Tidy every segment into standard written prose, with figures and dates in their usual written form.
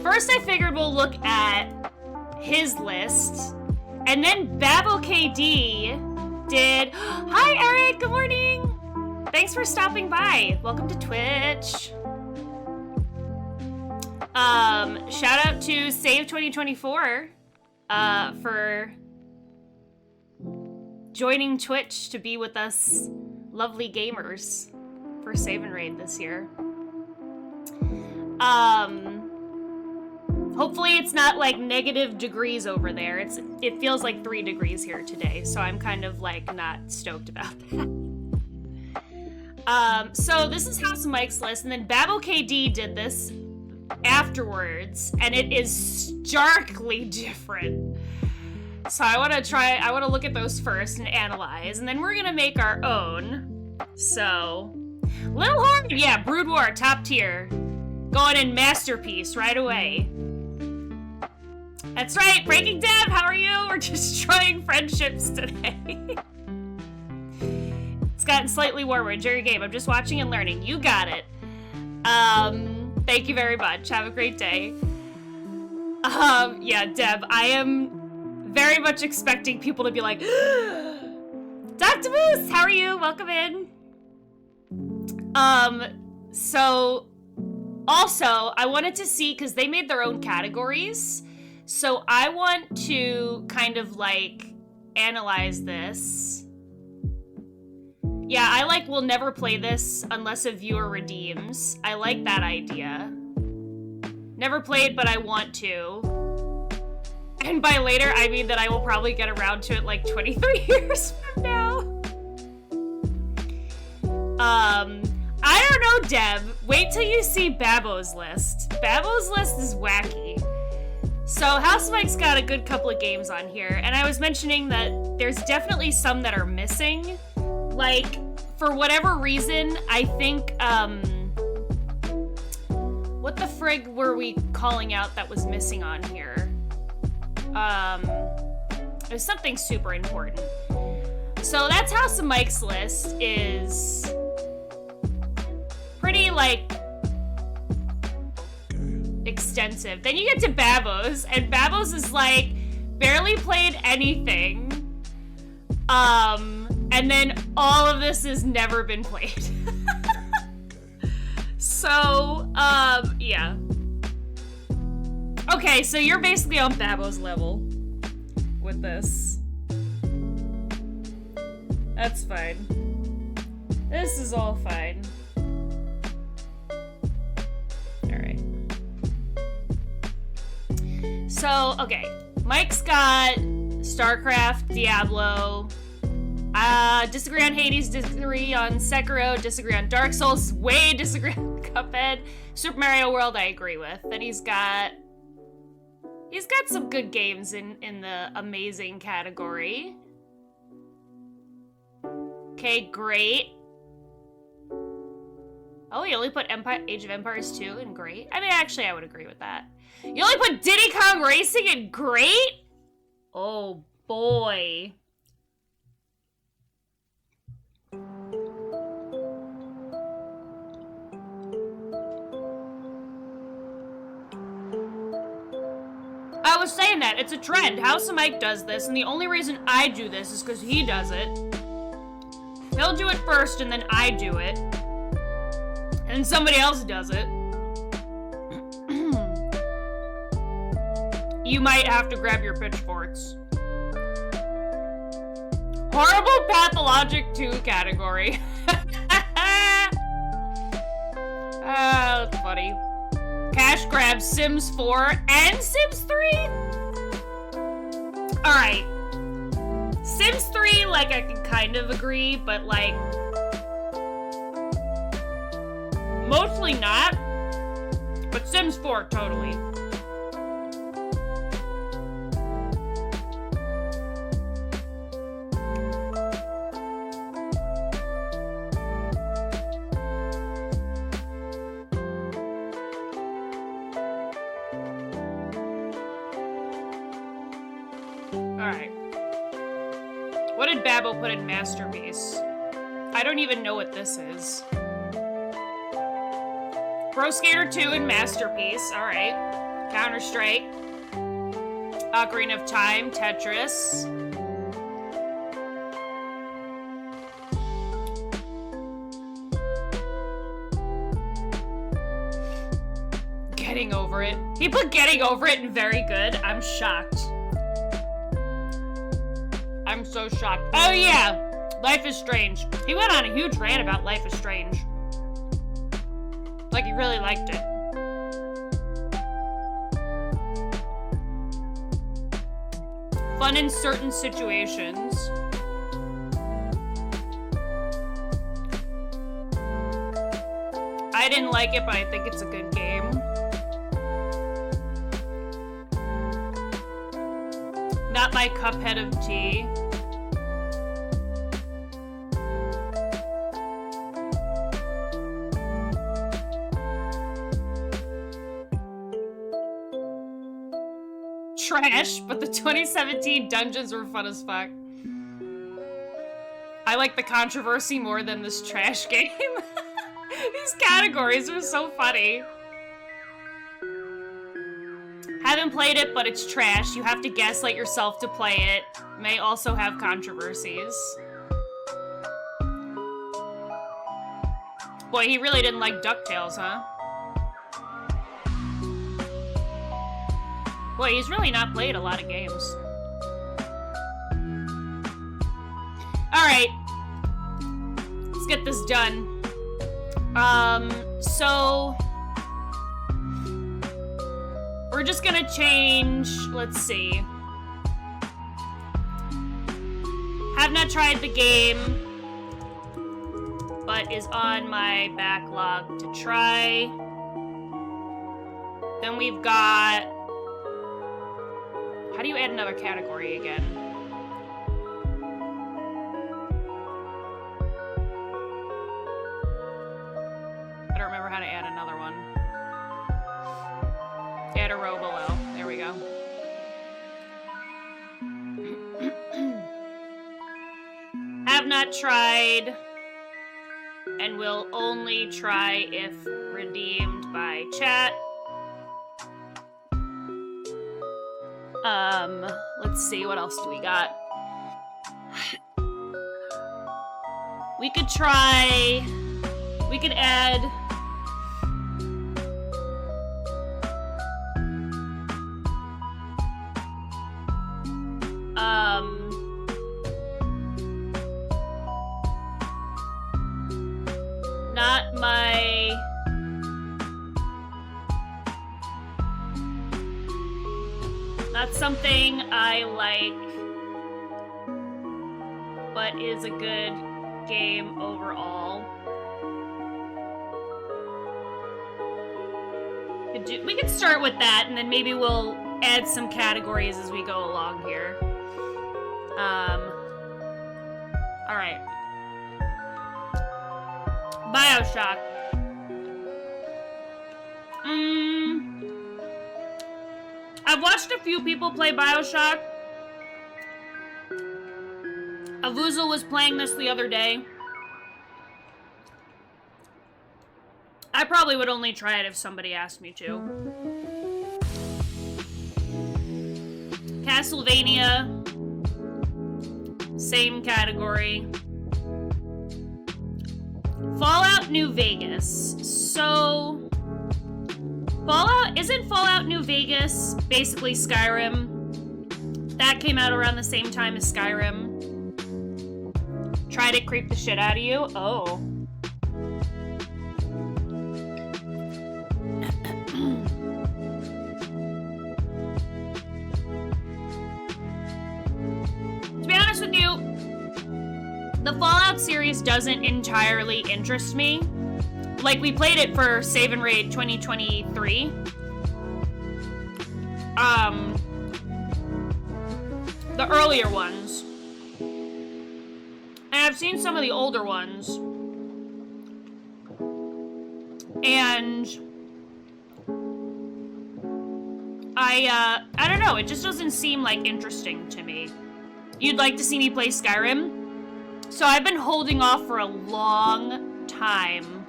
first I figured we'll look at his list, and then Babo KD did. Hi, Eric. Good morning. Thanks for stopping by. Welcome to Twitch. Shout out to Save 2024 for joining Twitch to be with us lovely gamers for Save and Raid this year. Hopefully it's not like negative degrees over there. It feels like 3 degrees here today, so I'm kind of like not stoked about that. So this is House of Mike's list, and then Babo KD did this afterwards, and it is starkly different. So I want to look at those first and analyze, and then we're gonna make our own. So, Little Horn, yeah, Brood War, top tier. Going in Masterpiece right away. That's right, Breaking Deb, how are you? We're destroying friendships today. It's gotten slightly warmer. Enjoy your game. I'm just watching and learning. You got it. Thank you very much. Have a great day. Yeah, Deb, I am very much expecting people to be like, Dr. Moose, how are you? Welcome in. So, also, I wanted to see, because they made their own categories, so I want to kind of, like, analyze this. Yeah, I like will never play this unless a viewer redeems. I like that idea. Never played, but I want to. And by later, I mean that I will probably get around to it like 23 years from now. I don't know, Deb. Wait till you see Babo's list. Babo's list is wacky. So House of Mike's got a good couple of games on here, and I was mentioning that there's definitely some that are missing. Like, for whatever reason, I think, what the frig were we calling out that was missing on here? It was something super important. So that's House of Mike's list is pretty, like, extensive. Then you get to Babo's, and Babo's is, like, barely played anything. And then all of this has never been played. So, yeah. Okay, so you're basically on Babo's level with this. That's fine. This is all fine. Alright. So, okay. Mike's got StarCraft, Diablo. Disagree on Hades, disagree on Sekiro, disagree on Dark Souls, way disagree on Cuphead. Super Mario World, I agree with. Then he's got some good games in the amazing category. Okay, great. Oh, you only put Age of Empires 2 in great? I mean, actually, I would agree with that. You only put Diddy Kong Racing in great? Oh, boy. I was saying that. It's a trend. House of Mike does this, and the only reason I do this is because he does it. He'll do it first, and then I do it. And somebody else does it. You might have to grab your pitchforks. Horrible Pathologic 2 category. That's funny. Cash grab Sims 4 and Sims 3? Alright. Sims 3, like, I can kind of agree, but, like, mostly not. But Sims 4, totally. Alright. What did Babo put in Masterpiece? I don't even know what this is. Pro Skater 2 and Masterpiece. Alright. Counter-Strike. Ocarina of Time. Tetris. Getting over it. He put getting over it in very good. I'm shocked. I'm so shocked. Oh yeah! Life is Strange. He went on a huge rant about Life is Strange. Like he really liked it. Fun in certain situations. I didn't like it, but I think it's a good game. Not my Cuphead of tea. Trash, but the 2017 dungeons were fun as fuck. I like the controversy more than this trash game. These categories are so funny. Haven't played it, but it's trash. You have to gaslight yourself to play it. May also have controversies. Boy, he really didn't like DuckTales, huh? Boy, he's really not played a lot of games. Alright. Let's get this done. So... we're just gonna change... let's see. Have not tried the game, but is on my backlog to try. Then we've got... how do you add another category again? I don't remember how to add another one. Add a row below. There we go. Have not tried, and will only try if redeemed by chat. Let's see, what else do we got? We could try... we could add... not my... not something I like, but is a good game overall. We could start with that, and then maybe we'll add some categories as we go along here. Alright. BioShock. I've watched a few people play BioShock. Avuzal was playing this the other day. I probably would only try it if somebody asked me to. Castlevania. Same category. Fallout New Vegas. So... isn't Fallout New Vegas basically Skyrim? That came out around the same time as Skyrim. Tried it, creeped the shit out of you? Oh. To be honest with you, the Fallout series doesn't entirely interest me. Like, we played it for Save and Raid 2023. The earlier ones. And I've seen some of the older ones. And I don't know, it just doesn't seem like interesting to me. You'd like to see me play Skyrim? So I've been holding off for a long time.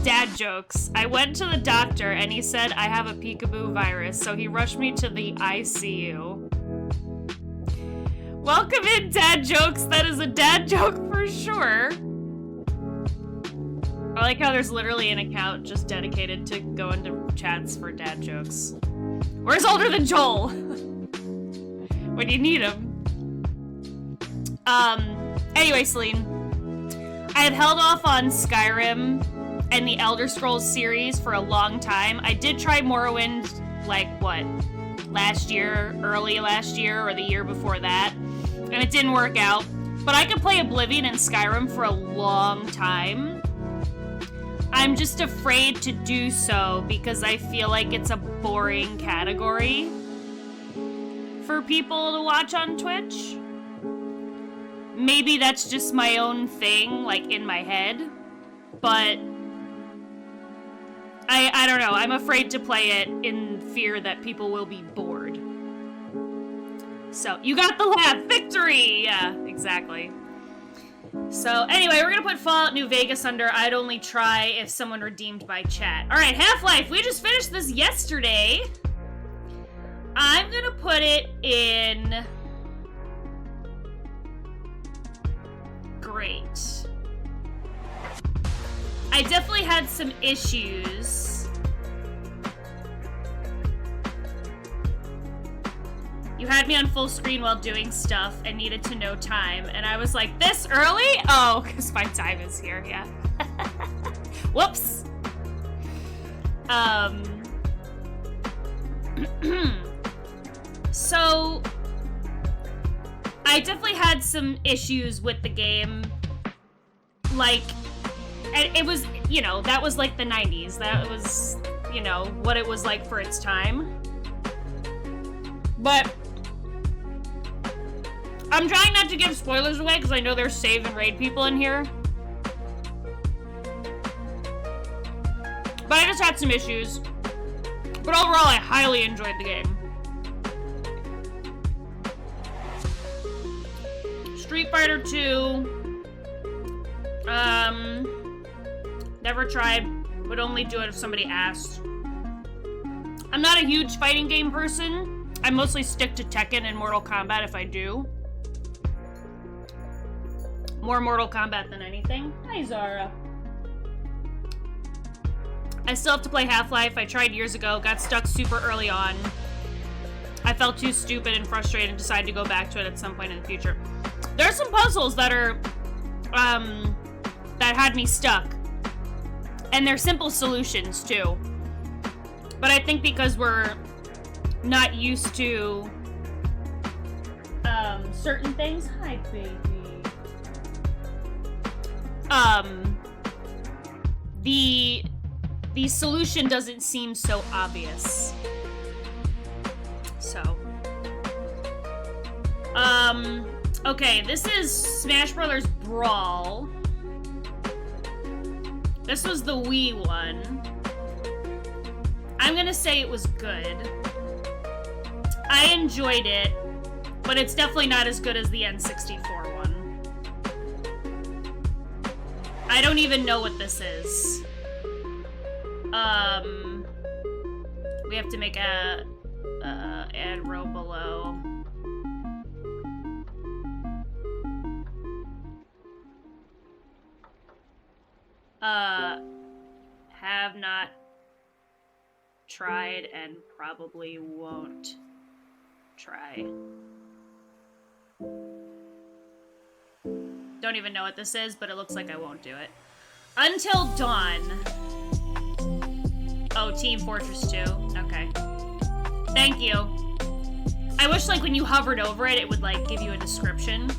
dad jokes. I went to the doctor and he said I have a peekaboo virus, so he rushed me to the ICU. Welcome in, dad jokes. That is a dad joke for sure. I like how there's literally an account just dedicated to go into chats for dad jokes. Where's older than Joel? When you need him. Anyway, Celine. I have held off on Skyrim and the Elder Scrolls series for a long time. I did try Morrowind, like, what? Early last year, or the year before that. And it didn't work out. But I could play Oblivion and Skyrim for a long time. I'm just afraid to do so because I feel like it's a boring category for people to watch on Twitch. Maybe that's just my own thing, like, in my head. But I don't know. I'm afraid to play it in fear that people will be bored. So, you got the laugh! Victory! Yeah, exactly. So, anyway, we're gonna put Fallout New Vegas under I'd only try if someone redeemed by chat. Alright, Half-Life. We just finished this yesterday. I'm gonna put it in... Great. I definitely had some issues. You had me on full screen while doing stuff and needed to know time. And I was like, this early? Oh, because my time is here, yeah. Whoops. So, I definitely had some issues with the game. Like, it was, you know, that was like the 90s. That was, you know, what it was like for its time. But I'm trying not to give spoilers away because I know there's save and raid people in here. But I just had some issues. But overall, I highly enjoyed the game. Street Fighter 2. Never tried. Would only do it if somebody asked. I'm not a huge fighting game person. I mostly stick to Tekken and Mortal Kombat if I do. More Mortal Kombat than anything. Hi, Zara. I still have to play Half-Life. I tried years ago, got stuck super early on. I felt too stupid and frustrated and decided to go back to it at some point in the future. There's some puzzles that are, that had me stuck. And they're simple solutions, too. But I think because we're not used to, certain things. Hi, baby. The solution doesn't seem so obvious. So. Okay, this is Smash Brothers Brawl. This was the Wii one. I'm gonna say it was good. I enjoyed it, but it's definitely not as good as the N64 one. I don't even know what this is. We have to make a add row below. Have not tried and probably won't try. Don't even know what this is, but it looks like I won't do it. Until Dawn. Oh, Team Fortress 2. Okay. Thank you. I wish, like, when you hovered over it, it would, like, give you a description.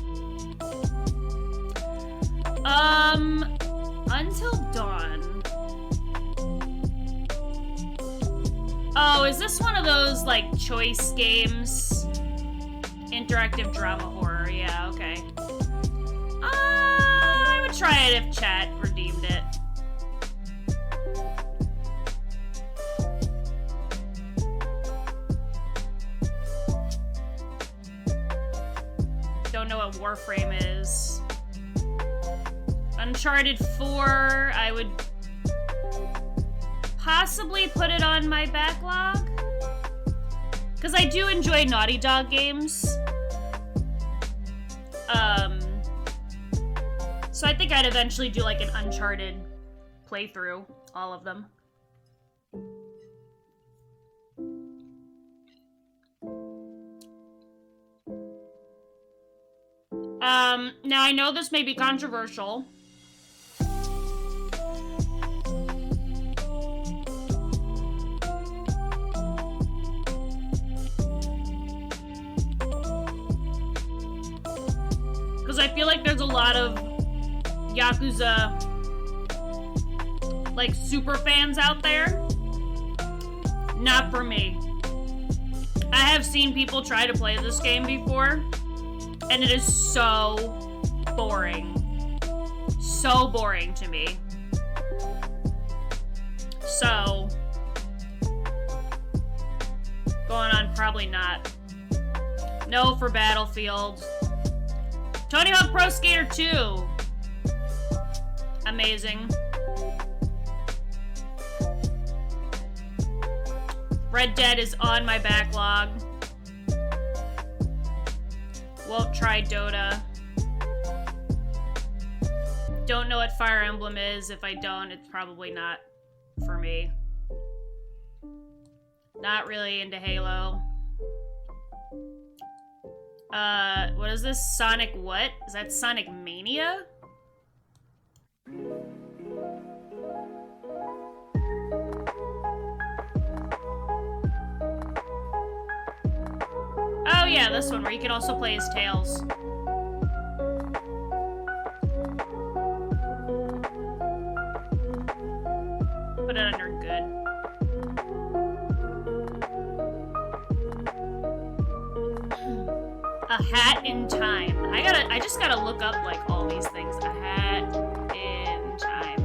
Until Dawn. Oh, is this one of those, like, choice games? Interactive drama horror. Yeah, okay. I would try it if chat redeemed it. Don't know what Warframe is. Uncharted 4, I would possibly put it on my backlog. Because I do enjoy Naughty Dog games. So I think I'd eventually do like an Uncharted playthrough, all of them. Now I know this may be controversial. Because I feel like there's a lot of Yakuza, like, super fans out there. Not for me. I have seen people try to play this game before, and it is so boring. So boring to me. So, going on probably not. No for Battlefield. Tony Hawk Pro Skater 2. Amazing. Red Dead is on my backlog. Won't try Dota. Don't know what Fire Emblem is. If I don't, it's probably not for me. Not really into Halo. What is this? Sonic what? Is that Sonic Mania? Oh yeah, this one where you can also play as Tails. Put it under good. A hat in time. I just gotta look up like all these things. A hat in time.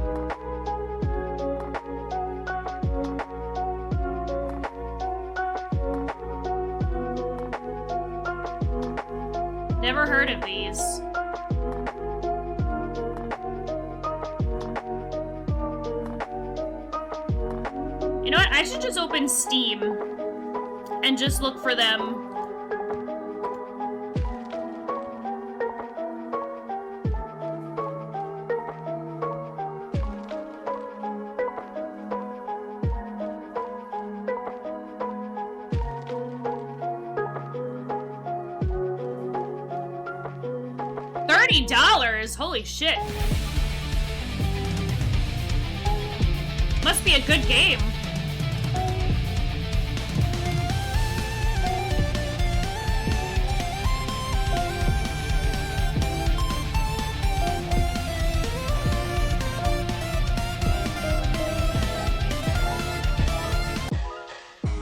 Never heard of these. You know what? I should just open Steam and just look for them. $30? Holy shit. Must be a good game.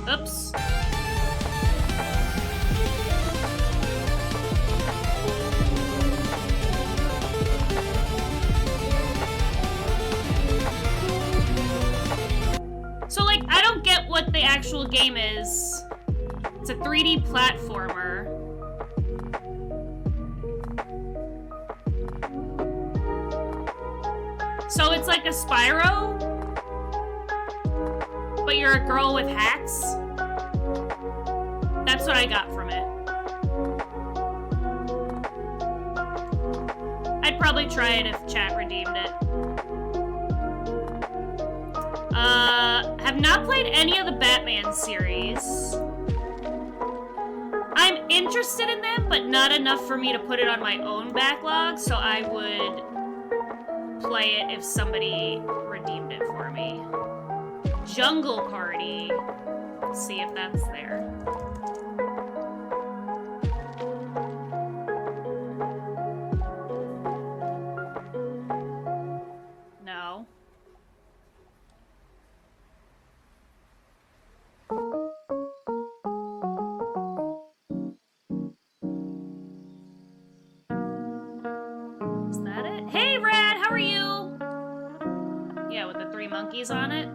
Oops. So, like, I don't get what the actual game is. It's a 3D platformer. So it's like a Spyro, but you're a girl with hats? That's what I got from it. I'd probably try it if chat redeemed it. Have not played any of the Batman series. I'm interested in them, but not enough for me to put it on my own backlog, so I would play it if somebody redeemed it for me. Jungle Party. Let's see if that's there. No. Is that it? Hey, Rad, how are you? Yeah, with the 3 monkeys on it.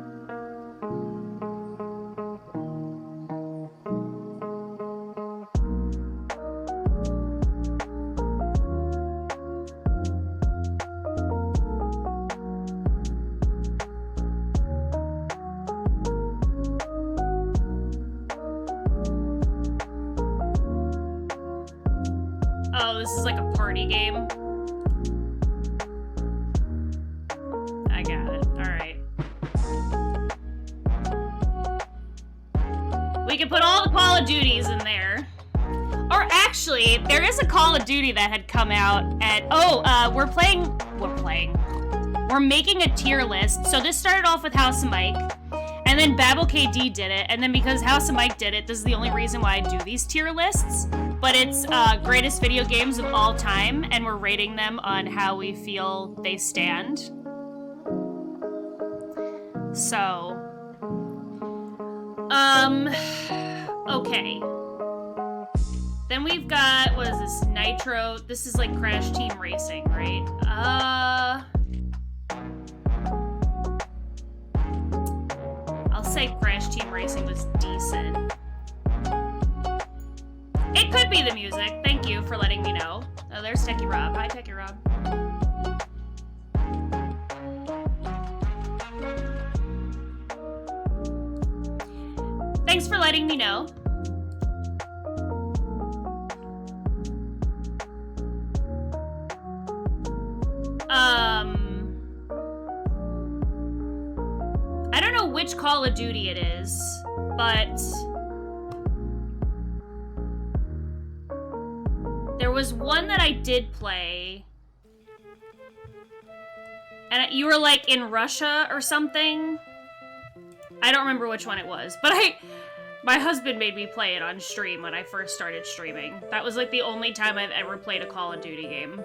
Oh, this is like a party game. I got it. Alright. We can put all the Call of Duties in there. Or actually, there is a Call of Duty that had come out at... Oh, we're making a tier list. So this started off with House of Mike. And then BabbleKD did it. And then because House of Mike did it, this is the only reason why I do these tier lists. But it's greatest video games of all time. And we're rating them on how we feel they stand. So... okay. Then we've got, what is this, Nitro? This is like Crash Team Racing, right? I'll say Crash Team Racing was decent. It could be the music. Thank you for letting me know. Oh, there's Techie Rob. Hi, Techie Rob. Thanks for letting me know. I don't know which Call of Duty it is, but there was one that I did play, and you were like in Russia or something. I don't remember which one it was, but my husband made me play it on stream when I first started streaming. That was like the only time I've ever played a Call of Duty game.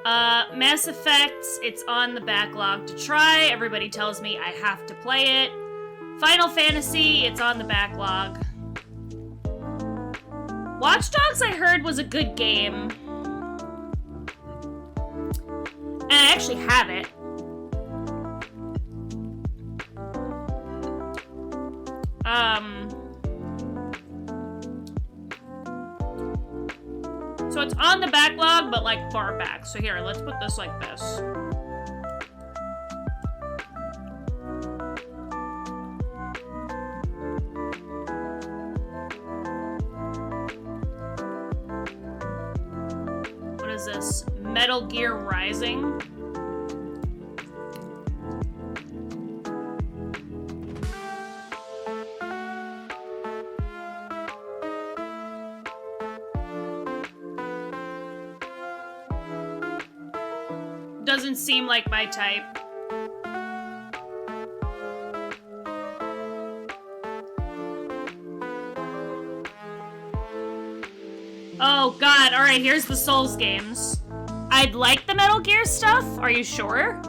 Mass Effect, it's on the backlog to try. Everybody tells me I have to play it. Final Fantasy, it's on the backlog. Watch Dogs, I heard, was a good game. And I actually have it. So it's on the backlog, but like far back. So here, let's put this like this. What is this? Metal Gear Rising? Doesn't seem like my type. Oh god, alright, here's the Souls games. I'd like the Metal Gear stuff, are you sure?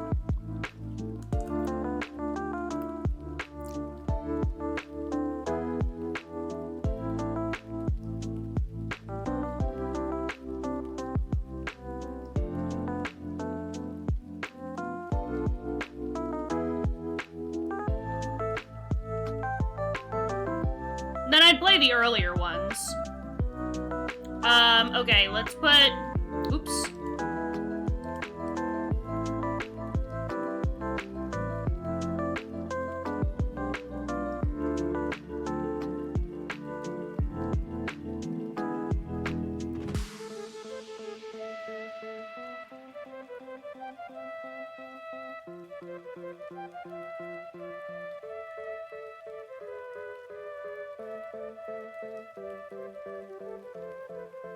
Then I'd play the earlier ones. Okay, let's put... Oops.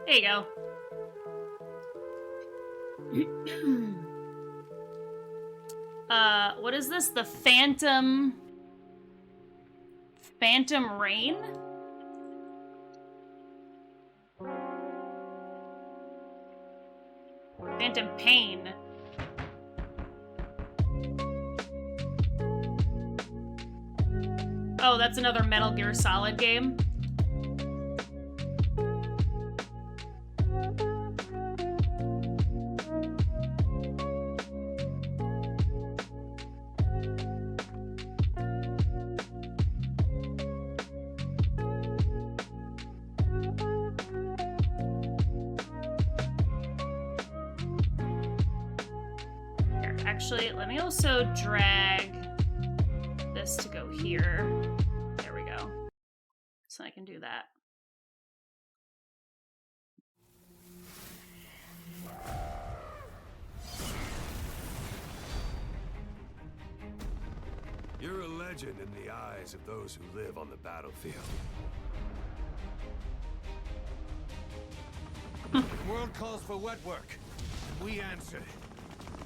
There you go. What is this? The Phantom Rain? Phantom Pain. Oh, that's another Metal Gear Solid game. Actually, let me also drag this to go here. There we go. So I can do that. You're a legend in the eyes of those who live on the battlefield. The world calls for wet work. We answer.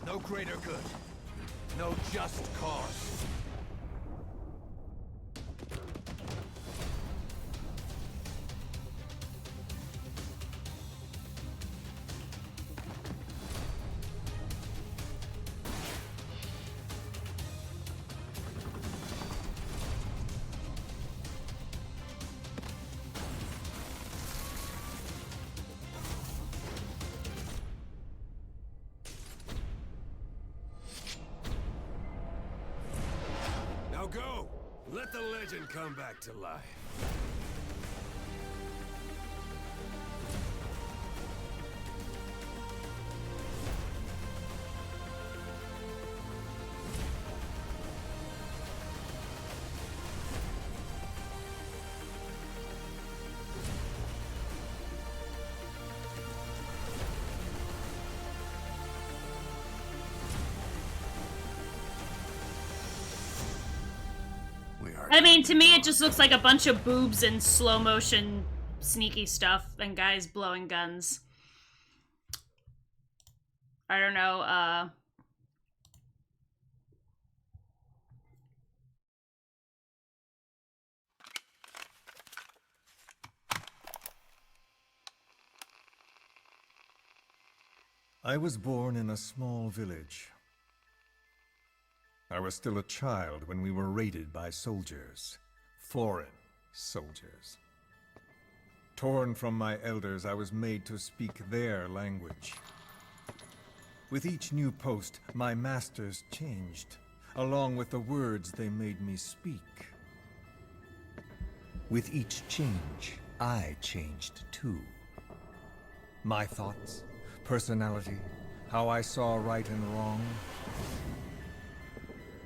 No greater good. No just cause. Now go! Let the legend come back to life. I mean, to me, it just looks like a bunch of boobs and slow motion sneaky stuff and guys blowing guns. I don't know, I was born in a small village. I was still a child when we were raided by soldiers. Foreign soldiers. Torn from my elders, I was made to speak their language. With each new post, my masters changed, along with the words they made me speak. With each change, I changed too. My thoughts, personality, how I saw right and wrong.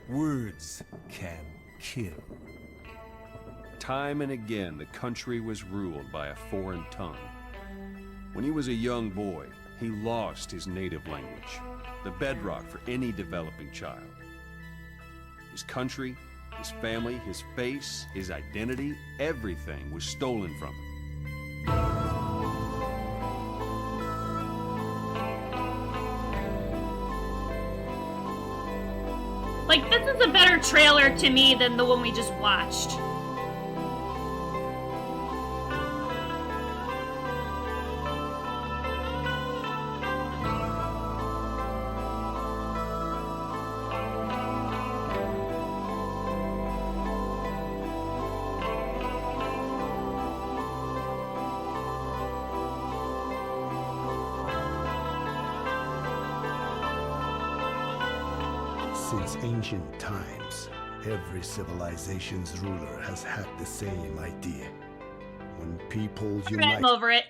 Words can kill. Time and again, the country was ruled by a foreign tongue. When he was a young boy, he lost his native language, the bedrock for any developing child. His country, his family, his face, his identity, everything was stolen from him. like, this is a better trailer to me than the one we just watched. Since ancient times, every civilization's ruler has had the same idea. When people unite... I'm over it.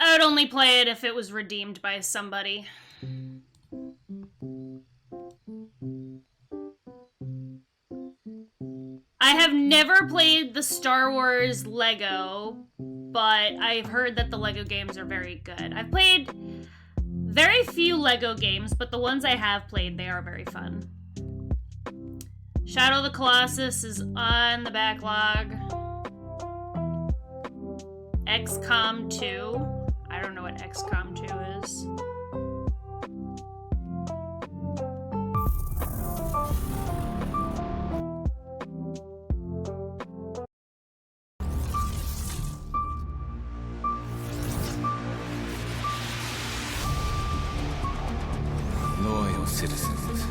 I would only play it if it was redeemed by somebody. I have never played the Star Wars Lego, but I've heard that the Lego games are very good. I've played very few Lego games, but the ones I have played, they are very fun. Shadow of the Colossus is on the backlog. XCOM 2. I don't know what XCOM 2 is. Loyal citizens,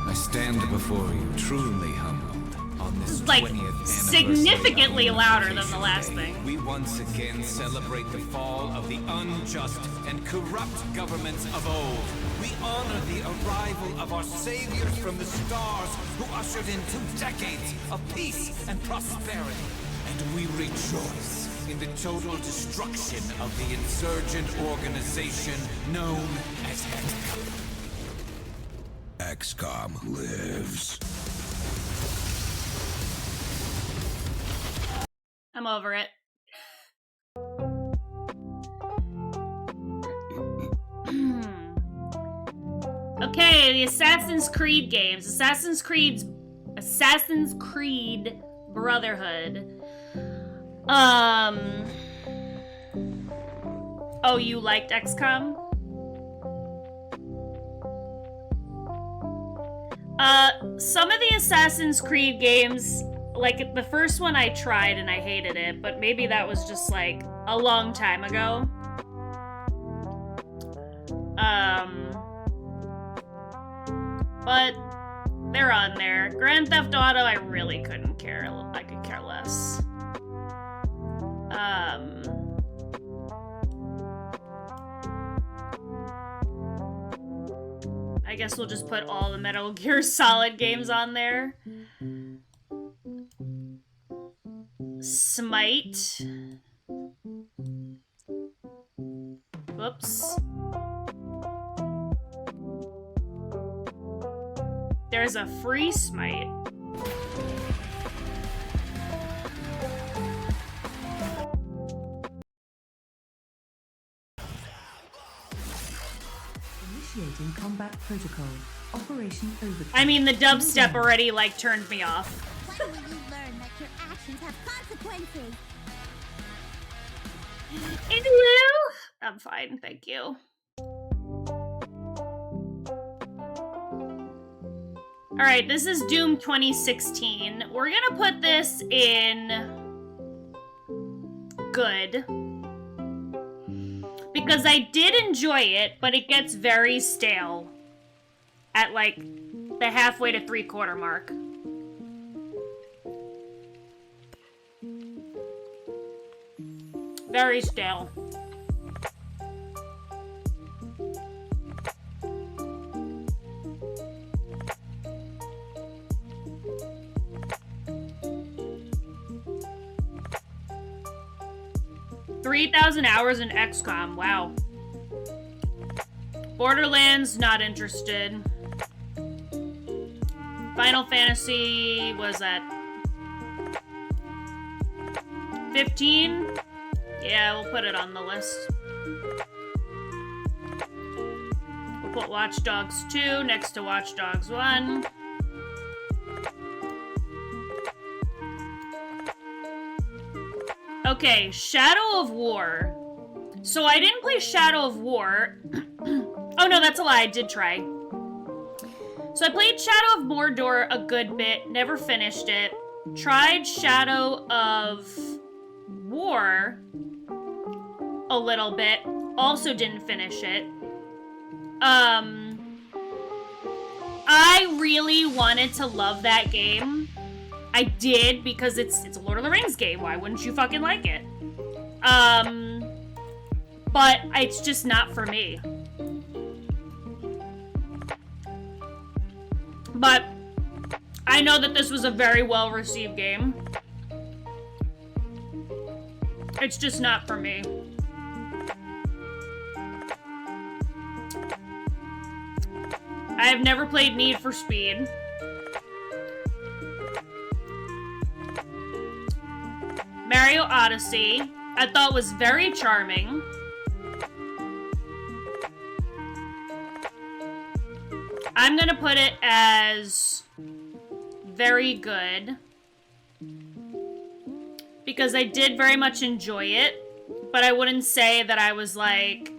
I stand before you truly humbled on this Like 20th significantly anniversary of louder than the Unification last Day. thing. We once again celebrate the fall of the unjust and corrupt governments of old. We honor the arrival of our saviors from the stars who ushered in 2 decades of peace and prosperity. And we rejoice in the total destruction of the insurgent organization known as XCOM. XCOM lives. I'm over it. Okay, the Assassin's Creed games. Assassin's Assassin's Creed Brotherhood. Oh, you liked XCOM? Some of the Assassin's Creed games, like the first one I tried and I hated it, but maybe that was just like a long time ago. But they're on there. Grand Theft Auto, I really couldn't care. I could care less. I guess we'll just put all the Metal Gear Solid games on there. Smite. Whoops. There's a free Smite. Initiating combat protocol. Operation Overkill. I mean, the dubstep already, like, turned me off. When will you learn that your actions have consequences? Hello? I'm fine, thank you. Alright, this is Doom 2016. We're gonna put this in good. Because I did enjoy it, but it gets very stale at like the halfway to 3/4 mark. Very stale. $3,000 hours in XCOM, wow. Borderlands, not interested. Final Fantasy was at 15? Yeah, we'll put it on the list. We'll put Watch Dogs 2 next to Watch Dogs 1. Okay, Shadow of War. So I didn't play Shadow of War. Oh no, that's a lie, I did try. So I played Shadow of Mordor a good bit, never finished it. Tried Shadow of War a little bit, also didn't finish it. I really wanted to love that game. I did, because it's a Lord of the Rings game. Why wouldn't you fucking like it? But it's just not for me. But I know that this was a very well-received game. It's just not for me. I have never played Need for Speed. Mario Odyssey, I thought was very charming. I'm gonna put it as very good. Because I did very much enjoy it, but I wouldn't say that I was like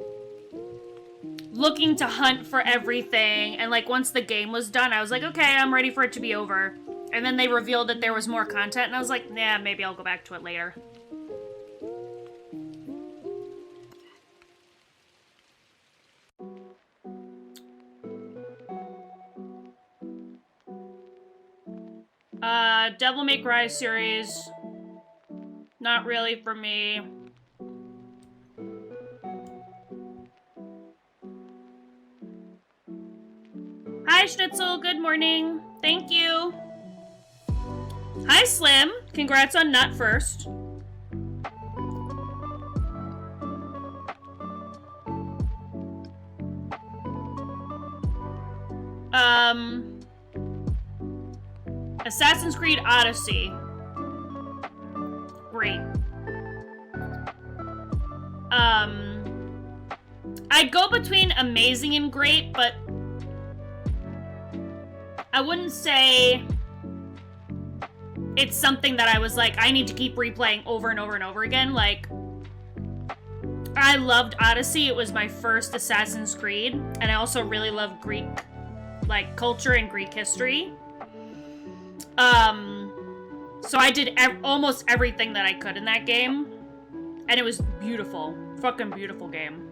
looking to hunt for everything, and like once the game was done, I was like, okay, I'm ready for it to be over. And then they revealed that there was more content, and I was like, nah, maybe I'll go back to it later. Devil May Cry series, not really for me. Hi, Schnitzel. Good morning. Thank you. Hi, Slim. Congrats on Nut First. Assassin's Creed Odyssey. Great. I'd go between amazing and great, but I wouldn't say it's something that I was like, I need to keep replaying over and over and over again. Like, I loved Odyssey. It was my first Assassin's Creed. And I also really love Greek, like, culture and Greek history. So I did almost everything that I could in that game. And it was beautiful. Fucking beautiful game.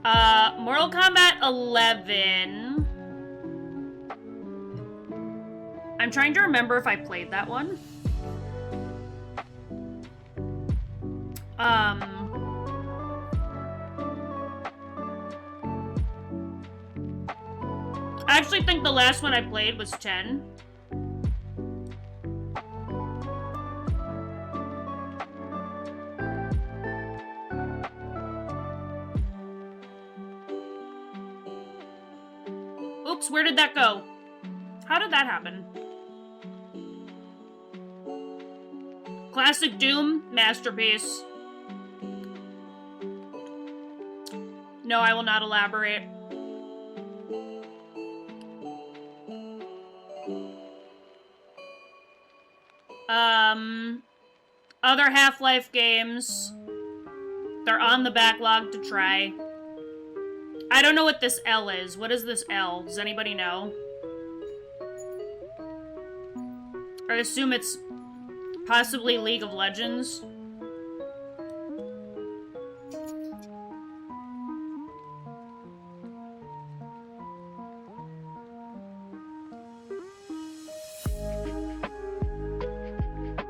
Mortal Kombat 11. I'm trying to remember if I played that one. I actually think the last one I played was 10. Oops, where did that go? How did that happen? Classic Doom, masterpiece. No, I will not elaborate. Other Half-Life games. They're on the backlog to try. I don't know what this L is. What is this L? Does anybody know? I assume it's possibly League of Legends.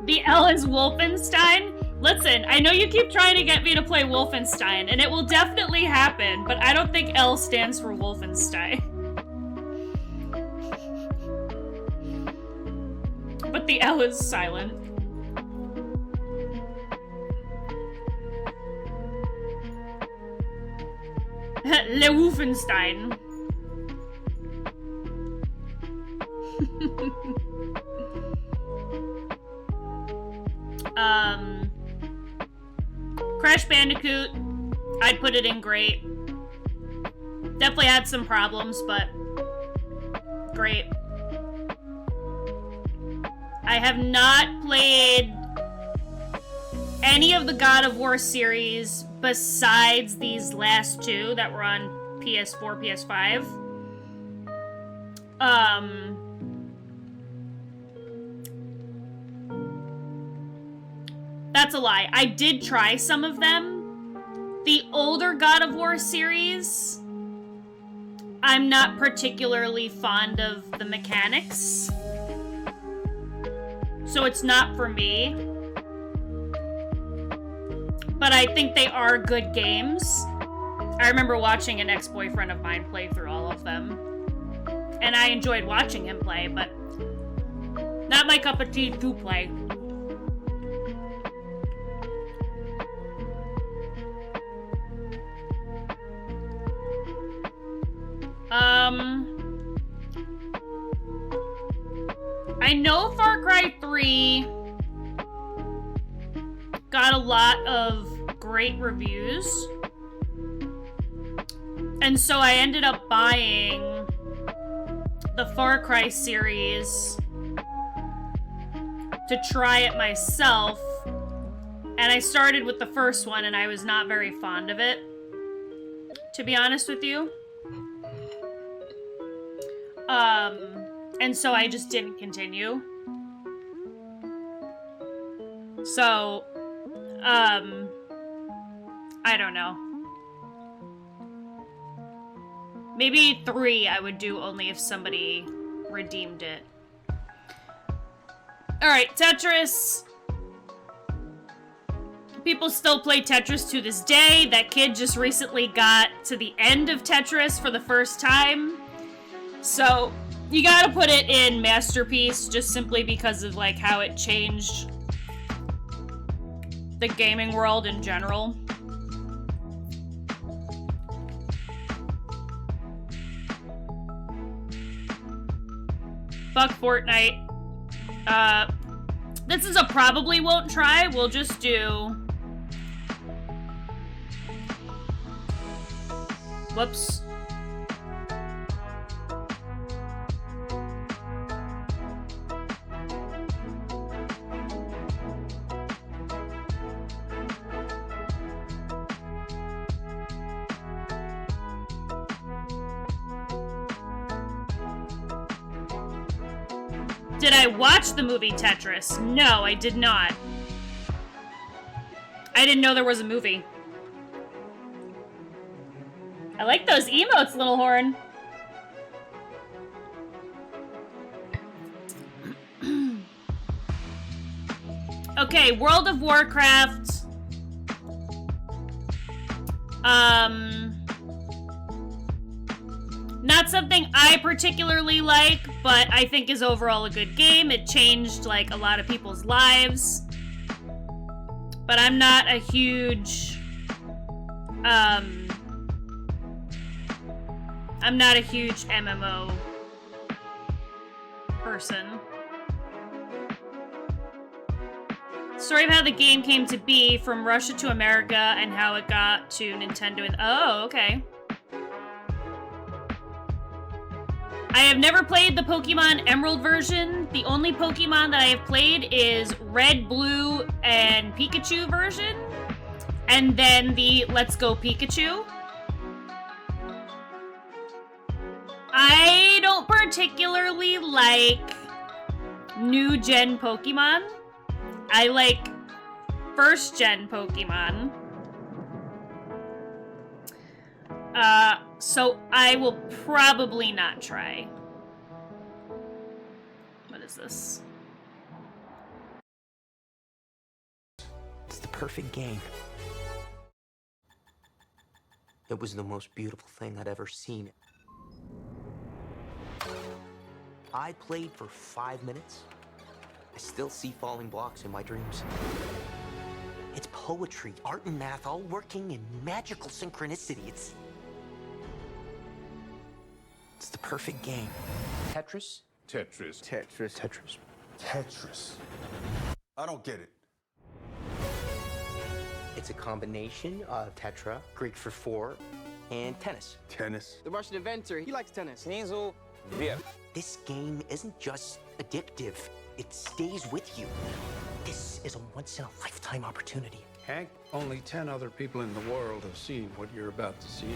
The L is Wolfenstein? Listen, I know you keep trying to get me to play Wolfenstein, and it will definitely happen, but I don't think L stands for Wolfenstein. But the L is silent. Le Wolfenstein. Crash Bandicoot, I'd put it in great. Definitely had some problems, but great. I have not played any of the God of War series besides these last two that were on PS4, PS5. That's a lie. I did try some of them. The older God of War series, I'm not particularly fond of the mechanics. So it's not for me. But I think they are good games. I remember watching an ex-boyfriend of mine play through all of them. And I enjoyed watching him play, but not my cup of tea to play. I know Far Cry 3 got a lot of great reviews. And so I ended up buying the Far Cry series to try it myself. And I started with the first one and I was not very fond of it, to be honest with you. And so I just didn't continue. So, I don't know. Maybe 3 I would do only if somebody redeemed it. Alright, Tetris. People still play Tetris to this day. That kid just recently got to the end of Tetris for the first time. So, you gotta put it in Masterpiece just simply because of, like, how it changed the gaming world in general. Fuck Fortnite. This is a probably won't try. We'll just do... Whoops. Did I watch the movie Tetris? No, I did not. I didn't know there was a movie. I like those emotes, Little Horn. Okay, World of Warcraft. Not something I particularly like, but I think is overall a good game. It changed, like, a lot of people's lives. But I'm not a huge, I'm not a huge MMO person. Story of how the game came to be from Russia to America and how it got to Nintendo and oh, okay. I have never played the Pokemon Emerald version. The only Pokemon that I have played is Red, Blue, and Pikachu version. And then the Let's Go Pikachu. I don't particularly like new gen Pokemon. I like first gen Pokemon. So I will probably not try. What is this? It's the perfect game. It was the most beautiful thing I'd ever seen. I played for 5 minutes. I still see falling blocks in my dreams. It's poetry, art, and math all working in magical synchronicity. It's the perfect game. Tetris? Tetris. Tetris. Tetris. Tetris. I don't get it. It's a combination of tetra, Greek for four, and tennis. Tennis? The Russian inventor, he likes tennis. This game isn't just addictive. It stays with you. This is a once-in-a-lifetime opportunity. Hank, only 10 other people in the world have seen what you're about to see.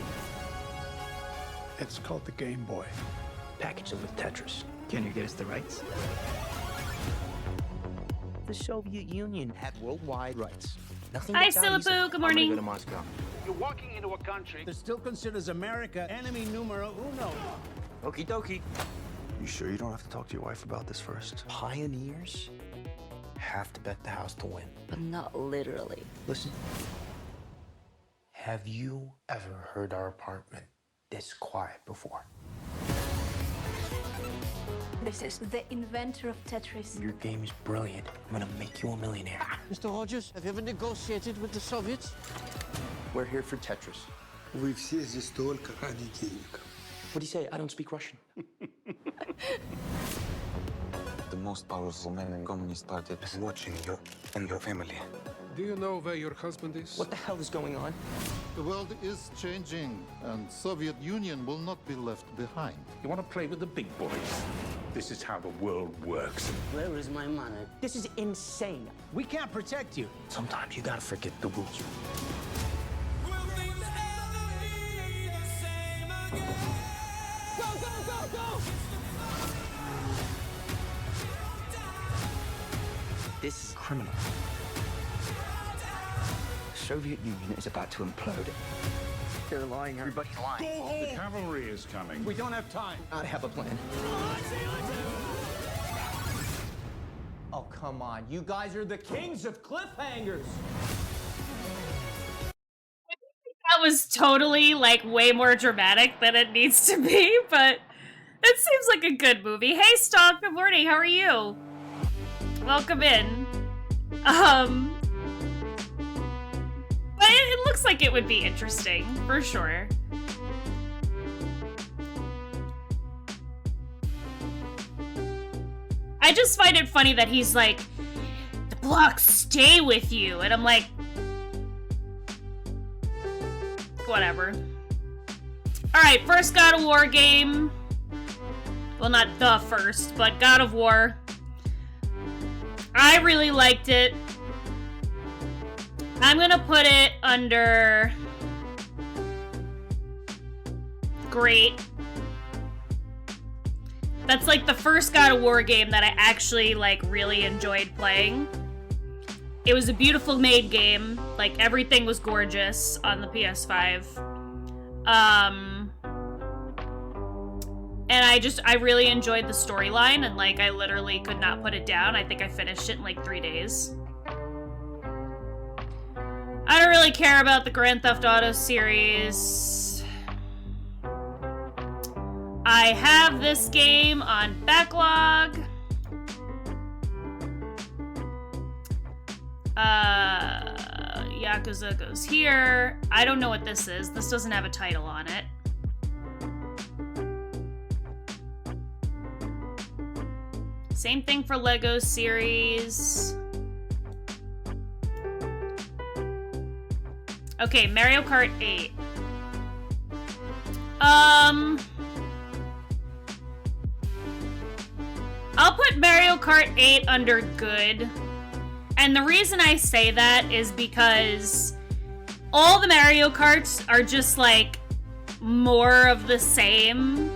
It's called the Game Boy. Package it with Tetris. Can you get us the rights? The Soviet Union had worldwide rights. Nothing Hi, gets out easy. Silipu. Good morning. I'm gonna go to Moscow. You're walking into a country that still considers America enemy numero uno. Okie dokie. You sure you don't have to talk to your wife about this first? Pioneers have to bet the house to win. But not literally. Listen. Have you ever heard our apartment this quiet before? This is the inventor of Tetris. Your game is brilliant. I'm gonna make you a millionaire. Mr. Rogers, have you ever negotiated with the Soviets? We're here for Tetris. We все здесь только ради денег. What do you say? I don't speak Russian. The most powerful man in Communist Party is watching you and your family. Do you know where your husband is? What the hell is going on? The world is changing, and Soviet Union will not be left behind. You want to play with the big boys? This is how the world works. Where is my money? This is insane. We can't protect you. Sometimes you gotta forget the rules. Go, go, go, go! This is criminal. The Soviet Union is about to implode. They're lying. Everybody's lying. Go home! The cavalry is coming. We don't have time. I have a plan. Oh, come on. You guys are the kings of cliffhangers. That was totally, like, way more dramatic than it needs to be, but it seems like a good movie. Hey, Stock, good morning, how are you? Welcome in. But it looks like it would be interesting, for sure. I just find it funny that he's like, the blocks stay with you, and I'm like, whatever. Alright, first God of War game. Well, not the first, but God of War. I really liked it. I'm gonna put it under great. That's like the first God of War game that I actually like really enjoyed playing. It was a beautiful made game. Like everything was gorgeous on the PS5. And I really enjoyed the storyline, and like I literally could not put it down. I think I finished it in like 3 days. I don't really care about the Grand Theft Auto series. I have this game on backlog. Yakuza goes here. I don't know what this is. This doesn't have a title on it. Same thing for Lego series. Okay, Mario Kart 8. I'll put Mario Kart 8 under good. And the reason I say that is because all the Mario Karts are just like more of the same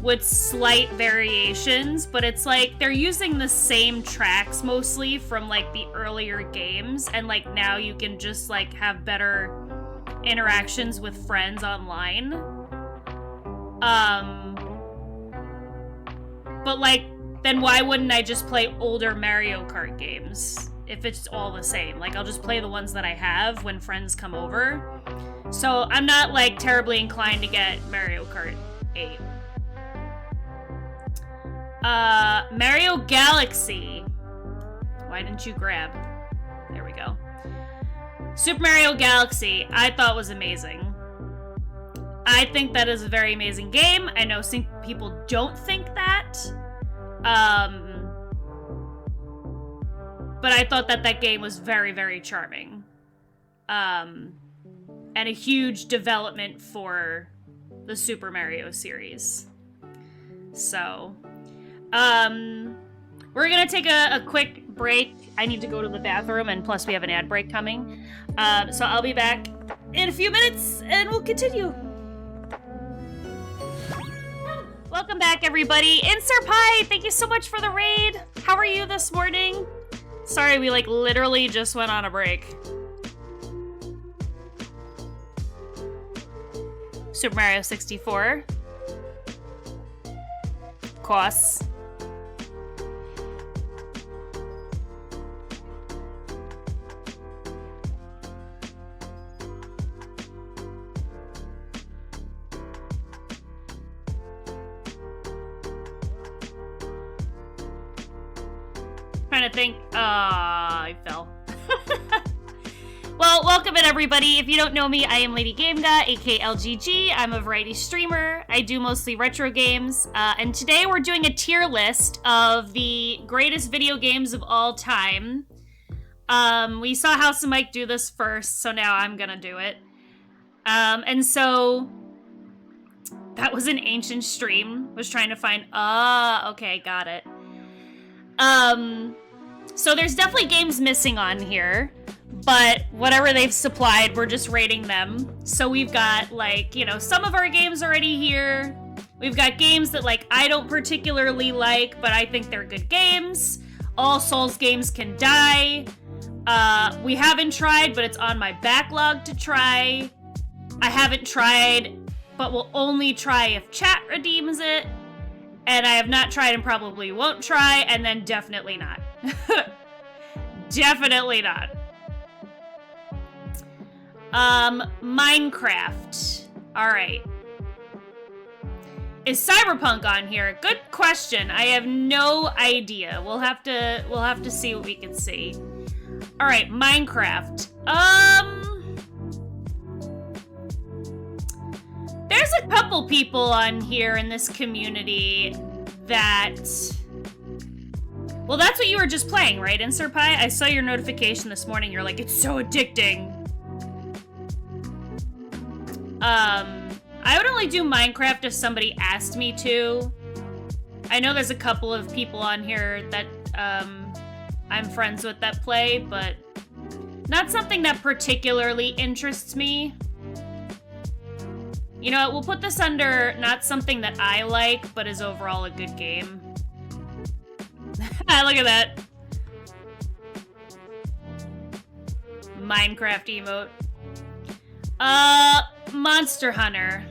with slight variations, but it's like they're using the same tracks mostly from like the earlier games, and like now you can just like have better interactions with friends online. But like, then why wouldn't I just play older Mario Kart games if it's all the same? Like, I'll just play the ones that I have when friends come over. So I'm not like terribly inclined to get Mario Kart 8. Mario Galaxy. Why didn't you grab? There we go. Super Mario Galaxy, I thought was amazing. I think that is a very amazing game. I know some people don't think that. But I thought that game was very, very charming. And a huge development for the Super Mario series. So, we're gonna take a quick break. I need to go to the bathroom, and plus we have an ad break coming. So I'll be back in a few minutes, and we'll continue. Welcome back, everybody. Insert Pie, thank you so much for the raid. How are you this morning? Sorry, we like literally just went on a break. Super Mario 64. Of course. Trying to think. I fell. Well, welcome in, everybody. If you don't know me, I am Lady Gamega, aka LGG. I'm a variety streamer. I do mostly retro games. And today we're doing a tier list of the greatest video games of all time. We saw House of Mike do this first, so now I'm gonna do it. And so that was an ancient stream. Was trying to find. Okay, got it. So there's definitely games missing on here, but whatever they've supplied, we're just rating them. So we've got, like, you know, some of our games already here. We've got games that, like, I don't particularly like, but I think they're good games. All Souls games can die. We haven't tried, but it's on my backlog to try. I haven't tried, but will only try if chat redeems it. And I have not tried and probably won't try, and then definitely not. Definitely not. Minecraft. Alright. Is Cyberpunk on here? Good question. I have no idea. We'll have to see what we can see. Alright, Minecraft. There's a couple people on here in this community that... Well, that's what you were just playing, right, Insert Pie? I saw your notification this morning. You're like, it's so addicting. I would only do Minecraft if somebody asked me to. I know there's a couple of people on here that I'm friends with that play, but not something that particularly interests me. You know what, we'll put this under not something that I like, but is overall a good game. Look at that. Minecraft emote. Monster Hunter.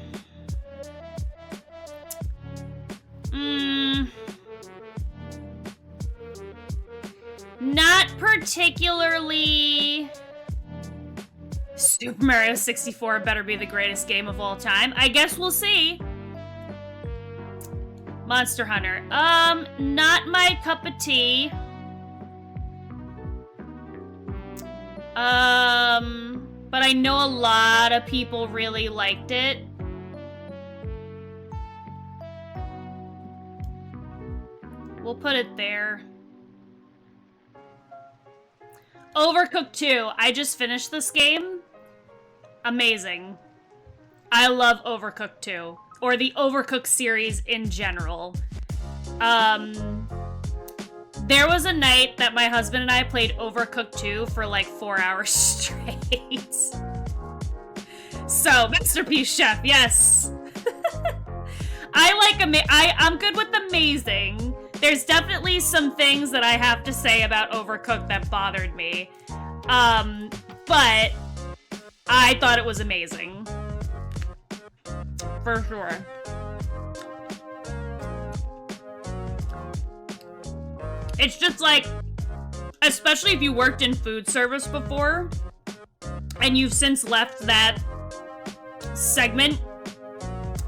Not particularly... Super Mario 64 better be the greatest game of all time. I guess we'll see. Monster Hunter. Not my cup of tea. But I know a lot of people really liked it. We'll put it there. Overcooked 2. I just finished this game. Amazing. I love Overcooked 2. Or the Overcooked series in general. There was a night that my husband and I played Overcooked 2 for like 4 hours straight. So, Masterpiece Chef, yes. I'm good with amazing. There's definitely some things that I have to say about Overcooked that bothered me. But I thought it was amazing. For sure. It's just like, especially if you worked in food service before, and you've since left that segment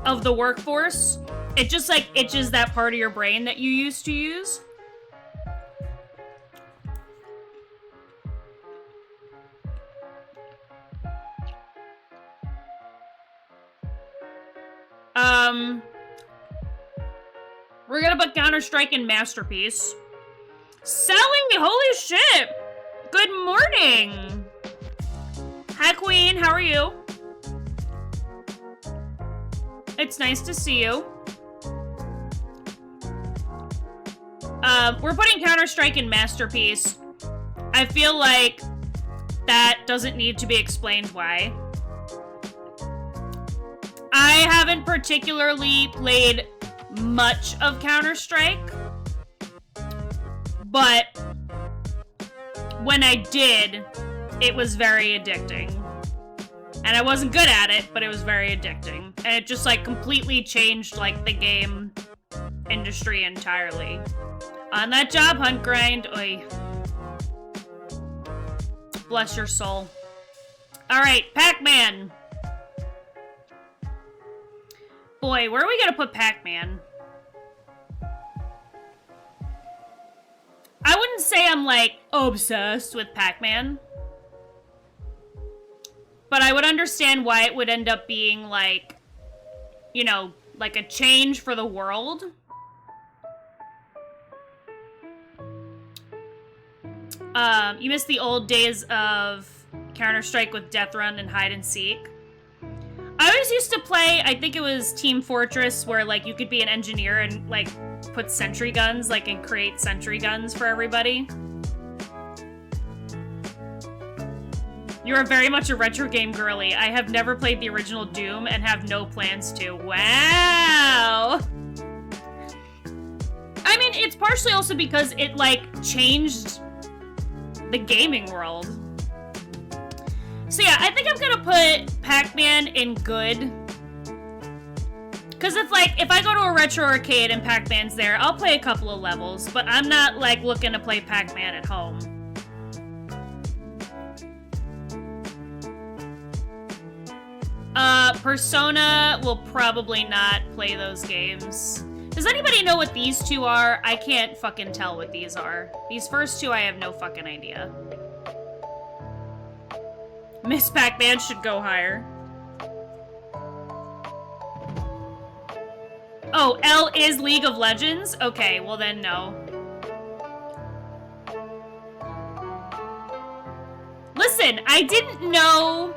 of the workforce, it just like itches that part of your brain that you used to use. We're gonna put Counter-Strike in Masterpiece. Selling, holy shit! Good morning! Hi, Queen, how are you? It's nice to see you. We're putting Counter-Strike in Masterpiece. I feel like that doesn't need to be explained why. I haven't particularly played much of Counter-Strike, but when I did, it was very addicting. And I wasn't good at it, but it was very addicting. And it just like completely changed like the game industry entirely. On that job hunt grind, oy. Bless your soul. Alright, Pac-Man. Boy, where are we gonna put Pac-Man? I wouldn't say I'm, like, obsessed with Pac-Man. But I would understand why it would end up being, like, you know, like a change for the world. You miss the old days of Counter-Strike with Death Run and Hide and Seek. I always used to play, I think it was Team Fortress, where, like, you could be an engineer and, like, put sentry guns, like, and create sentry guns for everybody. You're very much a retro game girly. I have never played the original Doom and have no plans to. Wow! I mean, it's partially also because it, like, changed the gaming world. So yeah, I think I'm gonna put Pac-Man in good. Because it's like, if I go to a retro arcade and Pac-Man's there, I'll play a couple of levels, but I'm not, like, looking to play Pac-Man at home. Persona will probably not play those games. Does anybody know what these two are? I can't fucking tell what these are. These first two, I have no fucking idea. Miss Pac-Man should go higher. Oh, L is League of Legends? Okay, well then no. Listen, I didn't know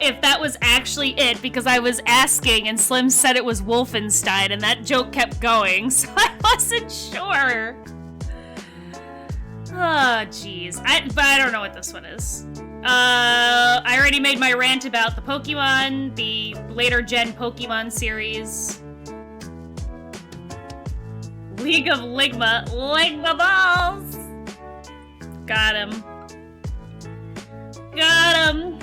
if that was actually it because I was asking and Slim said it was Wolfenstein and that joke kept going, so I wasn't sure. Oh, jeez. But I don't know what this one is. I already made my rant about the Pokemon, the later gen Pokemon series. League of Ligma. Ligma balls! Got him. Got him!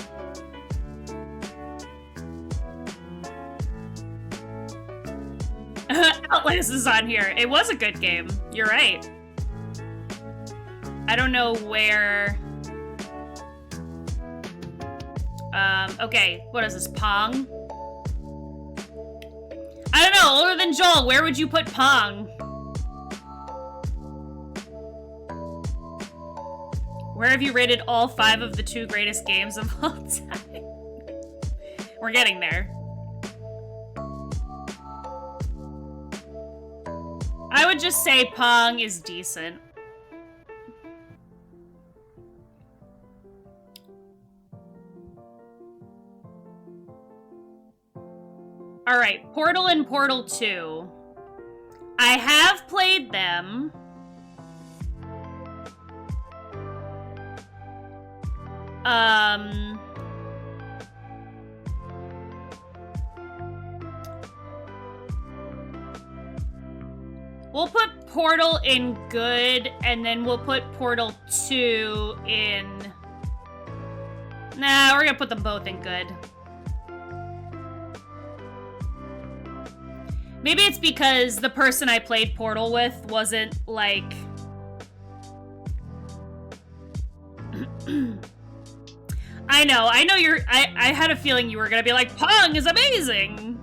Outlast is on here. It was a good game. You're right. I don't know where... okay. What is this? Pong? I don't know. Older than Joel, where would you put Pong? Where have you rated all 5 of the 2 greatest games of all time? We're getting there. I would just say Pong is decent. Alright, Portal and Portal 2. I have played them. We'll put Portal in good, and then we'll put Portal 2 in... Nah, we're gonna put them both in good. Maybe it's because the person I played Portal with wasn't, like... I know you're... I had a feeling you were gonna be like, Pong is amazing!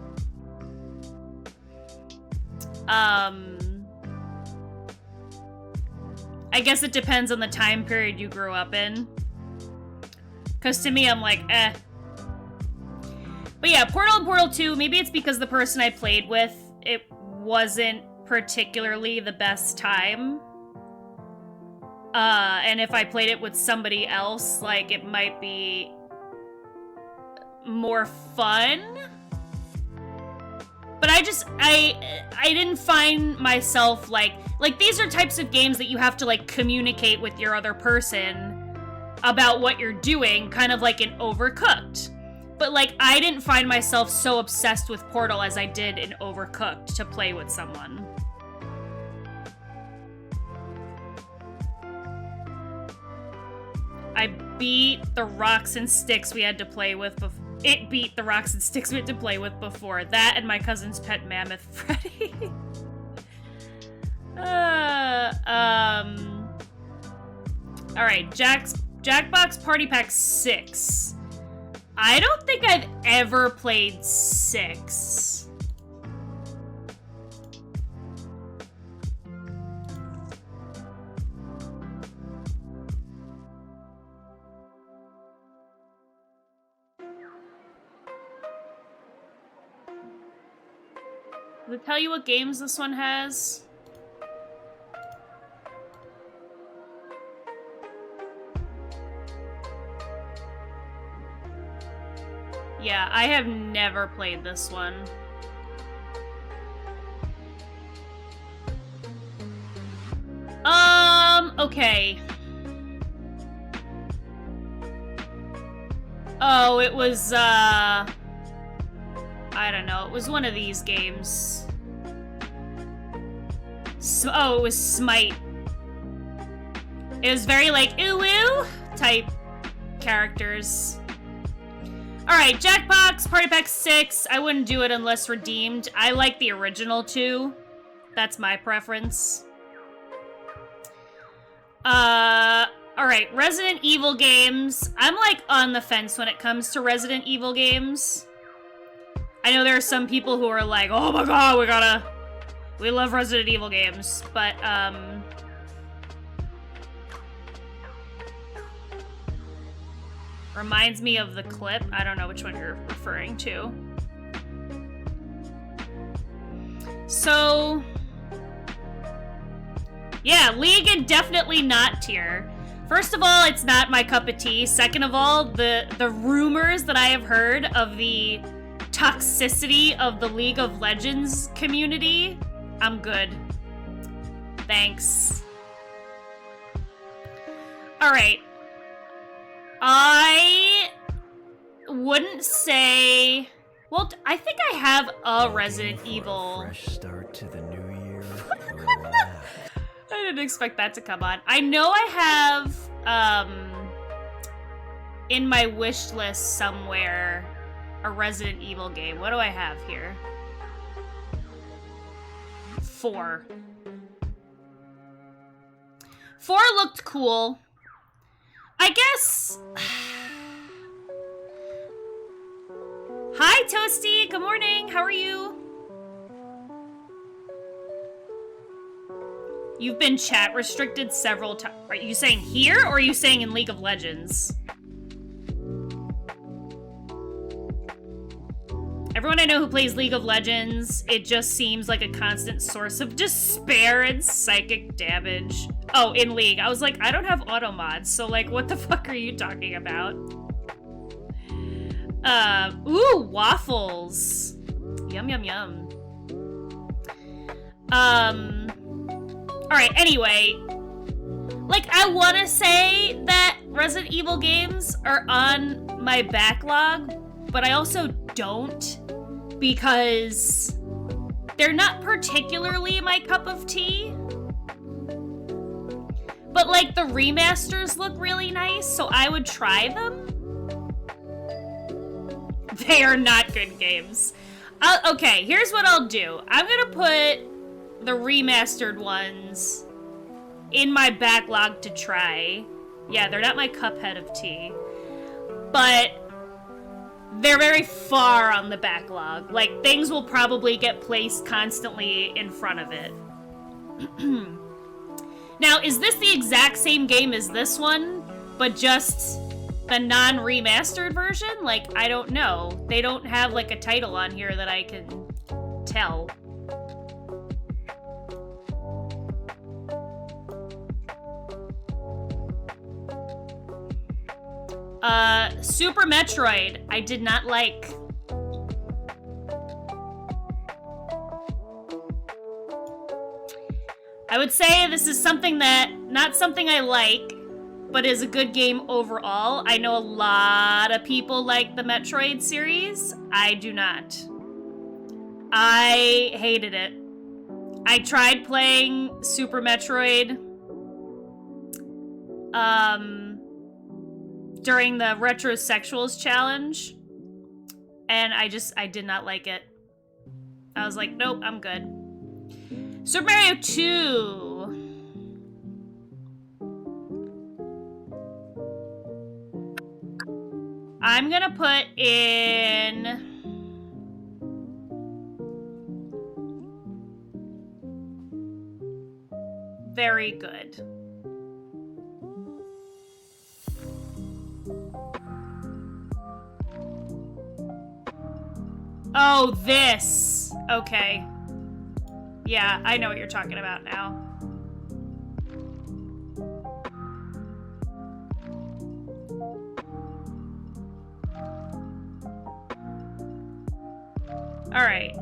I guess it depends on the time period you grew up in. Because to me, I'm like, eh. But yeah, Portal and Portal 2, maybe it's because the person I played with, it wasn't particularly the best time. And if I played it with somebody else, like, it might be more fun. But I didn't find myself, like, these are types of games that you have to, like, communicate with your other person about what you're doing, kind of like in Overcooked. But, like, I didn't find myself so obsessed with Portal as I did in Overcooked to play with someone. I beat the rocks and sticks we had to play with before. It beat the rocks and sticks we had to play with before. That and my cousin's pet mammoth, Freddy. Alright, Jackbox Party Pack 6. I don't think I've ever played 6. Does it tell you what games this one has? Yeah, I have never played this one. Okay. Oh, it was, I don't know, it was one of these games. Oh, it was Smite. It was very, like, ooh-woo type characters. Alright, Jackbox, Party Pack 6. I wouldn't do it unless redeemed. I like the original too. That's my preference. Alright, Resident Evil games. I'm, like, on the fence when it comes to Resident Evil games. I know there are some people who are like, oh my god, we love Resident Evil games, but, reminds me of the clip. I don't know which one you're referring to. So, yeah, League and definitely not tier. First of all, it's not my cup of tea. Second of all, the rumors that I have heard of the toxicity of the League of Legends community, I'm good. Thanks. Alright. wouldn't say... Well, I think I have a Resident Evil. Fresh start to the new year. I didn't expect that to come on. I know I have, in my wish list somewhere, a Resident Evil game. What do I have here? 4. 4 looked cool. I guess... Hi, Toasty! Good morning! How are you? You've been chat restricted several times. Are you saying here, or are you saying in League of Legends? Everyone I know who plays League of Legends, it just seems like a constant source of despair and psychic damage. Oh, in League. I was like, I don't have auto mods, so like, what the fuck are you talking about? Ooh, waffles. Yum, yum, yum. Alright, anyway. Like, I want to say that Resident Evil games are on my backlog, but I also don't, because they're not particularly my cup of tea. But, like, the remasters look really nice, so I would try them. They are not good games. Okay, here's what I'll do. I'm gonna put the remastered ones in my backlog to try. Yeah, they're not my Cuphead of tea. But they're very far on the backlog. Like, things will probably get placed constantly in front of it. Now, is this the exact same game as this one, but just the non-remastered version? Like, I don't know. They don't have, like, a title on here that I can tell. Super Metroid, I did not like. I would say this is something that, not something I like, but is a good game overall. I know a lot of people like the Metroid series. I do not. I hated it. I tried playing Super Metroid during the Retrosexuals challenge, and I did not like it. I was like, nope, I'm good. Super Mario 2. I'm gonna put in... very good. Oh, this. Okay. Yeah, I know what you're talking about now. All right.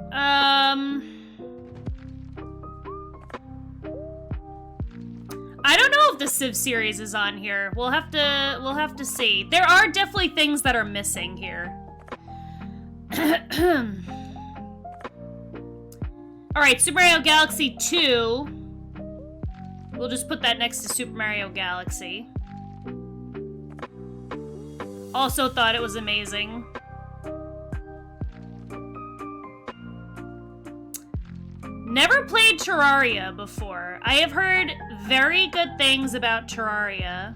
I don't know if the Civ series is on here. We'll have to see. There are definitely things that are missing here. Alright, Super Mario Galaxy 2. We'll just put that next to Super Mario Galaxy. Also thought it was amazing. Never played Terraria before. I have heard very good things about Terraria.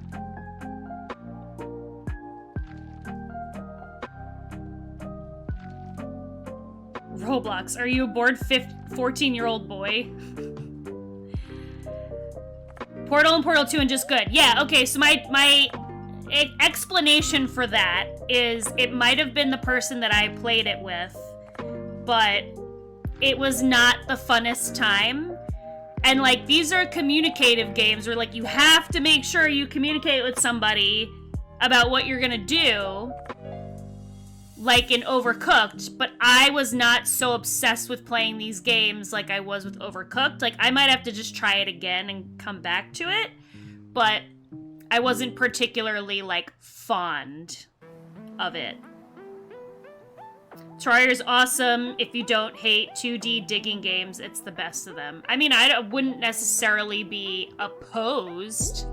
Roblox, are you a bored 14-year-old boy? Portal and Portal 2 and just good. Yeah, okay, so my explanation for that is it might have been the person that I played it with, but it was not the funnest time. And, like, these are communicative games where, like, you have to make sure you communicate with somebody about what you're gonna do. Like in Overcooked, but I was not so obsessed with playing these games like I was with Overcooked. Like, I might have to just try it again and come back to it, but I wasn't particularly, like, fond of it. Troyer's awesome. If you don't hate 2D digging games, it's the best of them. I mean, I wouldn't necessarily be opposed.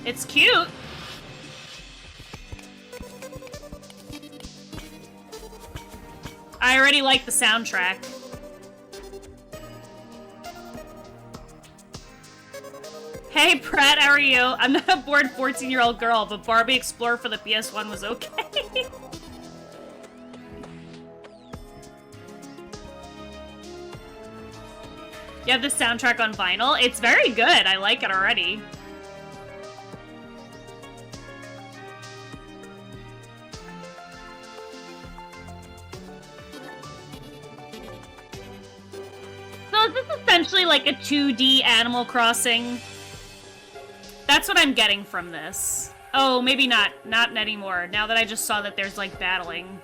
It's cute. I already like the soundtrack. Hey Pratt, how are you? I'm not a bored 14-year-old girl, but Barbie Explorer for the PS1 was okay. You have the soundtrack on vinyl? It's very good. I like it already. So is this essentially like a 2D Animal Crossing? That's what I'm getting from this. Oh, maybe not. Not anymore. Now that I just saw that there's like battling.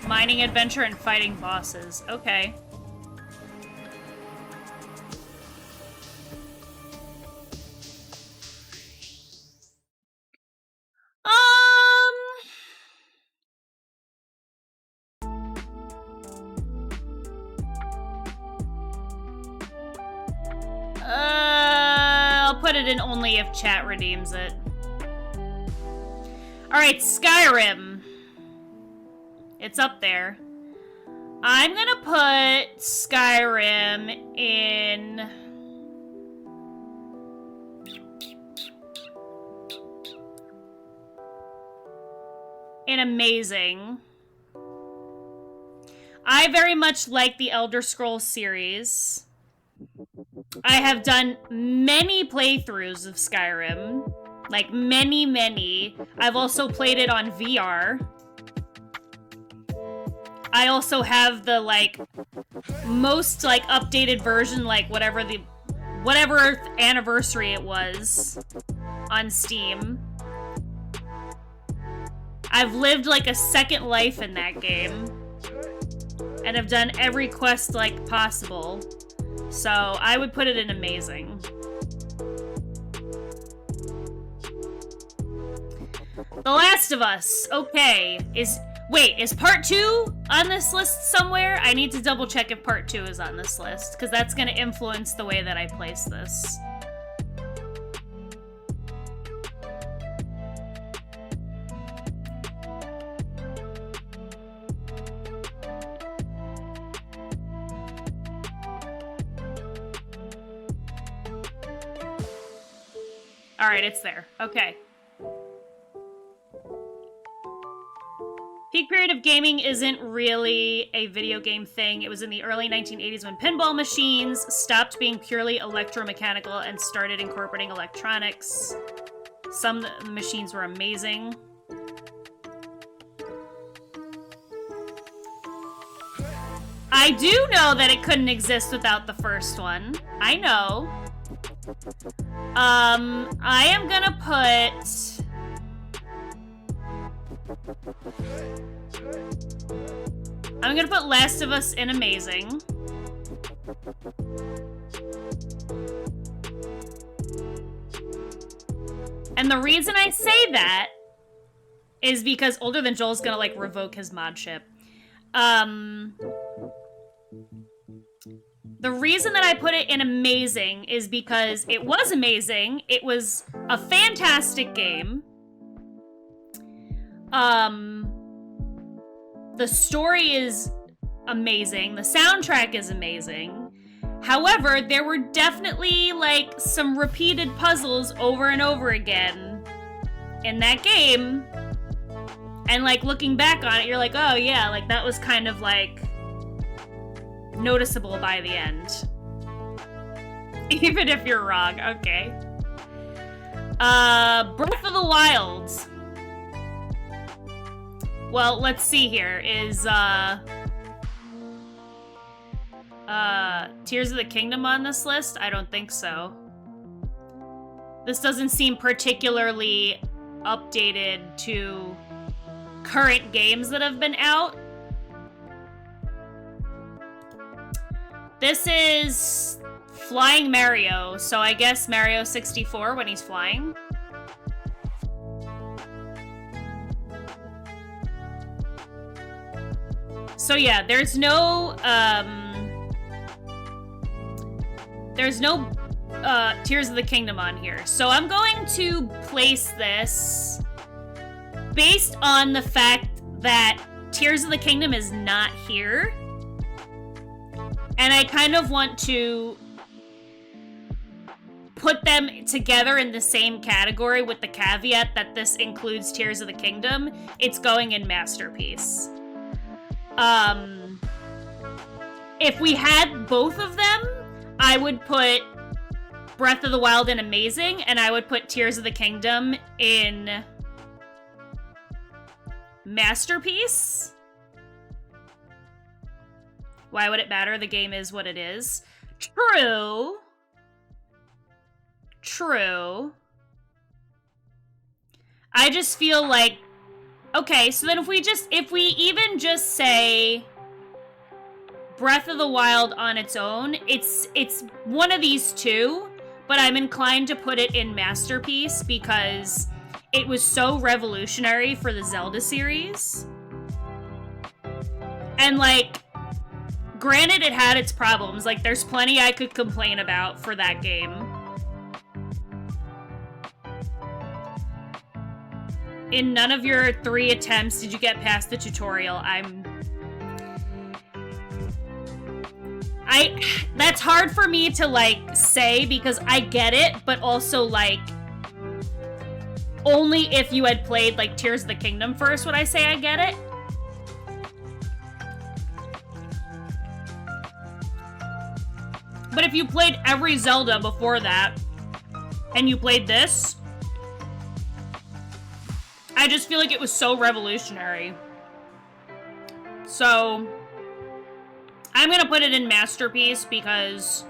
Mining adventure and fighting bosses. Okay. I'll put it in only if chat redeems it. Alright, Skyrim. It's up there. I'm gonna put Skyrim in... amazing. I very much like the Elder Scrolls series. I have done many playthroughs of Skyrim. Like, many. I've also played it on VR. I also have the, like, most, like, updated version, like, whatever anniversary it was on Steam. I've lived, like, a second life in that game. And have done every quest, like, possible. So, I would put it in amazing. The Last of Us. Okay. Wait, is part 2 on this list somewhere? I need to double check if part 2 is on this list, because that's going to influence the way that I place this. Alright, it's there. Okay. Peak period of gaming isn't really a video game thing. It was in the early 1980s when pinball machines stopped being purely electromechanical and started incorporating electronics. Some machines were amazing. I do know that it couldn't exist without the first one. I know. I am gonna put... I'm gonna put Last of Us in amazing. And the reason I say that is because Older Than Joel's gonna, like, revoke his modship. The reason that I put it in amazing is because it was amazing. It was a fantastic game. The story is amazing. The soundtrack is amazing. However, there were definitely, like, some repeated puzzles over and over again in that game. And, like, looking back on it, you're like, oh yeah, like, that was kind of, like, noticeable by the end. Even if you're wrong, okay. Breath of the Wild. well, let's see here. Is, Tears of the Kingdom on this list? I don't think so. This doesn't seem particularly updated to current games that have been out. This is Flying Mario, so I guess Mario 64 when he's flying. So yeah, there's no Tears of the Kingdom on here. So I'm going to place this based on the fact that Tears of the Kingdom is not here. And I kind of want to put them together in the same category with the caveat that this includes Tears of the Kingdom. It's going in Masterpiece. If we had both of them, I would put Breath of the Wild in Amazing, and I would put Tears of the Kingdom in Masterpiece. Why would it matter? The game is what it is. True. True. I just feel like... Okay, so then if we even just say Breath of the Wild on its own, it's one of these two, but I'm inclined to put it in Masterpiece because it was so revolutionary for the Zelda series. And like, granted it had its problems, like there's plenty I could complain about for that game. In none of your 3 attempts did you get past the tutorial. That's hard for me to, like, say because I get it, but also, like, only if you had played, like, Tears of the Kingdom first would I say I get it. But if you played every Zelda before that, and you played this, I just feel like it was so revolutionary. So, I'm gonna put it in Masterpiece because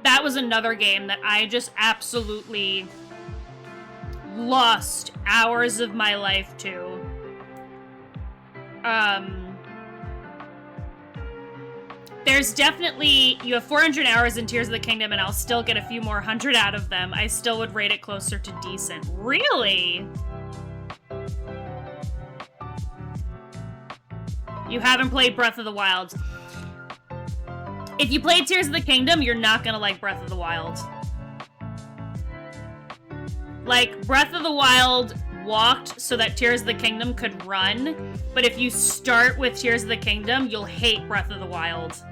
that was another game that I just absolutely lost hours of my life to. There's definitely, you have 400 hours in Tears of the Kingdom and I'll still get a few more 100 out of them. I still would rate it closer to decent. Really? You haven't played Breath of the Wild. If you played Tears of the Kingdom, you're not gonna like Breath of the Wild. Like, Breath of the Wild walked so that Tears of the Kingdom could run, but if you start with Tears of the Kingdom, you'll hate Breath of the Wild.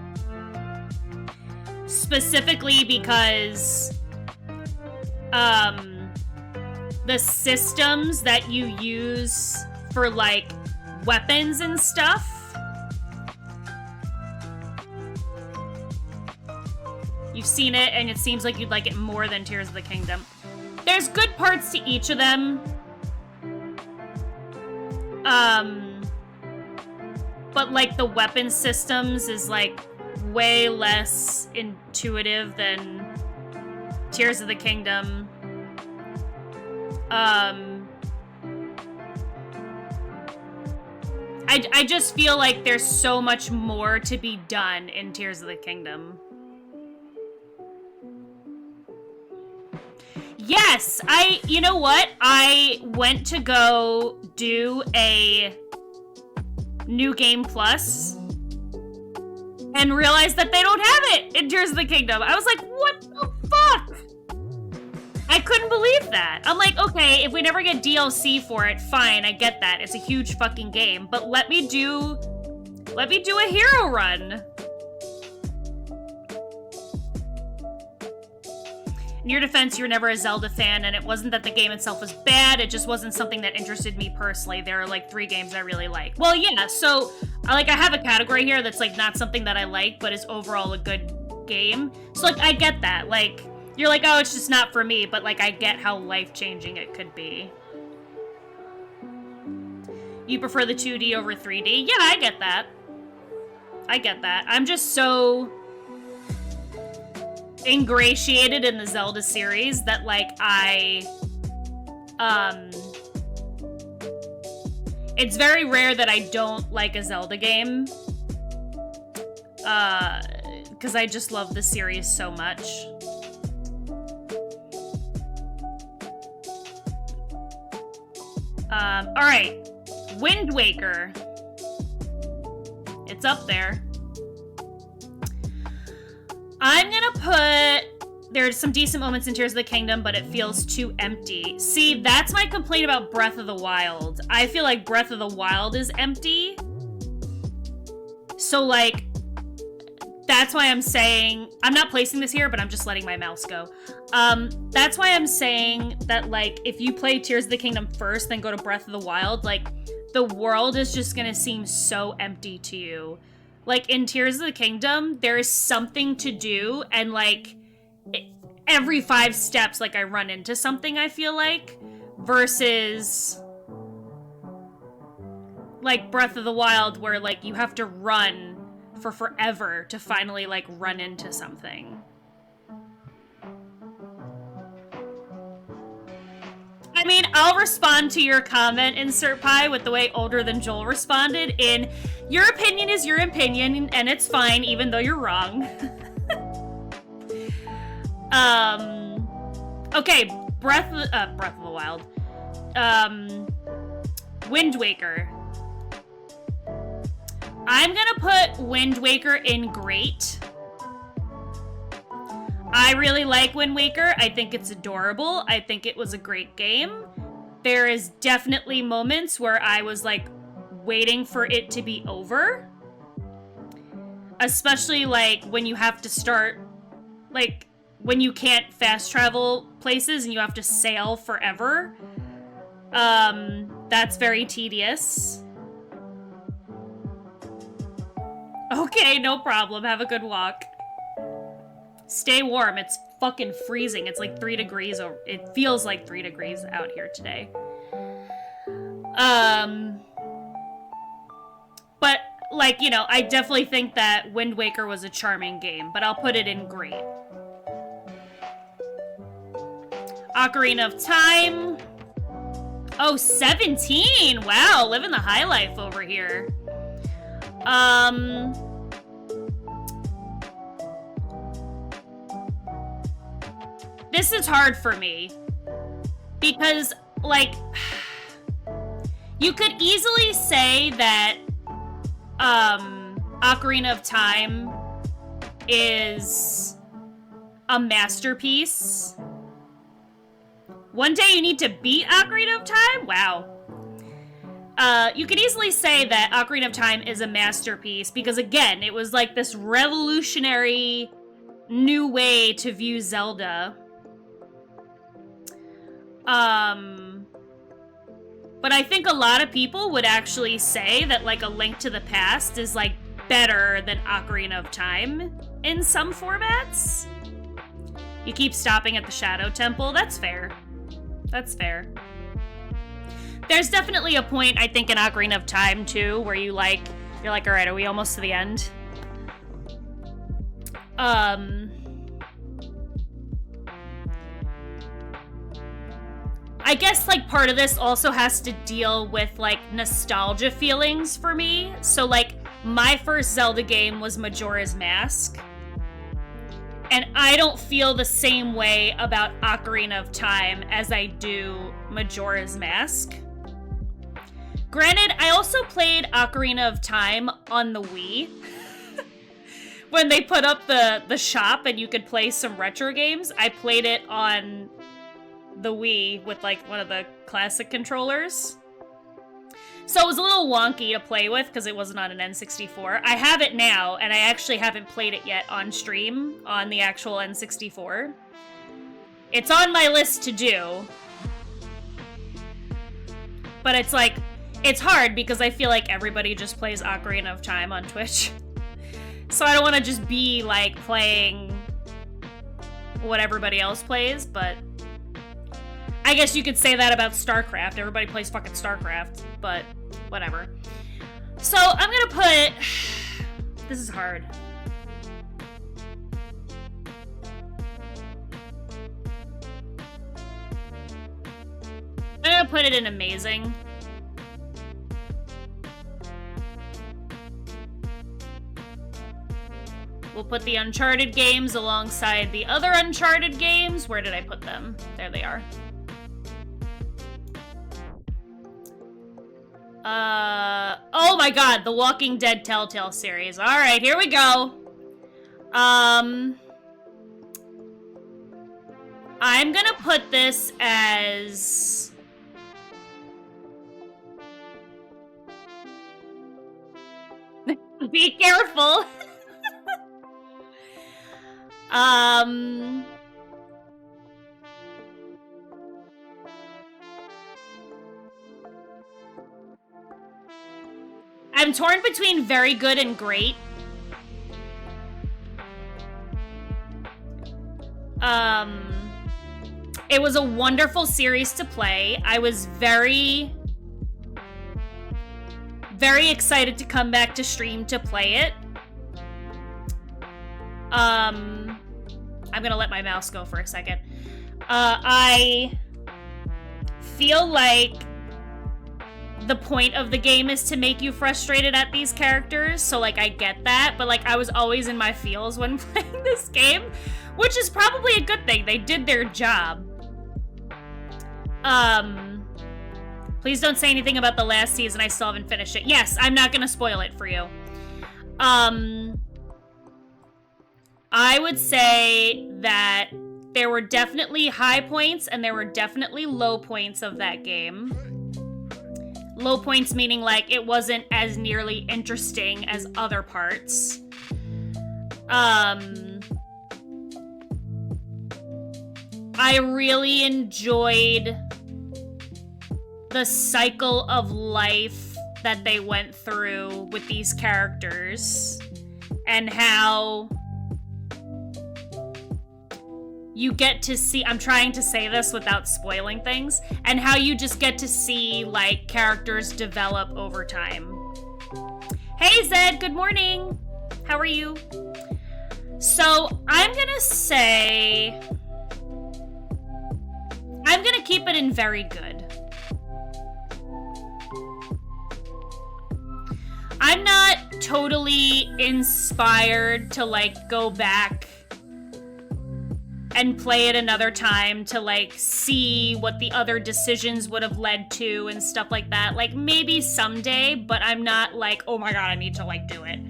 Specifically because, the systems that you use for, like, weapons and stuff, you've seen it, and it seems like you'd like it more than Tears of the Kingdom. There's good parts to each of them. But, like, the weapon systems is, like, way less intuitive than Tears of the Kingdom. I just feel like there's so much more to be done in Tears of the Kingdom. Yes, you know what? I went to go do a New Game Plus and realized that they don't have it in Tears of the Kingdom. I was like, what the fuck? I couldn't believe that. I'm like, okay, if we never get DLC for it, fine, I get that. It's a huge fucking game, but let me do a hero run. In your defense, you were never a Zelda fan, and it wasn't that the game itself was bad, it just wasn't something that interested me personally. There are, like, 3 games I really like. Well, yeah, so, I have a category here that's, like, not something that I like, but is overall a good game. So, like, I get that. Like, you're like, oh, it's just not for me, but, like, I get how life-changing it could be. You prefer the 2D over 3D? Yeah, I get that. I get that. I'm just so ingratiated in the Zelda series that, like, it's very rare that I don't like a Zelda game. Because I just love the series so much. Alright. Wind Waker. It's up there. I'm gonna put... There's some decent moments in Tears of the Kingdom, but it feels too empty. See, that's my complaint about Breath of the Wild. I feel like Breath of the Wild is empty. So, like, that's why I'm saying... I'm not placing this here, but I'm just letting my mouse go. That's why I'm saying that, like, if you play Tears of the Kingdom first, then go to Breath of the Wild, like, the world is just gonna seem so empty to you. Like, in Tears of the Kingdom, there is something to do, and, like, every 5 steps, like, I run into something, I feel like, versus, like, Breath of the Wild, where, like, you have to run for forever to finally, like, run into something. I mean, I'll respond to your comment, Insert Pie, with the way Older Than Joel responded in, your opinion is your opinion, and it's fine, even though you're wrong. Okay, Breath of the Wild. Wind Waker. I'm gonna put Wind Waker in great. I really like Wind Waker. I think it's adorable. I think it was a great game. There is definitely moments where I was, like, waiting for it to be over. Especially, like, when you have to start, like, when you can't fast travel places and you have to sail forever. That's very tedious. Okay, no problem. Have a good walk. Stay warm. It's fucking freezing. It's like 3 degrees, or it feels like 3 degrees out here today. But, like, you know, I definitely think that Wind Waker was a charming game, but I'll put it in great. Ocarina of Time. Oh, 17! Wow, living the high life over here. This is hard for me. Because, like, you could easily say that, Ocarina of Time is a masterpiece. One day you need to beat Ocarina of Time? Wow. You could easily say that Ocarina of Time is a masterpiece because, again, it was like this revolutionary new way to view Zelda. But I think a lot of people would actually say that, like, A Link to the Past is, like, better than Ocarina of Time in some formats. You keep stopping at the Shadow Temple. That's fair. That's fair. There's definitely a point, I think, in Ocarina of Time, too, where you're like, all right, are we almost to the end? I guess, like, part of this also has to deal with, like, nostalgia feelings for me. So, like, my first Zelda game was Majora's Mask. And I don't feel the same way about Ocarina of Time as I do Majora's Mask. Granted, I also played Ocarina of Time on the Wii. When they put up the shop and you could play some retro games, I played it on the Wii with, like, one of the classic controllers. So it was a little wonky to play with because it wasn't on an N64. I have it now, and I actually haven't played it yet on stream on the actual N64. It's on my list to do. But it's like, it's hard because I feel like everybody just plays Ocarina of Time on Twitch. So I don't want to just be, like, playing what everybody else plays, but I guess you could say that about StarCraft. Everybody plays fucking StarCraft, but whatever. So I'm gonna put... This is hard. I'm gonna put it in amazing. We'll put the Uncharted games alongside the other Uncharted games. Where did I put them? There they are. Oh my god, the Walking Dead Telltale series. Alright, here we go. I'm gonna put this as... Be careful. I'm torn between very good and great. It was a wonderful series to play. I was very excited to come back to stream to play it. I'm gonna let my mouse go for a second. I feel like the point of the game is to make you frustrated at these characters, so like I get that, but like I was always in my feels when playing this game, which is probably a good thing. They did their job. Please don't say anything about the last season. I still haven't finished it. Yes, I'm not gonna spoil it for you. I would say that there were definitely high points and there were definitely low points of that game. Low points meaning like it wasn't as nearly interesting as other parts. I really enjoyed the cycle of life that they went through with these characters and how you get to see, I'm trying to say this without spoiling things, and how you just get to see like characters develop over time. Hey Zed, good morning. How are you? So I'm gonna say, I'm gonna keep it in very good. I'm not totally inspired to like go back and play it another time to like see what the other decisions would have led to and stuff like that. Like maybe someday, but I'm not like, oh my god, I need to like do it.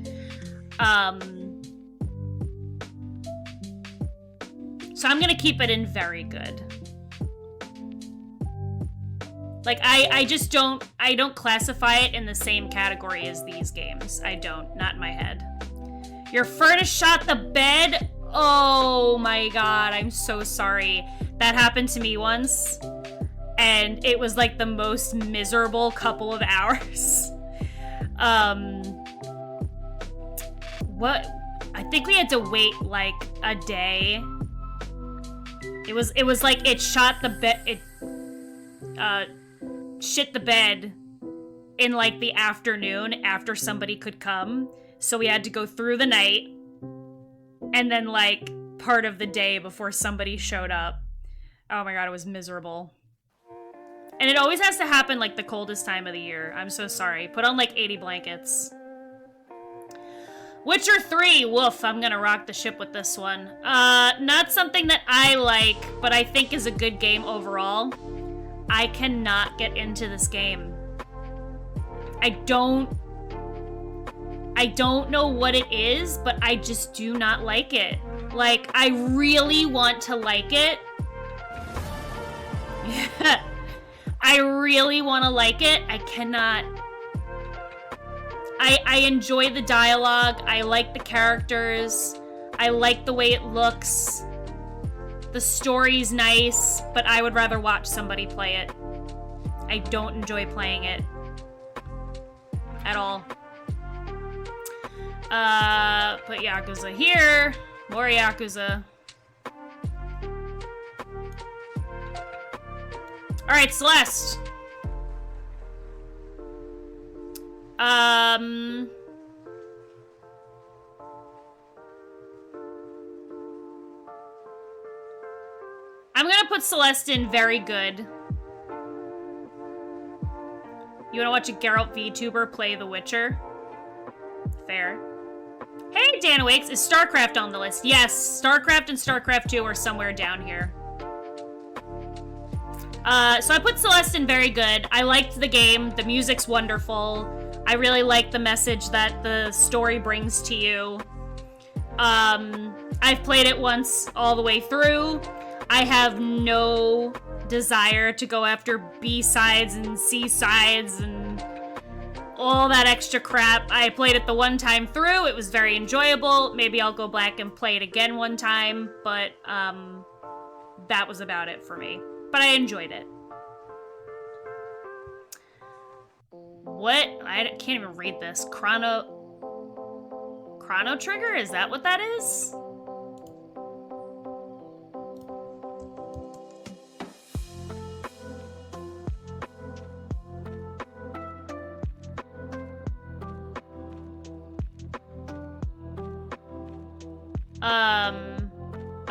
So I'm gonna keep it in very good. Like I just don't, I don't classify it in the same category as these games. I don't, not in my head. Your furnace shot the bed? Oh my god, I'm so sorry. That happened to me once, and it was like the most miserable couple of hours. What? I think we had to wait like a day. It was like it shot the bed, it shit the bed in like the afternoon after somebody could come. So we had to go through the night and then like part of the day before somebody showed up. Oh my god, it was miserable. And it always has to happen like the coldest time of the year. I'm so sorry. Put on like 80 blankets. Witcher 3, woof, I'm gonna rock the ship with this one. Not something that I like, but I think is a good game overall. I cannot get into this game. I don't know what it is, but I just do not like it. Like, I really want to like it. Yeah. I really want to like it. I cannot. I enjoy the dialogue. I like the characters. I like the way it looks. The story's nice, but I would rather watch somebody play it. I don't enjoy playing it. At all. Put Yakuza here. More Yakuza. Alright, Celeste. I'm gonna put Celeste in very good. You wanna watch a Geralt VTuber play The Witcher? Fair. Hey, Dan Wakes, is StarCraft on the list? Yes, StarCraft and StarCraft 2 are somewhere down here. So I put Celeste in very good. I liked the game. The music's wonderful. I really like the message that the story brings to you. I've played it once all the way through. I have no desire to go after B-sides and C-sides and all that extra crap. I played it the one time through. It was very enjoyable. Maybe I'll go back and play it again one time, but that was about it for me. But I enjoyed it. What? I can't even read this. Chrono Trigger? Is that what that is?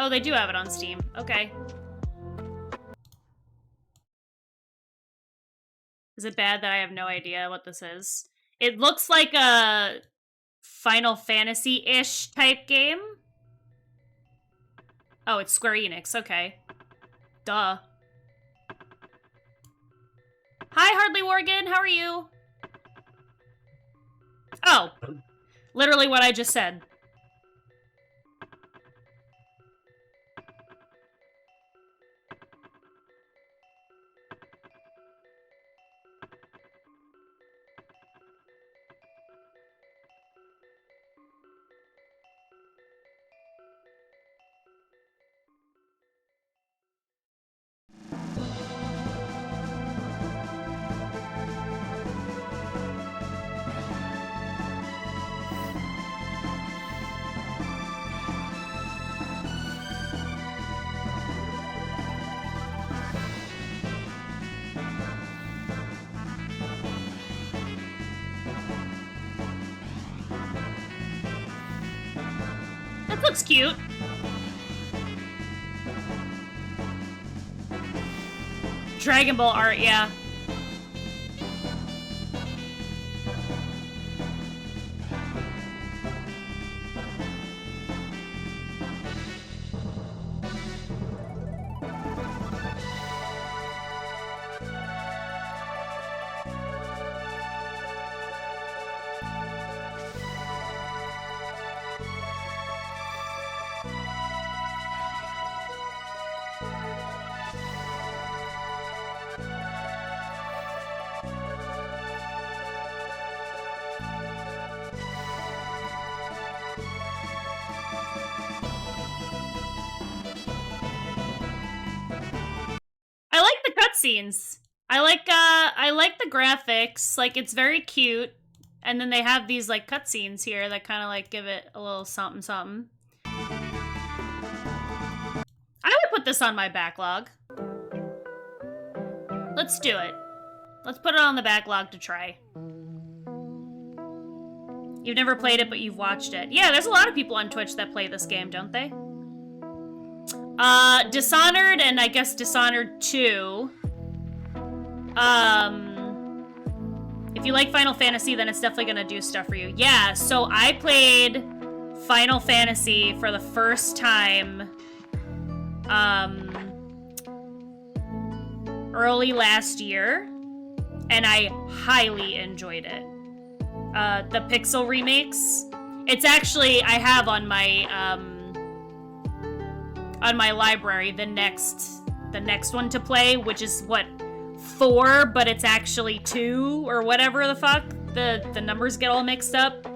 Oh, they do have it on Steam. Okay. Is it bad that I have no idea what this is? It looks like a Final Fantasy-ish type game. Oh, it's Square Enix. Okay. Duh. Hi, Hardly Worgen. How are you? Oh. Literally what I just said. That looks cute. Dragon Ball art, yeah. Cutscenes. I like the graphics. Like, it's very cute. And then they have these like cutscenes here that kind of like give it a little something something. I would put this on my backlog. Let's do it. Let's put it on the backlog to try. You've never played it, but you've watched it. Yeah, there's a lot of people on Twitch that play this game, don't they? Dishonored and I guess Dishonored 2. If you like Final Fantasy, then it's definitely gonna do stuff for you. Yeah, so I played Final Fantasy for the first time, early last year, and I highly enjoyed it. The Pixel remakes, it's actually, I have on my library the next one to play, which is what, 4, but it's actually 2 or whatever the fuck. The numbers get all mixed up.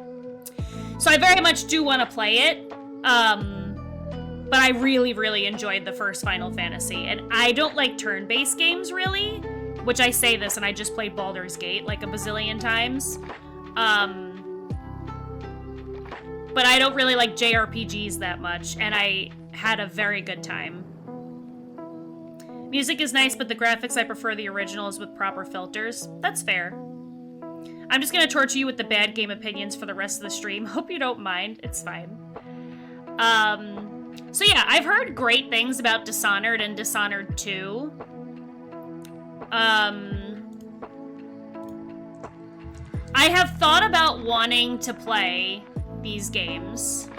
So I very much do want to play it. But I really, really enjoyed the first Final Fantasy. And I don't like turn-based games, really. Which I say this, and I just played Baldur's Gate like a bazillion times. But I don't really like JRPGs that much, and I had a very good time. Music is nice, but the graphics, I prefer the originals with proper filters. That's fair. I'm just gonna torture you with the bad game opinions for the rest of the stream. Hope you don't mind. It's fine. So yeah, I've heard great things about Dishonored and Dishonored 2. I have thought about wanting to play these games.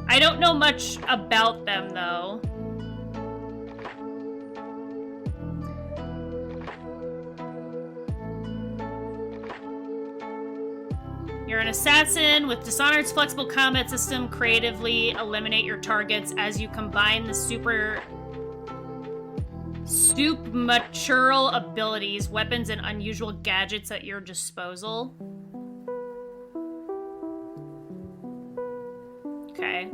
I don't know much about them, though. You're an assassin with Dishonored's flexible combat system. Creatively eliminate your targets as you combine the supernatural abilities, weapons, and unusual gadgets at your disposal. Okay.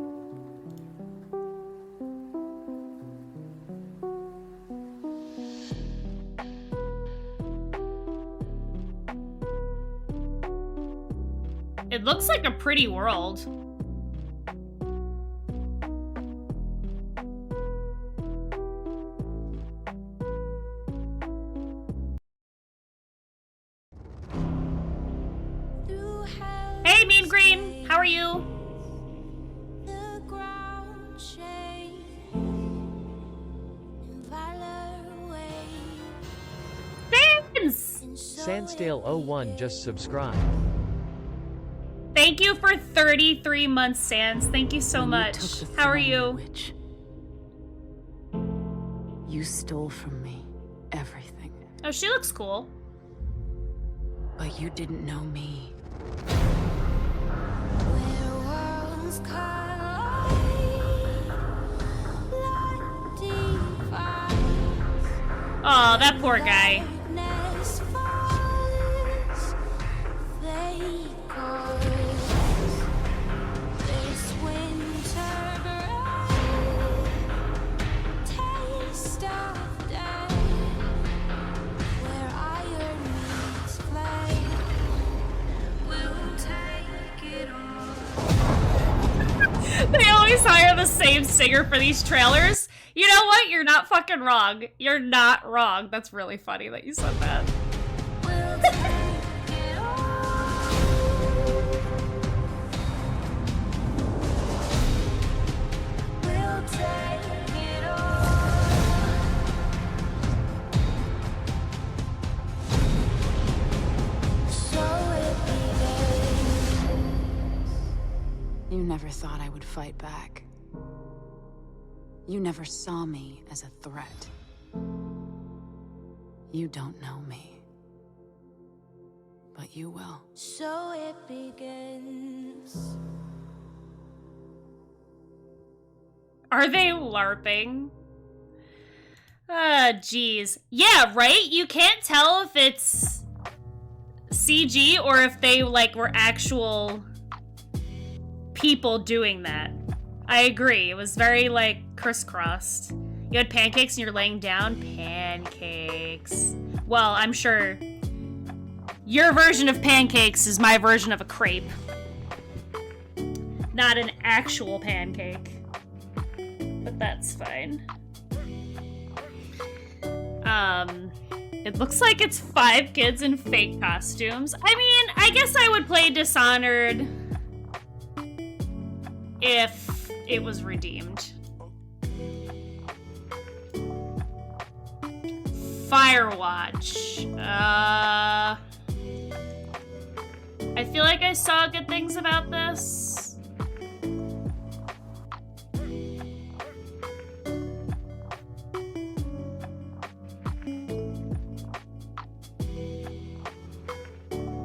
It looks like a pretty world. Hey, Mean Green! How are you? Thanks! Sansdale01 just subscribed. Thank you for 33 months, Sans. Thank you so much. How are you? You stole from me everything. Oh, she looks cool. But you didn't know me. Oh, that poor guy. They always hire the same singer for these trailers. You know what? You're not fucking wrong. You're not wrong. That's really funny that you said that. You never thought I would fight back. You never saw me as a threat. You don't know me. But you will. So it begins. Are they LARPing? Jeez. Yeah, right? You can't tell if it's CG or if they, like, were actual people doing that. I agree. It was very, like, crisscrossed. You had pancakes and you're laying down? Pancakes. Well, I'm sure your version of pancakes is my version of a crepe. Not an actual pancake. But that's fine. It looks like it's 5 kids in fake costumes. I mean, I guess I would play Dishonored if it was redeemed. Firewatch. I feel like I saw good things about this.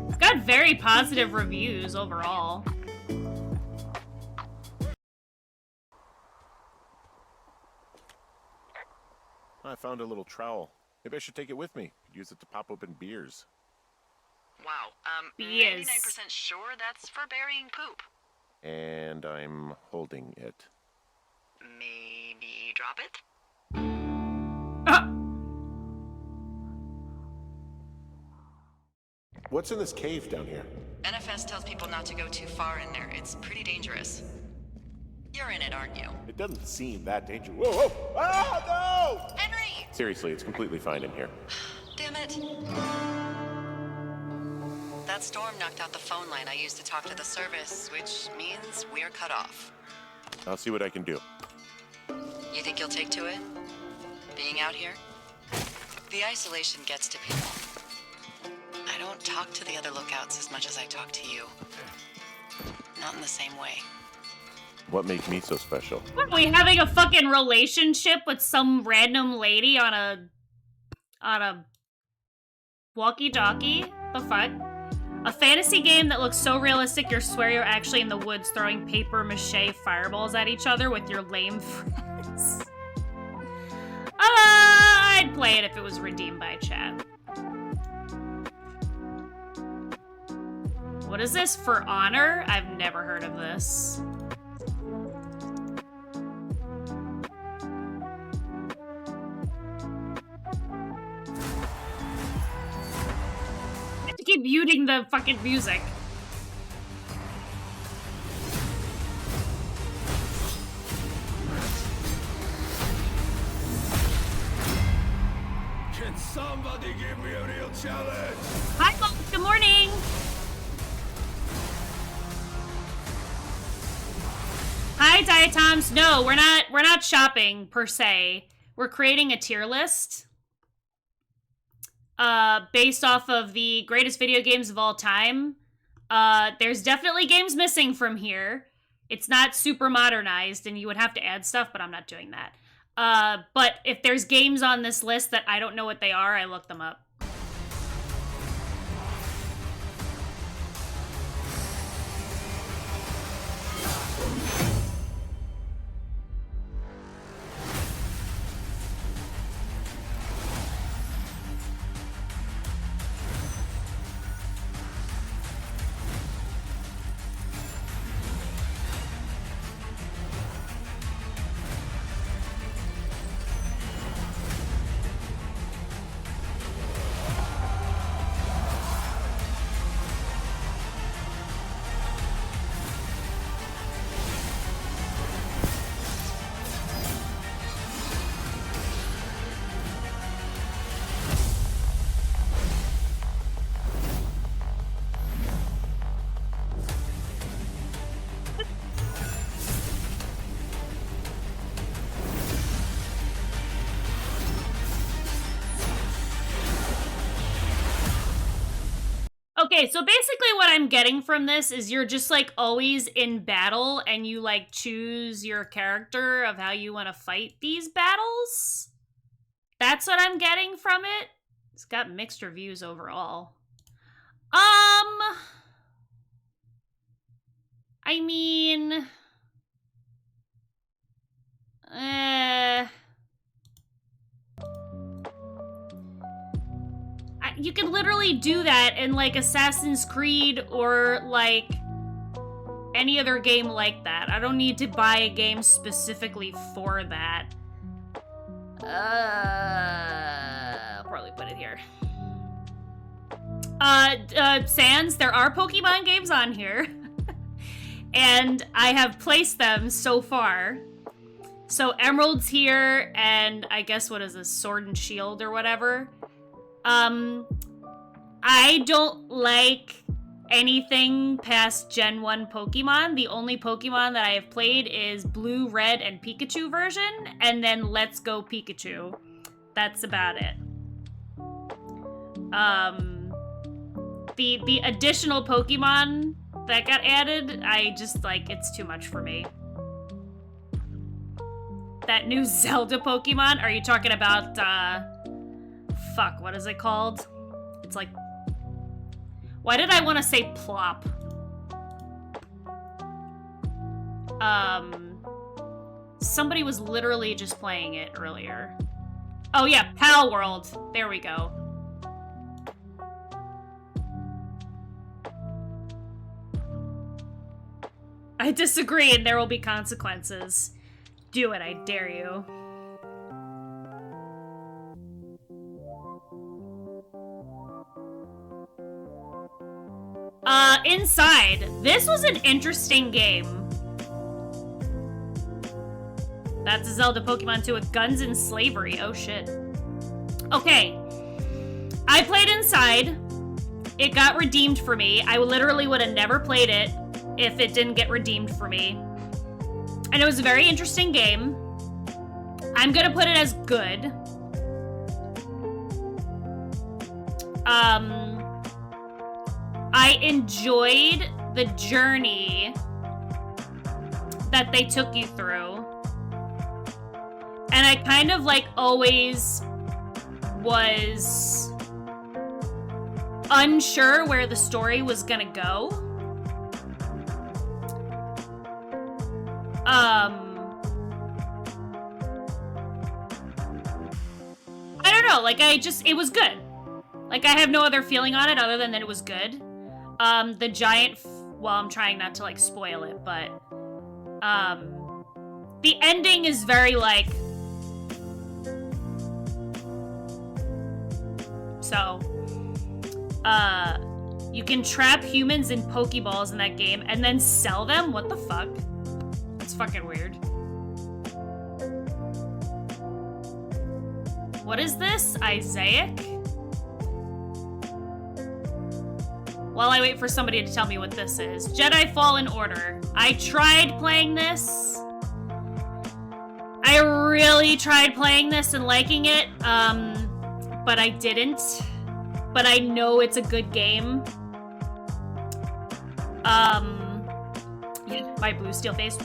It's got very positive reviews overall. I found a little trowel. Maybe I should take it with me. Could use it to pop open beers. Wow, 99% sure that's for burying poop. And I'm holding it. Maybe drop it? What's in this cave down here? NFS tells people not to go too far in there. It's pretty dangerous. You're in it, aren't you? It doesn't seem that dangerous. Whoa, whoa! Ah, no! Henry! Seriously, it's completely fine in here. Damn it. That storm knocked out the phone line I used to talk to the service, which means we're cut off. I'll see what I can do. You think you'll take to it? Being out here? The isolation gets to people. I don't talk to the other lookouts as much as I talk to you. Not in the same way. What makes me so special? What, are we having a fucking relationship with some random lady on a walkie-talkie? The fuck? A fantasy game that looks so realistic you swear you're actually in the woods throwing paper mache fireballs at each other with your lame friends. I'd play it if it was redeemed by chat. What is this? For Honor? I've never heard of this. I have to keep muting the fucking music. Can somebody give me a real challenge? Hi, folks. Good morning. Hi, Diatoms. No, we're not shopping per se. We're creating a tier list based off of the greatest video games of all time. There's definitely games missing from here. It's not super modernized, and you would have to add stuff, but I'm not doing that. But if there's games on this list that I don't know what they are, I look them up. Okay, so basically what I'm getting from this is you're just, like, always in battle, and you, like, choose your character of how you want to fight these battles? That's what I'm getting from it? It's got mixed reviews overall. I mean... you can literally do that in, like, Assassin's Creed or, like, any other game like that. I don't need to buy a game specifically for that. I'll probably put it here. Sans, there are Pokemon games on here. And I have placed them so far. So Emerald's here, and I guess what is this, Sword and Shield or whatever. I don't like anything past Gen 1 Pokemon. The only Pokemon that I have played is Blue, Red, and Pikachu version, and then Let's Go Pikachu. That's about it. The additional Pokemon that got added, I just, like, it's too much for me. That new Zelda Pokemon? Are you talking about, fuck, what is it called? It's like... Why did I want to say Plop? Somebody was literally just playing it earlier. Oh yeah, Pal World. There we go. I disagree, and there will be consequences. Do it, I dare you. Inside. This was an interesting game. That's a Zelda Pokemon 2 with guns and slavery. Oh shit. Okay. I played Inside. It got redeemed for me. I literally would have never played it if it didn't get redeemed for me. And it was a very interesting game. I'm gonna put it as good. I enjoyed the journey that they took you through. And I kind of like always was unsure where the story was gonna go. I don't know, like it was good. Like I have no other feeling on it other than that it was good. The giant, well, I'm trying not to like spoil it, but the ending is very like, so, you can trap humans in Pokeballs in that game and then sell them? What the fuck? That's fucking weird. What is this? Isaac? While I wait for somebody to tell me what this is. Jedi Fallen Order. I tried playing this. I really tried playing this and liking it, but I didn't. But I know it's a good game. Yeah, my blue steel face.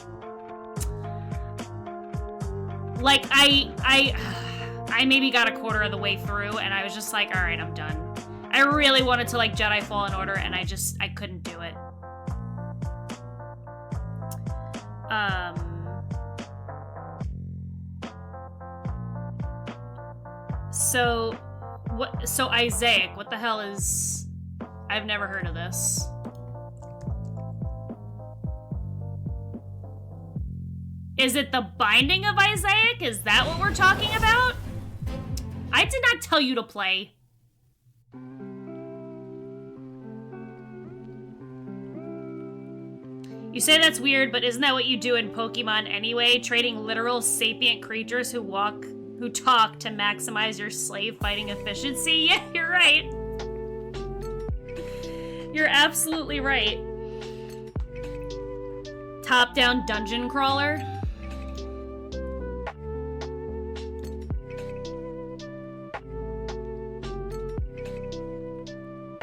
Like, I maybe got a quarter of the way through, and I was just like, alright, I'm done. I really wanted to like Jedi Fallen Order, and I couldn't do it. So Isaac, what the hell is... I've never heard of this. Is it the Binding of Isaac? Is that what we're talking about? I did not tell you to play. You say that's weird, but isn't that what you do in Pokemon anyway? Trading literal sapient creatures who talk to maximize your slave fighting efficiency? Yeah, you're right. You're absolutely right. Top-down dungeon crawler.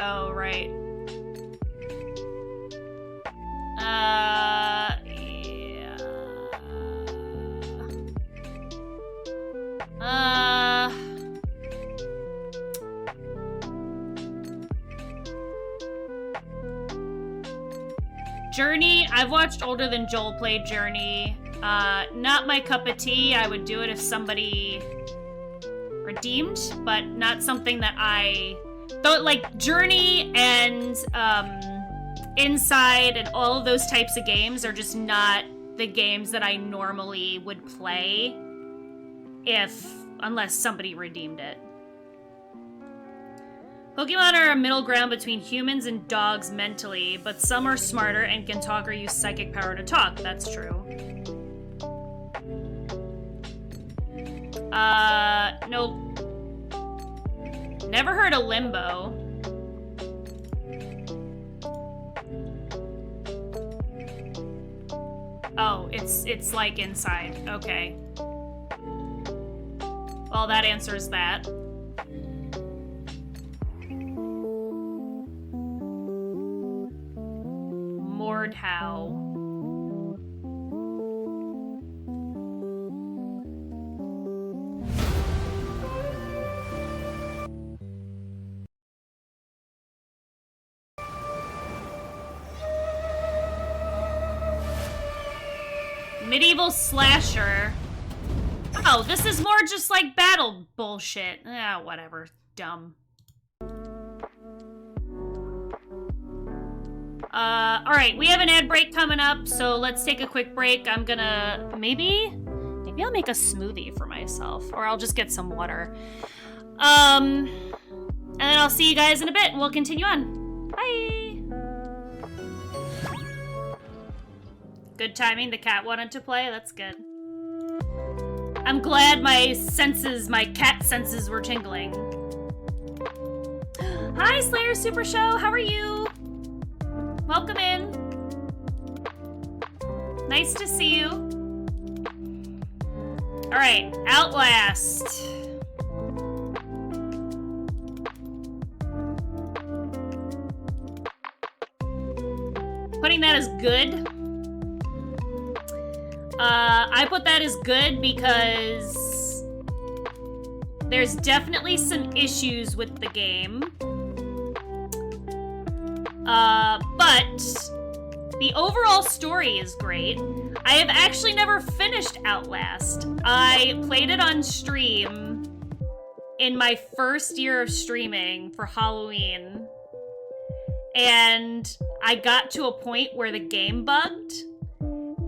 Oh, right. Journey, I've watched Older Than Joel play Journey. Not my cup of tea. I would do it if somebody redeemed, but not something that I... Though, like, Journey and Inside and all of those types of games are just not the games that I normally would play unless somebody redeemed it. Pokemon are a middle ground between humans and dogs mentally, but some are smarter and can talk or use psychic power to talk. That's true. Nope. Never heard of Limbo. Oh, it's like Inside. Okay. Well, that answers that. Mordhau. Medieval slasher. Oh, this is more just like battle bullshit. Ah, whatever. Dumb. Alright, we have an ad break coming up, so let's take a quick break. I'm gonna... Maybe I'll make a smoothie for myself, or I'll just get some water. And then I'll see you guys in a bit, and we'll continue on. Bye! Good timing, the cat wanted to play, that's good. I'm glad my senses, my cat senses were tingling. Hi, Slayer Super Show. How are you? Welcome in. Nice to see you. All right, Outlast. Putting that as good. I put that as good because there's definitely some issues with the game. But the overall story is great. I have actually never finished Outlast. I played it on stream in my first year of streaming for Halloween. And I got to a point where the game bugged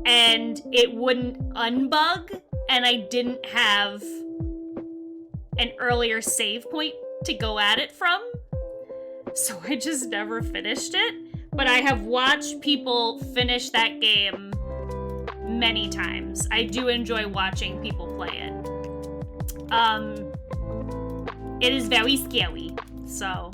and it wouldn't unbug, and I didn't have an earlier save point to go at it from. So I just never finished it. But I have watched people finish that game many times. I do enjoy watching people play it. It is very scary, so.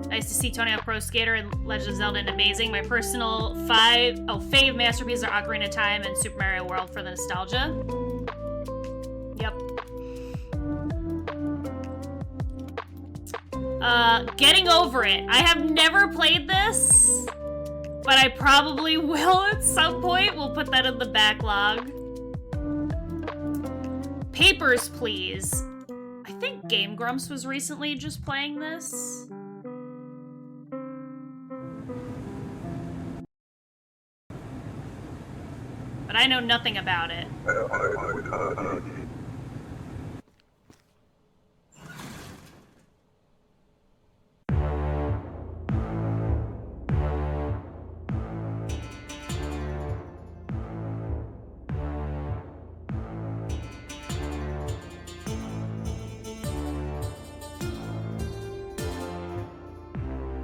Nice to see Tony Hawk Pro Skater and Legend of Zelda and Amazing. My personal fave masterpieces are Ocarina of Time and Super Mario World for the nostalgia. Yep. Getting Over It. I have never played this, but I probably will at some point. We'll put that in the backlog. Papers, Please. I think Game Grumps was recently just playing this. But I know nothing about it.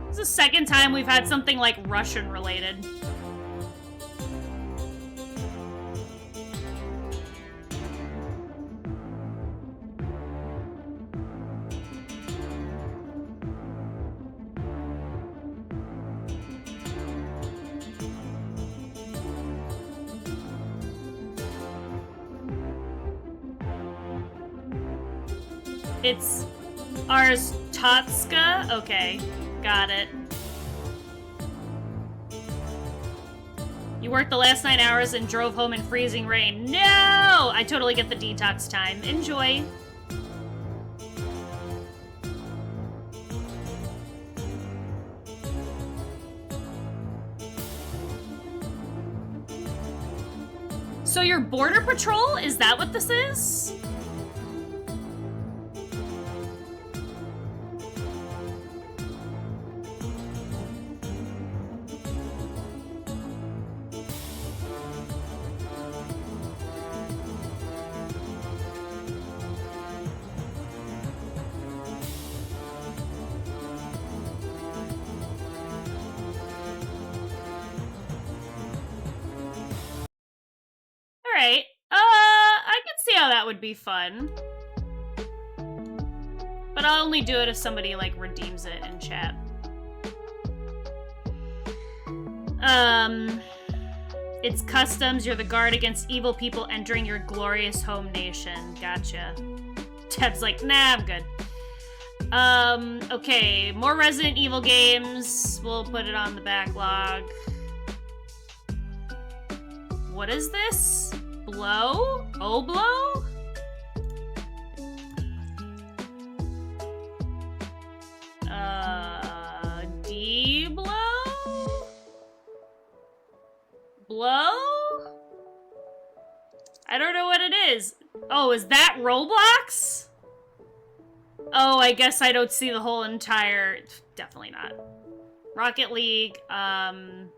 This is the second time we've had something like Russian related. It's Arstotska? Okay, got it. You worked the last 9 hours and drove home in freezing rain. No! I totally get the detox time. Enjoy. So you're Border Patrol? Is that what this is? Alright. I can see how that would be fun. But I'll only do it if somebody, like, redeems it in chat. It's customs. You're the guard against evil people entering your glorious home nation. Gotcha. Teb's like, nah, I'm good. Okay. More Resident Evil games. We'll put it on the backlog. What is this? Blow? Oblo? D-blow? Blow? I don't know what it is. Oh, is that Roblox? Oh, I guess I don't see the whole entire... Definitely not. Rocket League, not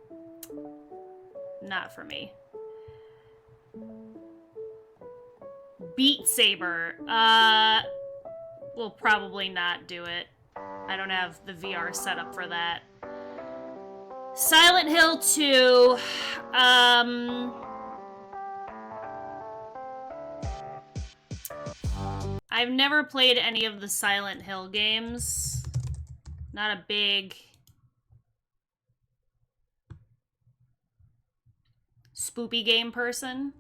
for me. Beat Saber. will probably not do it. I don't have the VR set up for that. Silent Hill 2. I've never played any of the Silent Hill games. Not a big spoopy game person.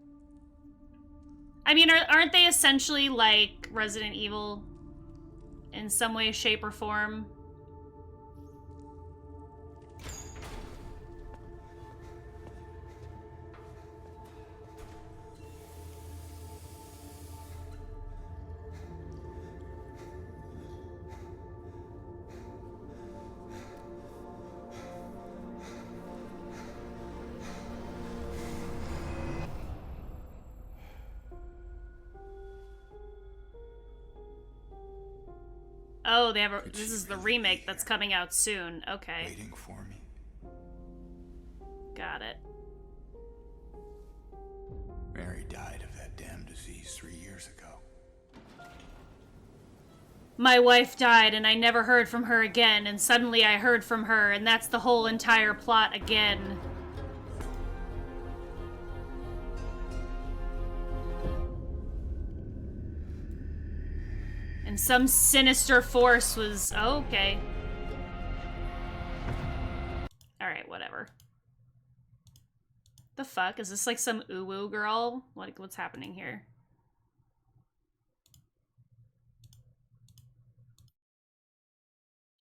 I mean, aren't they essentially like Resident Evil in some way, shape, or form? Oh, they have a. This is the remake that's coming out soon. Okay. Waiting for me. Got it. Mary died of that damn disease 3 years ago. My wife died and I never heard from her again, and suddenly I heard from her, and that's the whole entire plot again. And some sinister force was... Oh, okay. Alright, whatever. The fuck? Is this like some uwu girl? What's happening here?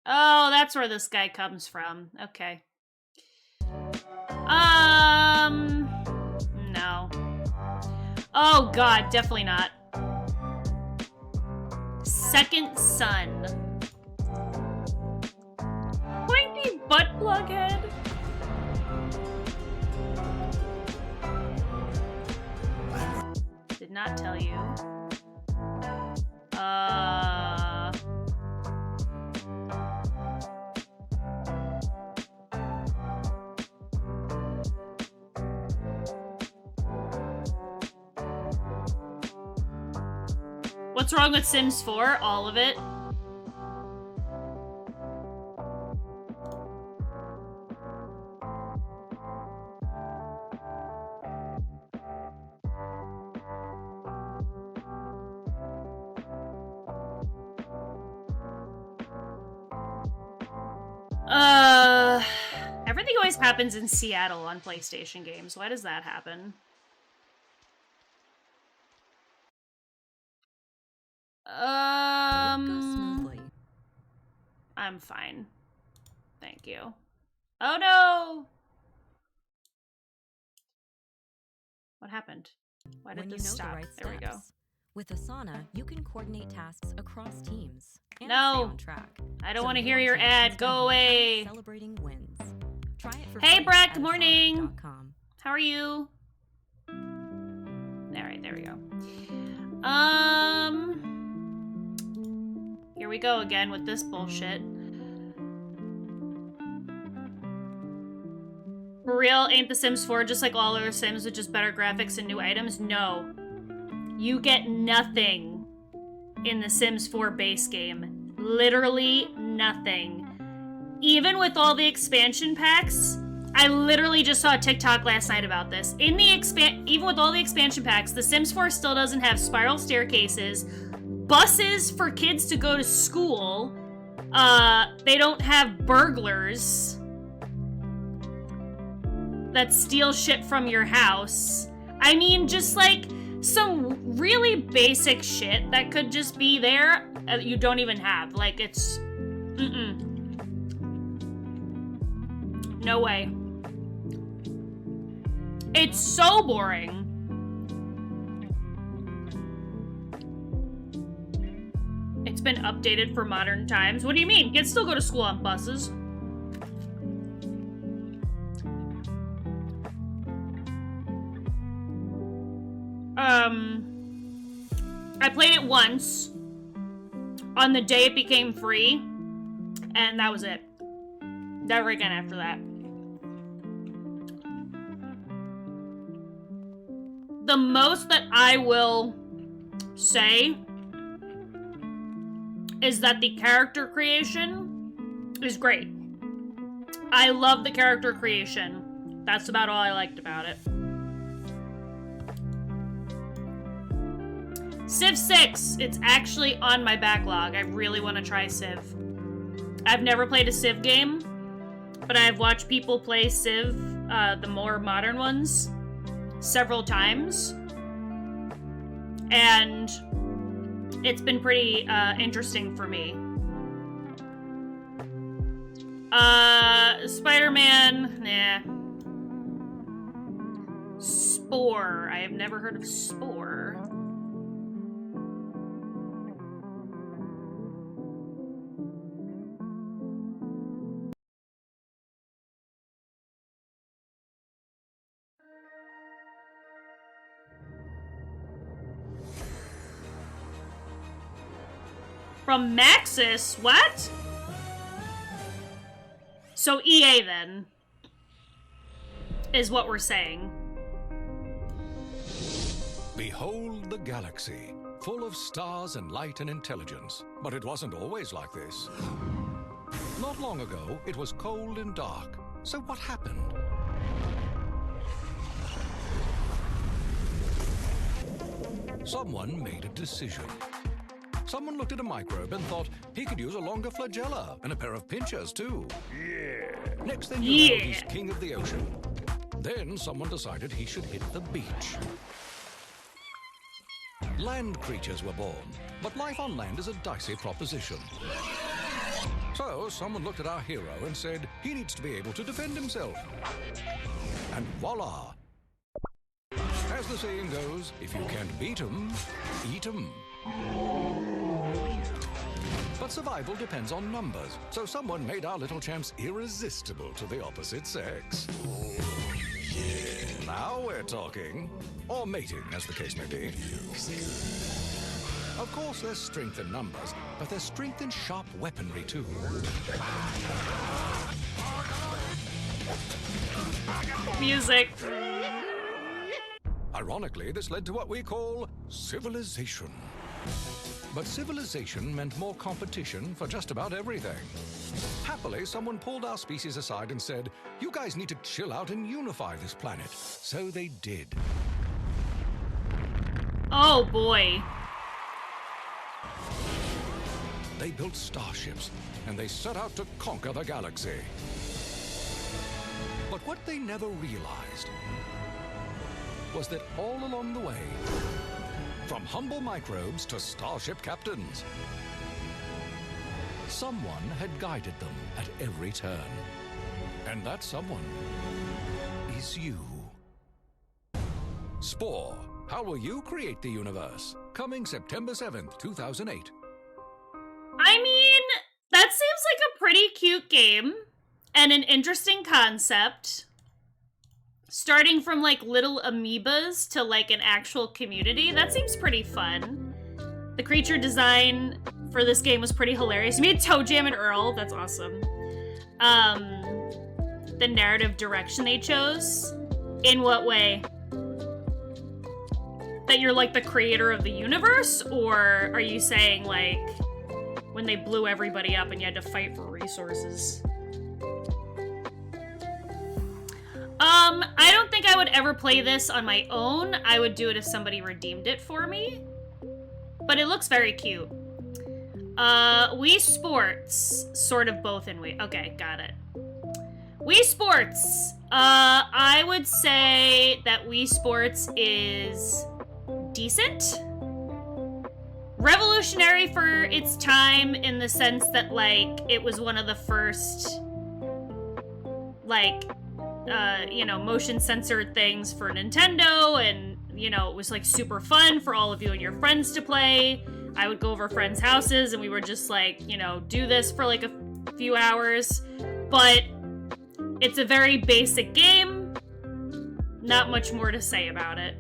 Oh, that's where this guy comes from. Okay. No. Oh god, definitely not. Second son. Pointy butt plug head. Did not tell you. What's wrong with Sims 4? All of it. Everything always happens in Seattle on PlayStation games. Why does that happen? I'm fine. Thank you. Oh no! What happened? Why did this stop? There we go. With Asana, you can coordinate tasks across teams. And No! stay on track. I don't want to hear your ad. Go away! Celebrating wins. Try it for Hey, free Brett, at good morning! asana.com. How are you? Alright, there we go. Here we go again with this bullshit. For real, ain't The Sims 4 just like all other Sims with just better graphics and new items? No. You get nothing in The Sims 4 base game. Literally nothing. Even with all the expansion packs, I literally just saw a TikTok last night about this. In the even with all the expansion packs, The Sims 4 still doesn't have spiral staircases, buses for kids to go to school. They don't have burglars that steal shit from your house. I mean, just like some really basic shit that could just be there you don't even have. Like, it's... No way. It's so boring. It's been updated for modern times. What do you mean? Kids still go to school on buses. I played it once on the day it became free, and that was it. Never again after that. The most that I will say is that the character creation is great. I love the character creation. That's about all I liked about it. Civ 6. It's actually on my backlog. I really want to try Civ. I've never played a Civ game, but I've watched people play Civ, the more modern ones, several times. And it's been pretty interesting for me. Spider-Man, nah. Spore. I have never heard of Spore. From Maxis? What? So EA then, is what we're saying. Behold the galaxy, full of stars and light and intelligence. But it wasn't always like this. Not long ago, it was cold and dark. So what happened? Someone made a decision. Someone looked at a microbe and thought he could use a longer flagella and a pair of pinchers too. Yeah. Next thing you know, he's king of the ocean. Then someone decided he should hit the beach. Land creatures were born, but life on land is a dicey proposition. So someone looked at our hero and said he needs to be able to defend himself. And voila! As the saying goes, if you can't beat 'em, eat 'em. But survival depends on numbers, so someone made our little champs irresistible to the opposite sex. Yeah. Now we're talking. Or mating, as the case may be. Of course, there's strength in numbers, but there's strength in sharp weaponry, too. Music. Ironically, this led to what we call civilization. But civilization meant more competition for just about everything. Happily, someone pulled our species aside and said, "You guys need to chill out and unify this planet." So they did. Oh boy. They built starships, and they set out to conquer the galaxy. But what they never realized was that all along the way, from humble microbes to starship captains, someone had guided them at every turn. And that someone is you. Spore, how will you create the universe? Coming September 7th, 2008. I mean, that seems like a pretty cute game and an interesting concept. Starting from like little amoebas to like an actual community, that seems pretty fun. The creature design for this game was pretty hilarious. You made Toe Jam and Earl, that's awesome. The narrative direction they chose, in what way? That you're like the creator of the universe, or are you saying like when they blew everybody up and you had to fight for resources? I don't think I would ever play this on my own. I would do it if somebody redeemed it for me. But it looks very cute. Wii Sports. Sort of both in Wii. Okay, got it. Wii Sports. I would say that Wii Sports is decent. Revolutionary for its time in the sense that, like, it was one of the first, like, you know, motion censored things for Nintendo, and, you know, it was, like, super fun for all of you and your friends to play. I would go over friends' houses, and we would just, like, you know, do this for, like, a few hours. But it's a very basic game. Not much more to say about it.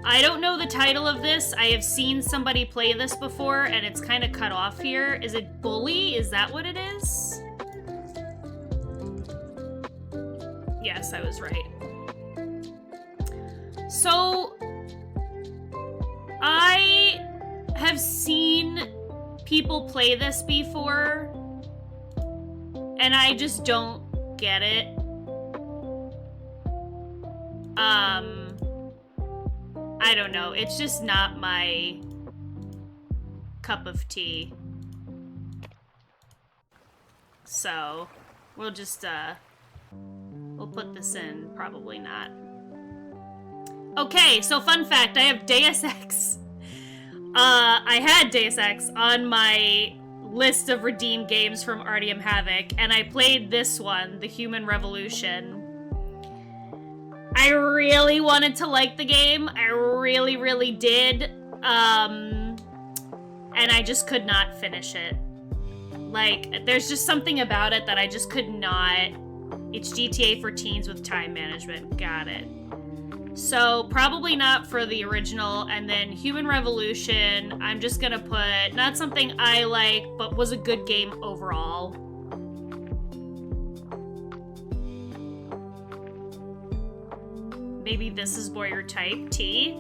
I don't know the title of this. I have seen somebody play this before, and it's kind of cut off here. Is it Bully? Is that what it is? Yes, I was right. So, have seen people play this before, and I just don't get it. I don't know. It's just not my cup of tea. So, we'll just, we'll put this in. Probably not. Okay, so fun fact, I have Deus Ex. I had Deus Ex on my list of redeemed games from RDM Havoc, and I played this one, The Human Revolution. I really wanted to like the game. I really, really did. And I just could not finish it. Like, there's just something about it that I just could not. It's GTA for teens with time management. Got it. So, probably not for the original. And then Human Revolution, I'm just gonna put, not something I like, but was a good game overall. Maybe this is more your type, T?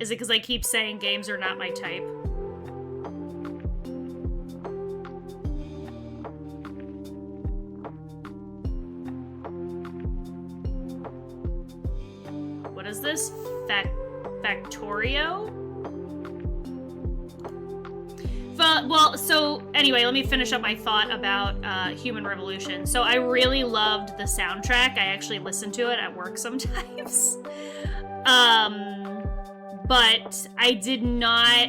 Is it because I keep saying games are not my type? What is this? Factorio? Well, so anyway, let me finish up my thought about Human Revolution. So I really loved the soundtrack. I actually listen to it at work sometimes. But I did not...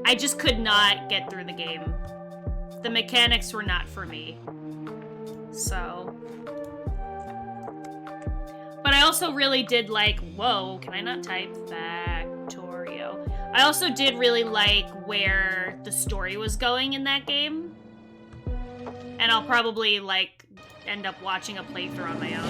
I just could not get through the game. The mechanics were not for me. So... But I also really did like... Whoa, can I not type? Factorio. I also did really like where the story was going in that game. And I'll probably, like, end up watching a playthrough on my own.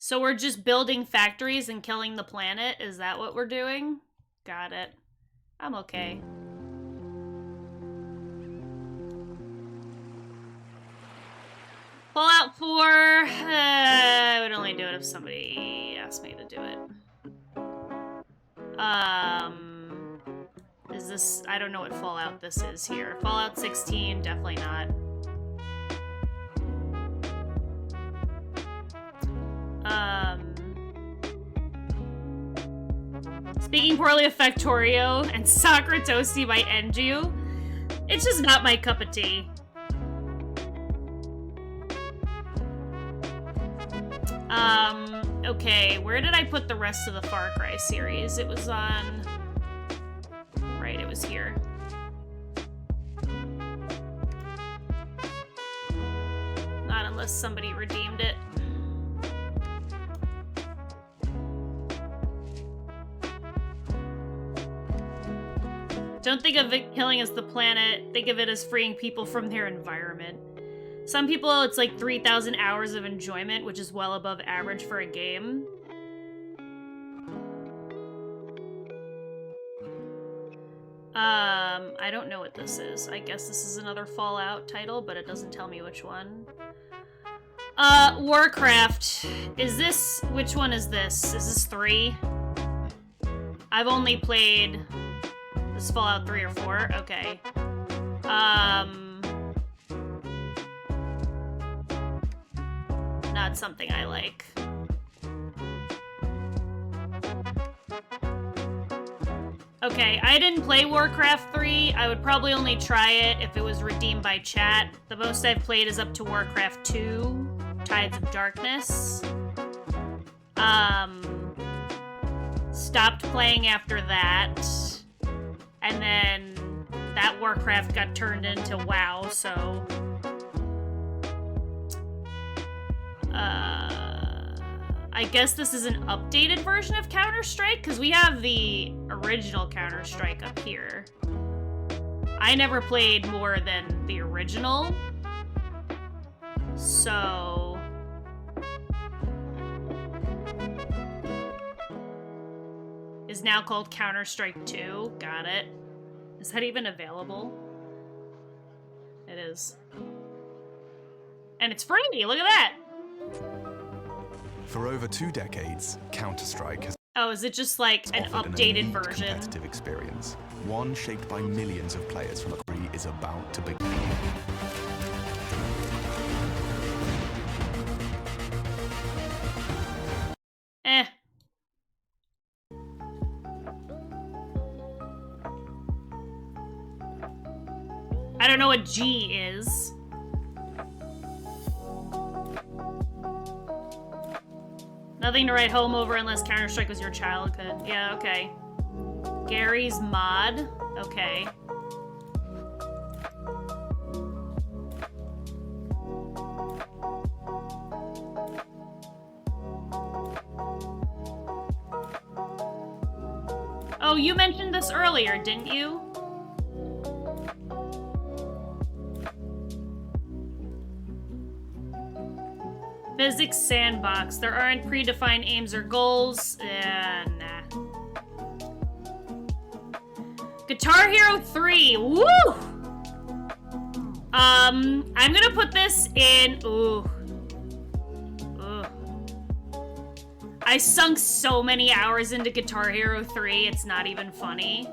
So we're just building factories and killing the planet? Is that what we're doing? Got it. I'm okay. Fallout 4. I would only do it if somebody asked me to do it. Is this... I don't know what Fallout this is here. Fallout 16, definitely not. Speaking poorly of Factorio and Sakura Toasty by Enju, it's just not my cup of tea. Okay, where did I put the rest of the Far Cry series? It was on... Right, it was here. Not unless somebody redeemed it. Don't think of it killing as the planet, think of it as freeing people from their environment. Some people, it's like 3,000 hours of enjoyment, which is well above average for a game. I don't know what this is. I guess this is another Fallout title, but it doesn't tell me which one. Warcraft. Is this... Which one is this? Is this 3? I've only played... This is Fallout 3 or 4? Okay. Not something I like. Okay, I didn't play Warcraft 3. I would probably only try it if it was redeemed by chat. The most I've played is up to Warcraft 2, Tides of Darkness. Stopped playing after that. And then that Warcraft got turned into WoW, so... I guess this is an updated version of Counter-Strike, because we have the original Counter-Strike up here. I never played more than the original. So... is now called Counter-Strike 2. Got it. Is that even available? It is. And it's free! Look at that! For over 2 decades, Counter-Strike has Oh, is it just like an updated version? competitive experience. One shaped by millions of players from the is about to begin. Eh. I don't know what G is. Nothing to write home over unless Counter-Strike was your childhood. Yeah, okay. Gary's Mod. Okay. Oh, you mentioned this earlier, didn't you? Physics Sandbox. There aren't predefined aims or goals. Nah. Guitar Hero 3. Woo! I'm gonna put this in... Ooh. I sunk so many hours into Guitar Hero 3, it's not even funny.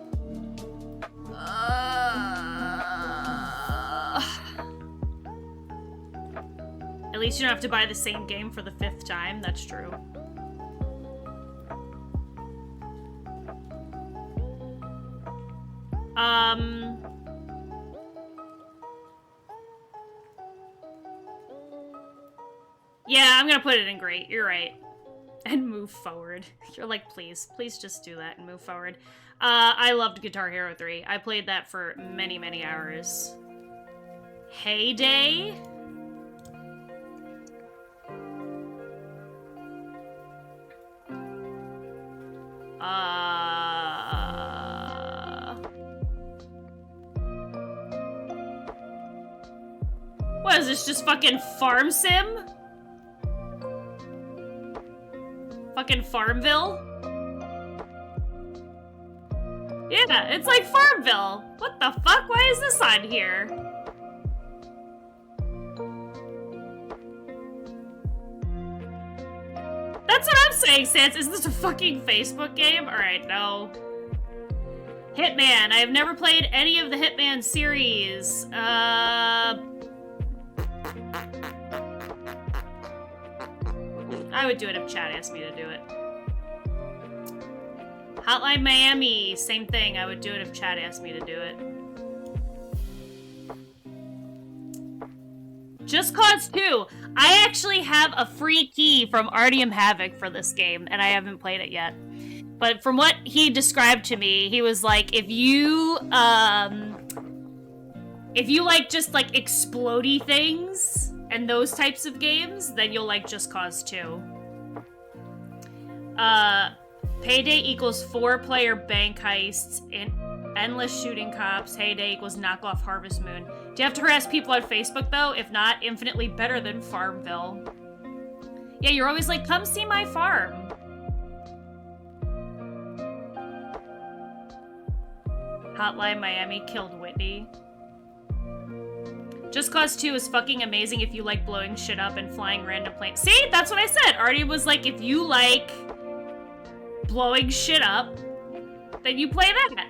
At least you don't have to buy the same game for the 5th time, that's true. Yeah, I'm gonna put it in great, you're right. And move forward. You're like, please just do that and move forward. I loved Guitar Hero 3. I played that for many, many hours. Heyday? What is this, just fucking Farm Sim? Fucking Farmville? Yeah, it's like Farmville. What the fuck? Why is this on here? That's what I'm saying, Sans. Is this a fucking Facebook game? Alright, no. Hitman. I have never played any of the Hitman series. I would do it if chat asked me to do it. Hotline Miami, same thing. I would do it if chat asked me to do it. Just Cause 2. I actually have a free key from Artyom Havoc for this game, and I haven't played it yet. But from what he described to me, he was like, if you like just like explodey things and those types of games, then you'll like Just Cause 2. Payday equals 4-player bank heists and endless shooting cops. Heyday equals knockoff Harvest Moon. Do you have to harass people on Facebook though? If not, infinitely better than Farmville. Yeah, you're always like, come see my farm. Hotline Miami killed Whitney. Just Cause 2 is fucking amazing if you like blowing shit up and flying random planes. See? That's what I said. Artie was like, if you like blowing shit up, then you play that.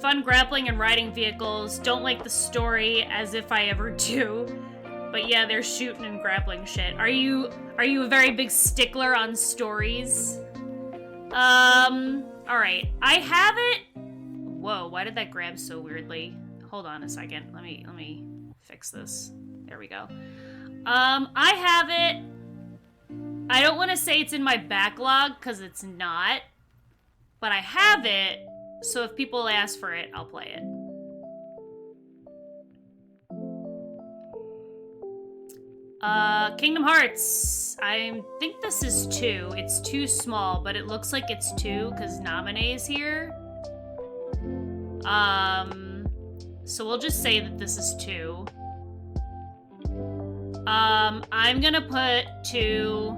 Fun grappling and riding vehicles. Don't like the story, as if I ever do. But yeah, they're shooting and grappling shit. Are you a very big stickler on stories? Alright. I have it. Whoa, why did that grab so weirdly? Hold on a second. Let me fix this. There we go. I have it. I don't want to say it's in my backlog, because it's not. But I have it, so if people ask for it, I'll play it. Kingdom Hearts. I think this is 2. It's too small, but it looks like it's 2, because Namine's here. So we'll just say that this is 2. I'm gonna put 2...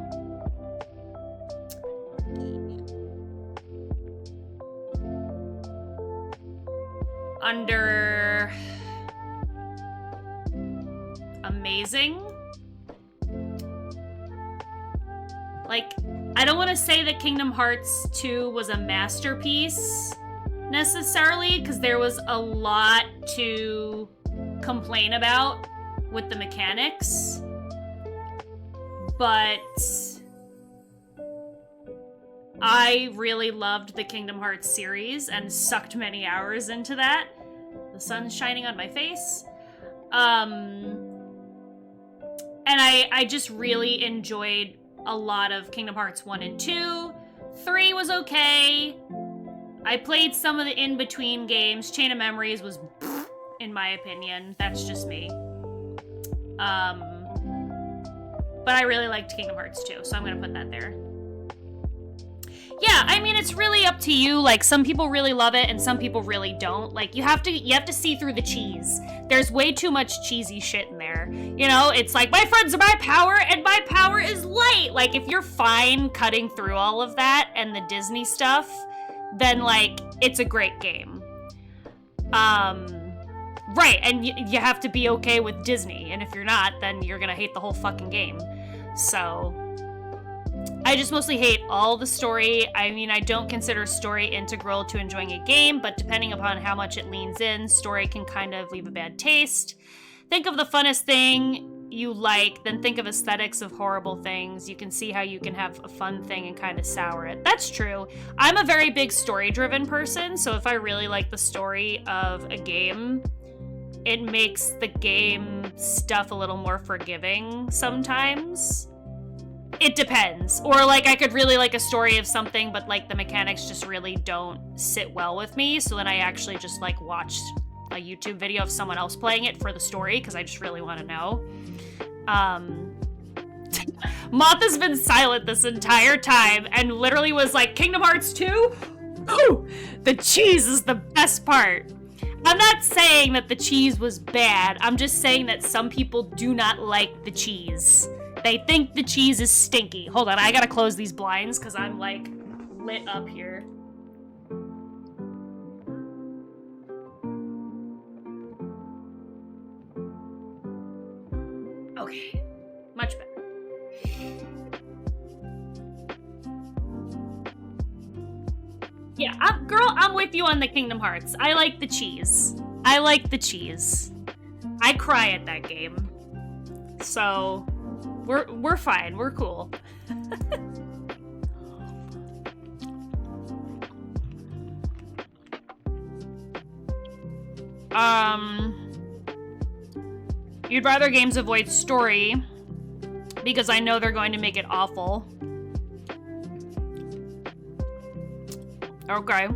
under... amazing. Like, I don't want to say that Kingdom Hearts 2 was a masterpiece, necessarily, because there was a lot to complain about with the mechanics. But I really loved the Kingdom Hearts series and sucked many hours into that. The sun's shining on my face. And I just really enjoyed a lot of Kingdom Hearts 1 and 2. 3 was okay. I played some of the in-between games. Chain of Memories was in my opinion. That's just me. But I really liked Kingdom Hearts 2, so I'm gonna put that there. Yeah, I mean, it's really up to you. Like, some people really love it and some people really don't. Like, you have to see through the cheese. There's way too much cheesy shit in there. You know, it's like, my friends are my power and my power is light. Like, if you're fine cutting through all of that and the Disney stuff, then, like, it's a great game. Right, and you have to be okay with Disney. And if you're not, then you're gonna hate the whole fucking game. So... I just mostly hate all the story. I mean, I don't consider story integral to enjoying a game, but depending upon how much it leans in, story can kind of leave a bad taste. Think of the funnest thing you like, then think of aesthetics of horrible things. You can see how you can have a fun thing and kind of sour it. That's true. I'm a very big story-driven person, so if I really like the story of a game, it makes the game stuff a little more forgiving sometimes. It depends. Or, like, I could really like a story of something, but, like, the mechanics just really don't sit well with me. So then I actually just, like, watched a YouTube video of someone else playing it for the story, because I just really want to know. Moth has been silent this entire time, and literally was like, Kingdom Hearts 2? Ooh! The cheese is the best part. I'm not saying that the cheese was bad. I'm just saying that some people do not like the cheese. They think the cheese is stinky. Hold on, I gotta close these blinds because I'm, like, lit up here. Okay, much better. Yeah, girl, I'm with you on the Kingdom Hearts. I like the cheese. I like the cheese. I cry at that game. So... We're fine. We're cool. You'd rather games avoid story because I know they're going to make it awful. Okay.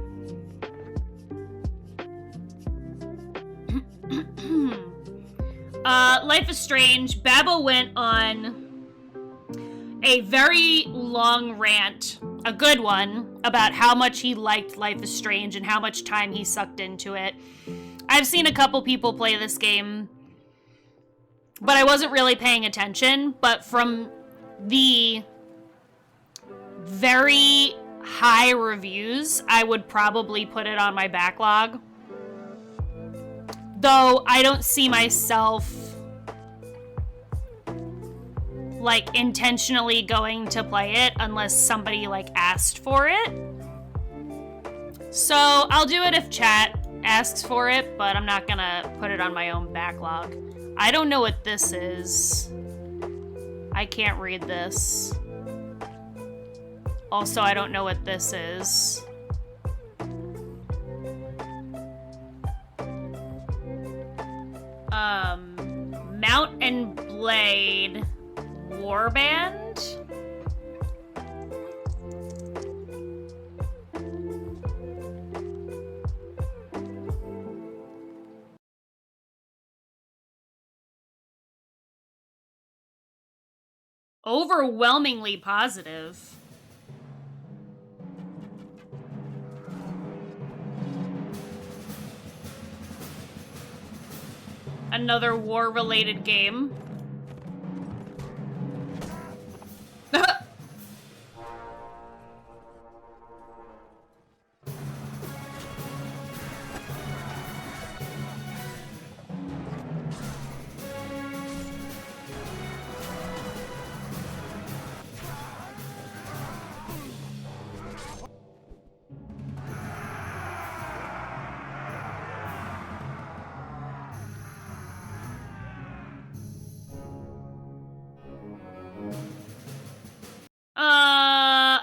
Life is Strange. Babbo went on a very long rant, a good one, about how much he liked Life is Strange and how much time he sucked into it. I've seen a couple people play this game, but I wasn't really paying attention. But from the very high reviews, I would probably put it on my backlog. Though I don't see myself like intentionally going to play it unless somebody like asked for it. So I'll do it if chat asks for it, but I'm not gonna put it on my own backlog. I don't know what this is. I can't read this. Also, I don't know what this is. Mount and Blade Warband? Overwhelmingly positive. Another war-related game.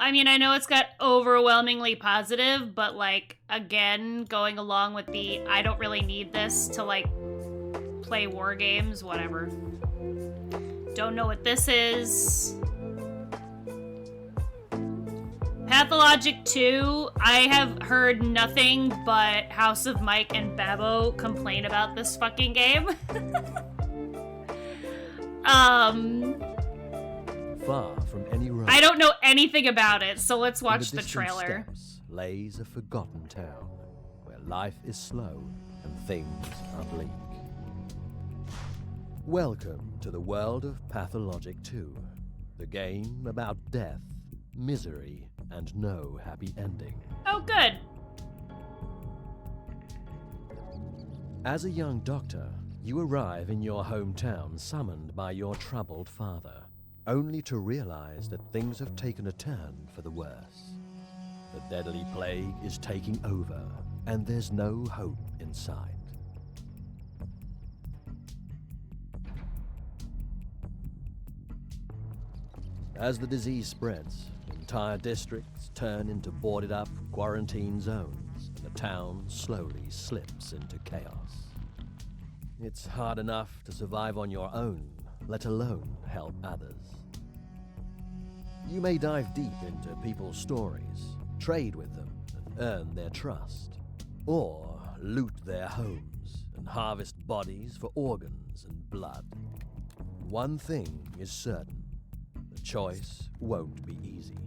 I mean, I know it's got overwhelmingly positive, but, like, again, going along with the I don't really need this to, like, play war games, whatever. Don't know what this is. Pathologic 2, I have heard nothing but House of Mike and Babbo complain about this fucking game. Far from any road. I don't know anything about it, so let's watch In the distant trailer. steppes lays a forgotten town where life is slow and things are bleak. Welcome to the world of Pathologic 2, the game about death, misery, and no happy ending. Oh, good. As a young doctor, you arrive in your hometown summoned by your troubled father, only to realize that things have taken a turn for the worse. The deadly plague is taking over, and there's no hope in sight. As the disease spreads, entire districts turn into boarded-up quarantine zones, and the town slowly slips into chaos. It's hard enough to survive on your own, let alone help others. You may dive deep into people's stories, trade with them, and earn their trust. Or loot their homes and harvest bodies for organs and blood. One thing is certain. The choice won't be easy.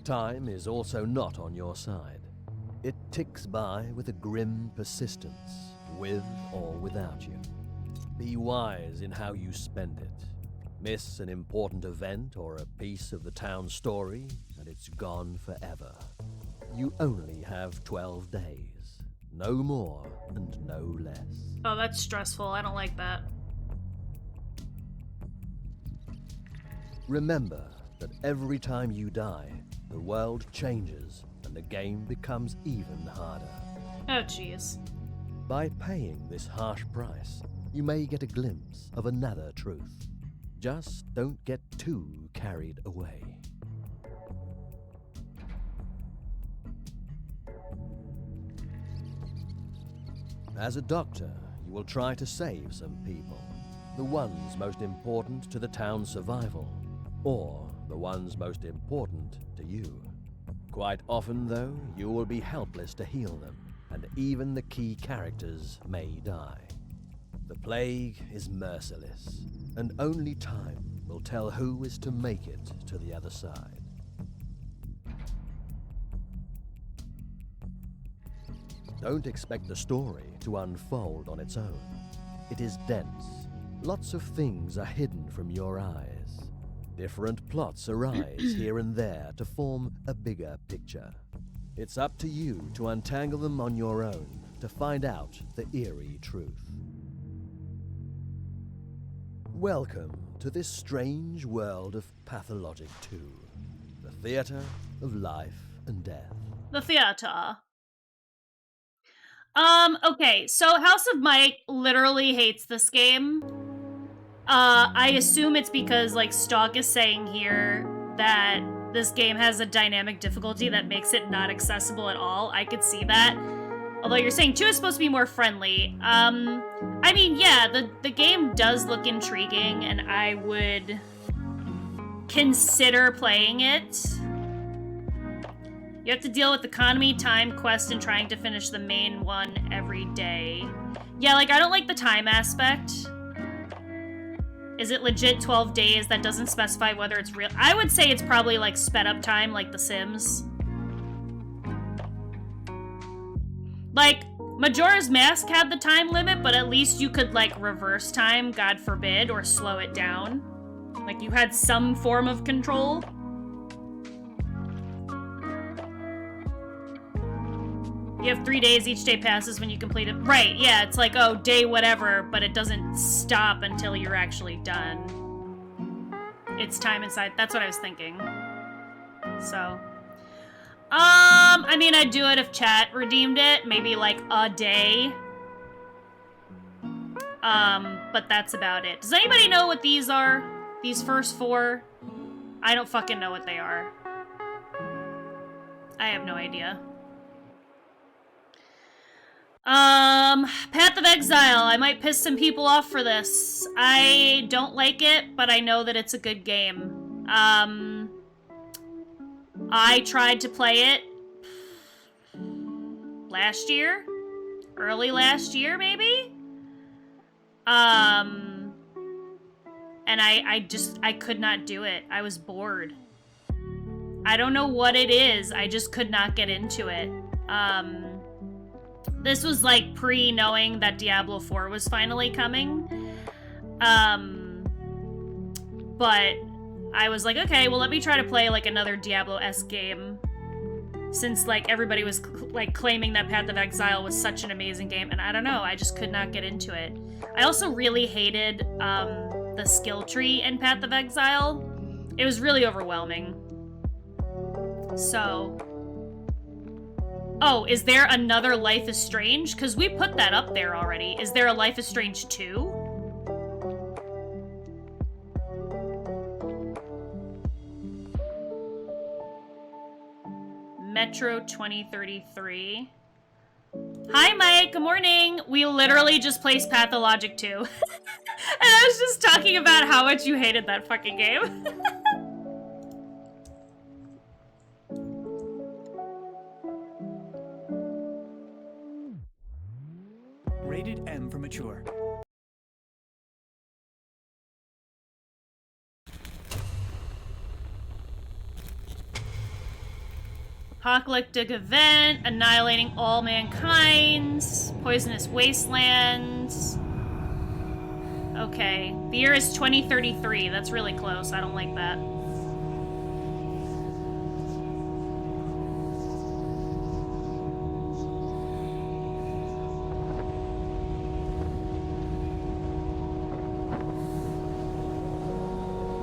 Time is also not on your side. It ticks by with a grim persistence, with or without you. Be wise in how you spend it. Miss an important event or a piece of the town's story, and it's gone forever. You only have 12 days. No more and no less. Oh, that's stressful. I don't like that. Remember that every time you die, the world changes and the game becomes even harder. Oh, jeez. By paying this harsh price, you may get a glimpse of another truth. Just don't get too carried away. As a doctor, you will try to save some people. The ones most important to the town's survival, or the ones most important to you. Quite often, though, you will be helpless to heal them, and even the key characters may die. The plague is merciless, and only time will tell who is to make it to the other side. Don't expect the story to unfold on its own. It is dense. Lots of things are hidden from your eyes. Different plots arise here and there to form a bigger picture. It's up to you to untangle them on your own to find out the eerie truth. Welcome to this strange world of Pathologic 2, the theater of life and death. The theater. Okay, so House of Mike literally hates this game. I assume it's because, like, Stalk is saying here that this game has a dynamic difficulty that makes it not accessible at all. I could see that. Although you're saying 2 is supposed to be more friendly. I mean, yeah, the game does look intriguing, and I would consider playing it. You have to deal with economy, time, quest, and trying to finish the main one every day. Yeah, like, I don't like the time aspect. Is it legit 12 days? That doesn't specify whether it's real. I would say it's probably, like, sped up time, like The Sims. Like, Majora's Mask had the time limit, but at least you could, like, reverse time, God forbid, or slow it down. Like, you had some form of control. You have 3 days, each day passes when you complete it. Right, yeah, it's like, oh, day whatever, but it doesn't stop until you're actually done. It's time inside. That's what I was thinking. So. I mean, I'd do it if chat redeemed it. Maybe, like, a day. But that's about it. Does anybody know what these are? These first 4? I don't fucking know what they are. I have no idea. Path of Exile. I might piss some people off for this. I don't like it, but I know that it's a good game. I tried to play it last year? Early last year, maybe? And I could not do it. I was bored. I don't know what it is. I just could not get into it. This was like pre-knowing that Diablo 4 was finally coming. But I was like, okay, well, let me try to play like another Diablo-esque game. Since like everybody was like claiming that Path of Exile was such an amazing game, and I don't know, I just could not get into it. I also really hated the skill tree in Path of Exile. It was really overwhelming. So, oh, is there another Life is Strange? Because we put that up there already. Is there a Life is Strange 2? Metro 2033. Hi, Mike. Good morning. We literally just placed Pathologic 2. And I was just talking about how much you hated that fucking game. Rated M for mature. Apocalyptic event, annihilating all mankind, poisonous wastelands. Okay, the year is 2033. That's really close. I don't like that.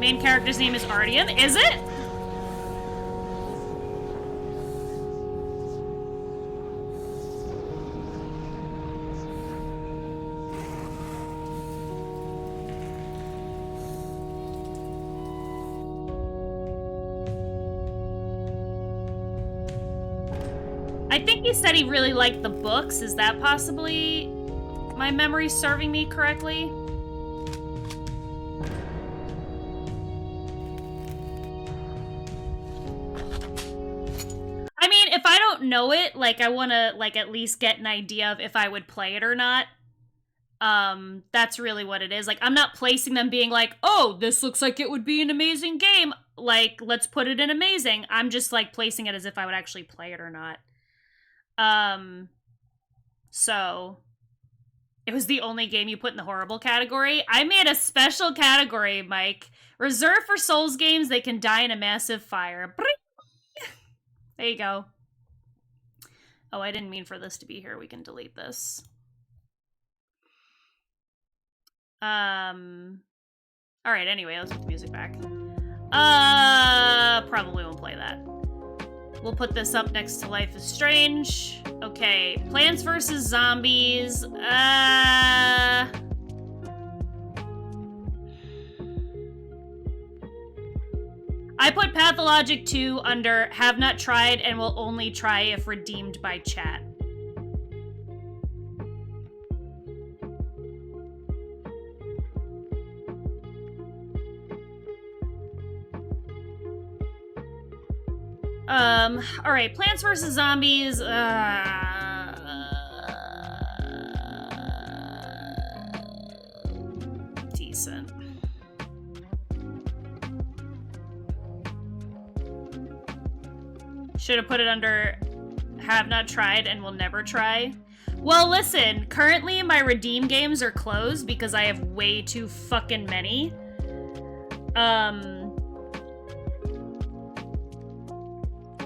Main character's name is Ardian. Is it? I think he said he really liked the books. Is that possibly my memory serving me correctly? I mean, if I don't know it, like, I want to, like, at least get an idea of if I would play it or not. That's really what it is. Like, I'm not placing them being like, oh, this looks like it would be an amazing game. Like, let's put it in amazing. I'm just, like, placing it as if I would actually play it or not. So it was the only game you put in the horrible category. I made a special category, Mike. Reserved for Souls games, they can die in a massive fire. There you go. Oh, I didn't mean for this to be here. We can delete this. All right, anyway, let's put the music back. Probably won't play that. We'll put this up next to Life is Strange. Okay, Plants vs. Zombies. I put Pathologic 2 under have not tried and will only try if redeemed by chat. All right, Plants vs. Zombies, decent. Should have put it under have not tried and will never try. Well, listen, currently my redeem games are closed because I have way too fucking many.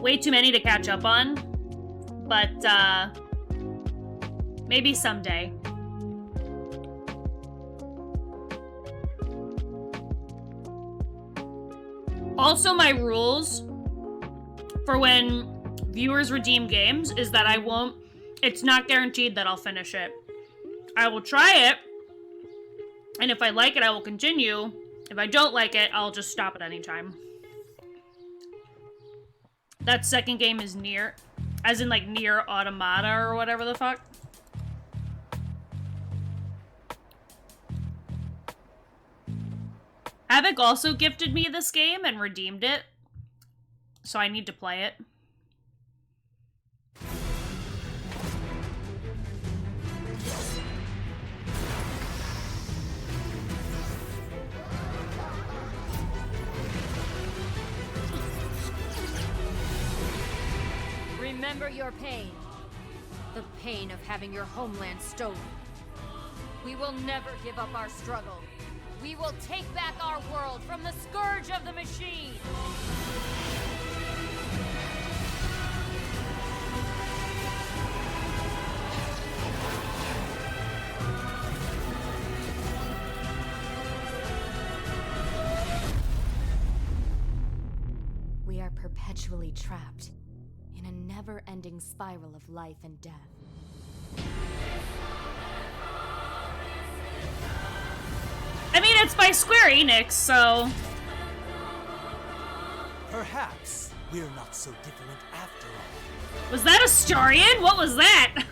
Way too many to catch up on, but maybe someday. Also, my rules for when viewers redeem games is that it's not guaranteed that I'll finish it. I will try it, And if I like it, I will continue. If I don't like it, I'll just stop at any time. That second game is Nier. As in, like, Nier Automata or whatever the fuck. Havoc also gifted me this game and redeemed it. So I need to play it. Remember your pain. The pain of having your homeland stolen. We will never give up our struggle. We will take back our world from the scourge of the machine. We are perpetually trapped in a never-ending spiral of life and death. I mean, it's by Square Enix, so... Perhaps we're not so different after all. Was that Astarion? What was that?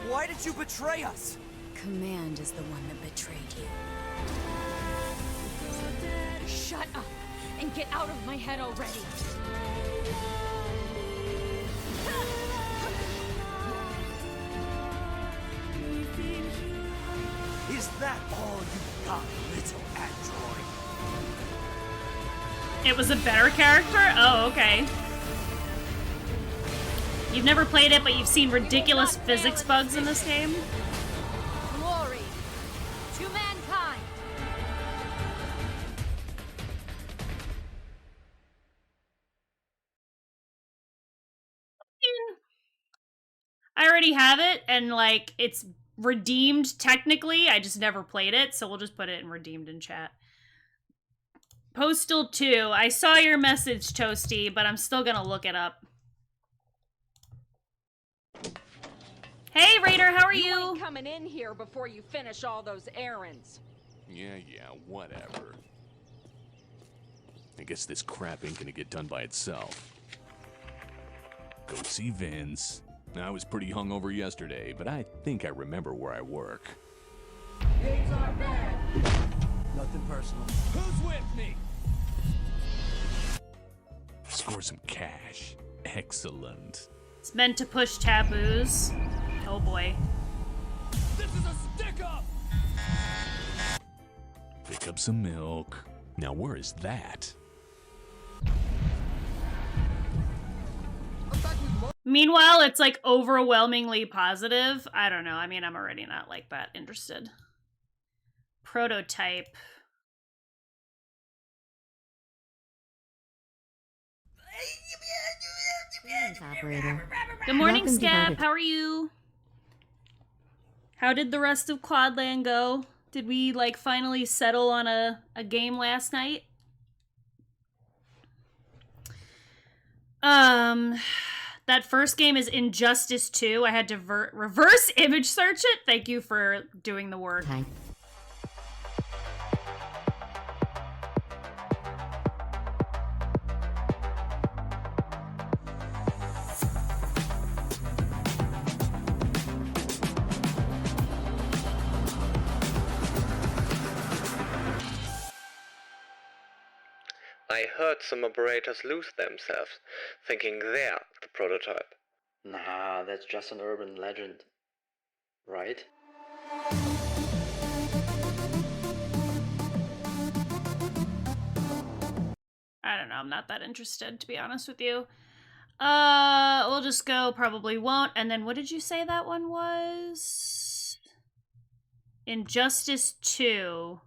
Why did you betray us? Command is the one that betrayed you. Shut up and get out of my head already. Is that all you got, little android? It was a better character? Oh, okay. You've never played it, but you've seen ridiculous physics bugs in this game? Glory to mankind. I already have it, and, like, it's redeemed technically. I just never played it, so we'll just put it in redeemed in chat. Postal 2. I saw your message, Toasty, but I'm still gonna look it up. Hey, Raider, how are you? You ain't coming in here before you finish all those errands. Yeah, whatever. I guess this crap ain't gonna get done by itself. Go see Vince. I was pretty hungover yesterday, but I think I remember where I work. Games are bad. Nothing personal. Who's with me? Score some cash. Excellent. It's meant to push taboos. Oh boy. This is a stick-up! Pick up some milk. Now where is that? Meanwhile, it's like overwhelmingly positive. I don't know. I mean, I'm already not like that interested. Prototype. Operator. Good morning, Welcome to Scap. Velvet. How are you? How did the rest of Quadland go? Did we, like, finally settle on a game last night? That first game is Injustice 2. I had to reverse image search it. Thank you for doing the work. Hi. I heard some operators lose themselves, thinking they're the prototype. Nah, that's just an urban legend. Right? I don't know. I'm not that interested, to be honest with you. We'll just go probably won't. And then what did you say that one was? Injustice 2.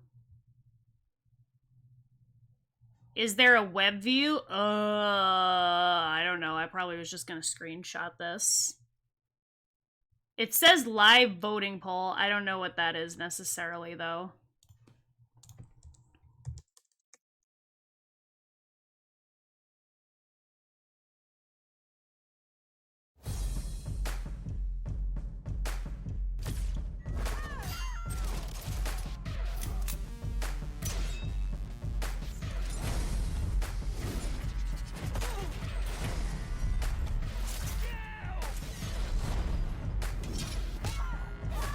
Is there a web view? I don't know. I probably was just gonna screenshot this. It says live voting poll. I don't know what that is necessarily, though.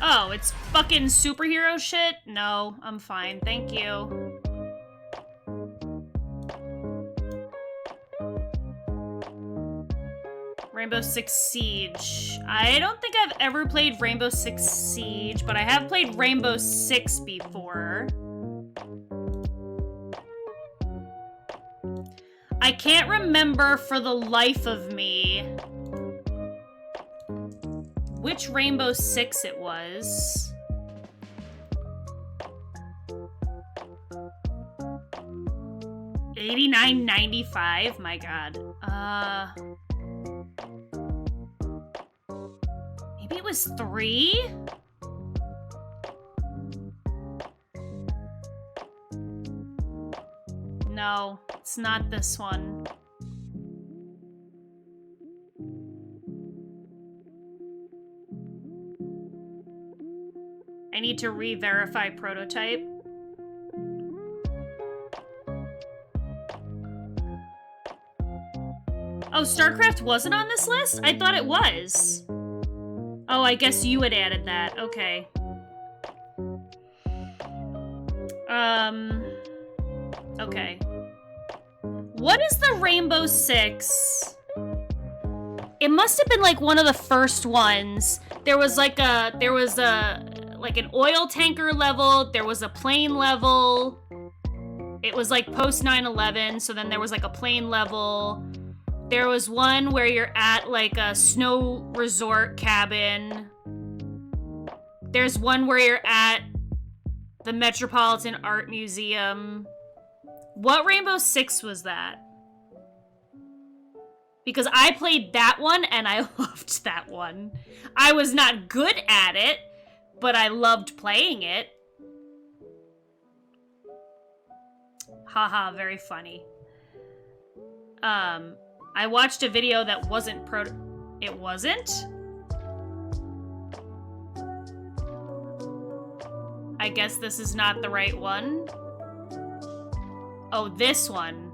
Oh, it's fucking superhero shit? No, I'm fine. Thank you. Rainbow Six Siege. I don't think I've ever played Rainbow Six Siege, but I have played Rainbow Six before. I can't remember for the life of me which Rainbow Six it was. $89.95? My god. Maybe it was 3? No, it's not this one. I need to re-verify prototype. Oh, StarCraft wasn't on this list? I thought it was. Oh, I guess you had added that. Okay. Okay. What is the Rainbow Six? It must have been like one of the first ones. There was like an oil tanker level, there was a plane level. It was like post 9/11, so then there was like a plane level. There was one where you're at like a snow resort cabin. There's one where you're at the Metropolitan Art Museum. What Rainbow Six was that? Because I played that one and I loved that one. I was not good at it, but I loved playing it. Haha, very funny. I watched a video that wasn't It wasn't? I guess this is not the right one. Oh, this one.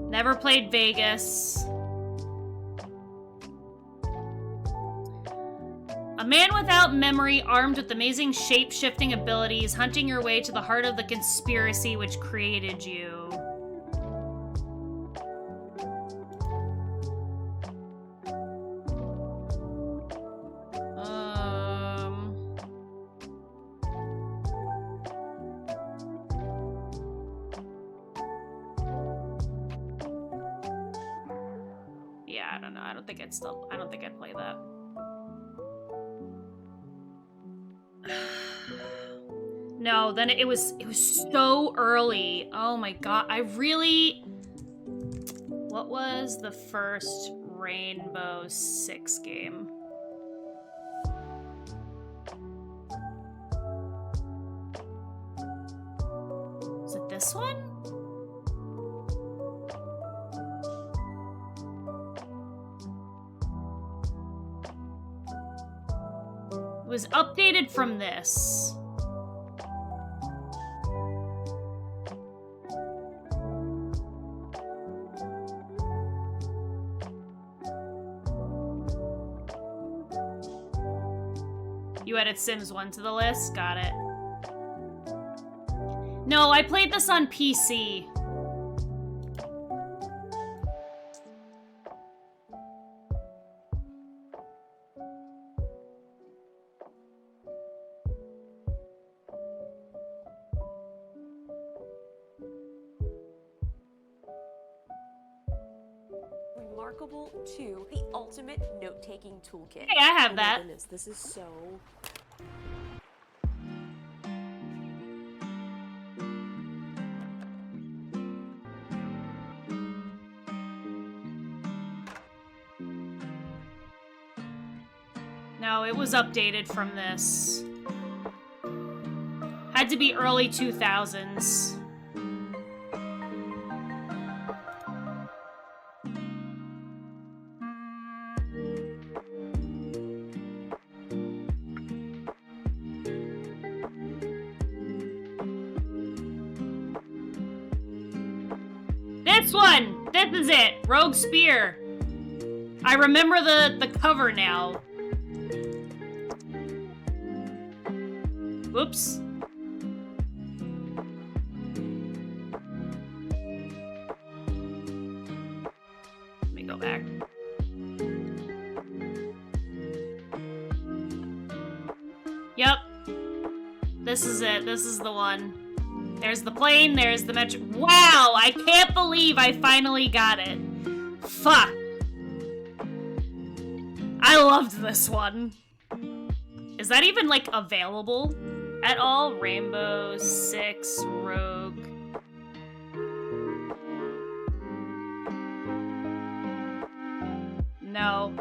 Never played Vegas. A man without memory, armed with amazing shape-shifting abilities, hunting your way to the heart of the conspiracy which created you. Yeah, I don't know. I don't think I'd play that. No, then it was so early. Oh my god, what was the first Rainbow Six game? Is it this one? It was updated from this. You added Sims 1 to the list? Got it. No, I played this on PC. Remarkable 2, the ultimate note-taking toolkit. Hey, I have oh that. My goodness, this is so... No, it was updated from this. Had to be early 2000s. one! This is it! Rogue Spear! I remember the cover now. Whoops. Let me go back. Yep. This is it. This is the one. There's the plane, there's the metro. Wow! I can't believe I finally got it. Fuck. I loved this one. Is that even, like, available at all? Rainbow Six Rogue. No.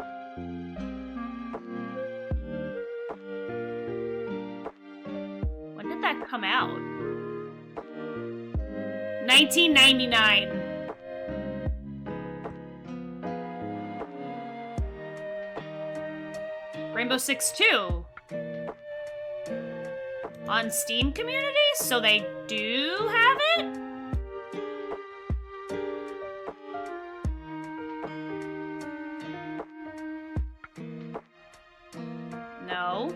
When did that come out? 1999. Rainbow Six 2. On Steam community? So they do have it? No.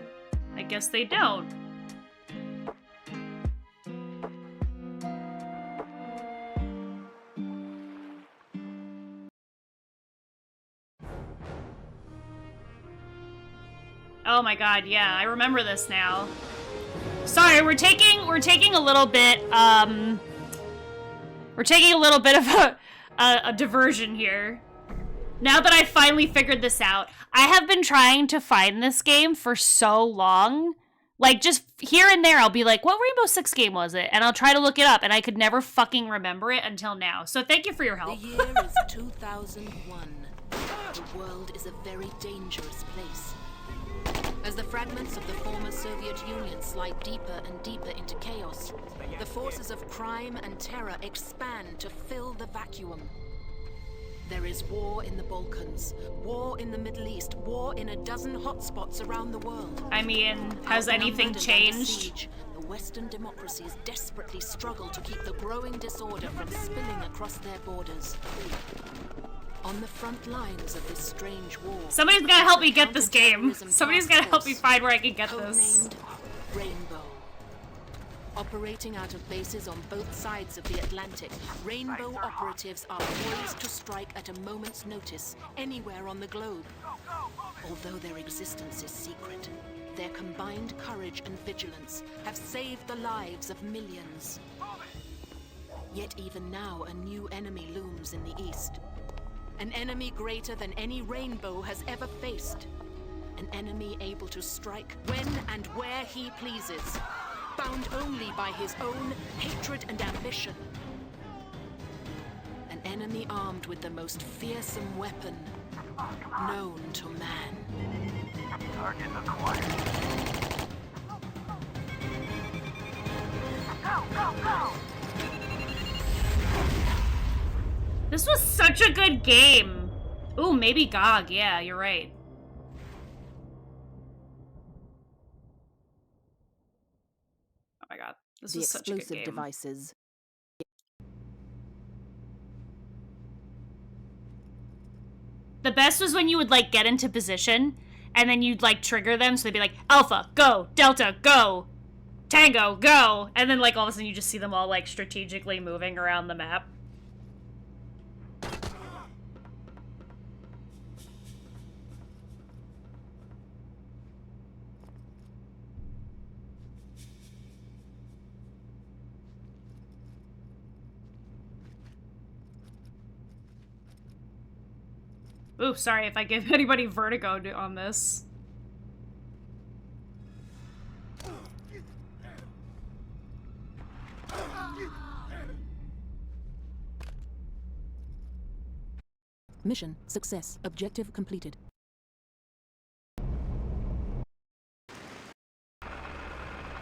I guess they don't. Oh my god, yeah, I remember this now. Sorry, we're taking a little bit, we're taking a little bit of a diversion here. Now that I finally figured this out, I have been trying to find this game for so long. Like, just here and there, I'll be like, what Rainbow Six game was it? And I'll try to look it up, and I could never fucking remember it until now. So thank you for your help. The year is 2001. The world is a very dangerous place. As the fragments of the former Soviet Union slide deeper and deeper into chaos, the forces of crime and terror expand to fill the vacuum. There is war in the Balkans, war in the Middle East, war in a dozen hotspots around the world. I mean, has anything changed? Siege, the Western democracies desperately struggle to keep the growing disorder from spilling across their borders. On the front lines of this strange war, Somebody's gotta help me get this game. Somebody's gotta help me find where I can get this. Rainbow. Operating out of bases on both sides of the Atlantic, Rainbow operatives are poised to strike at a moment's notice anywhere on the globe. Although their existence is secret, their combined courage and vigilance have saved the lives of millions. Yet even now, a new enemy looms in the east. An enemy greater than any Rainbow has ever faced. An enemy able to strike when and where he pleases, bound only by his own hatred and ambition. An enemy armed with the most fearsome weapon known to man. Target acquired. Go, go, go! This was such a good game. Ooh, maybe GOG. Yeah, you're right. Oh my god. This was such a good game. Devices. The best was when you would, like, get into position, and then you'd, like, trigger them, so they'd be like, Alpha, go! Delta, go! Tango, go! And then, like, all of a sudden you just see them all, like, strategically moving around the map. Ooh, sorry if I give anybody vertigo on this. Mission success. Objective completed.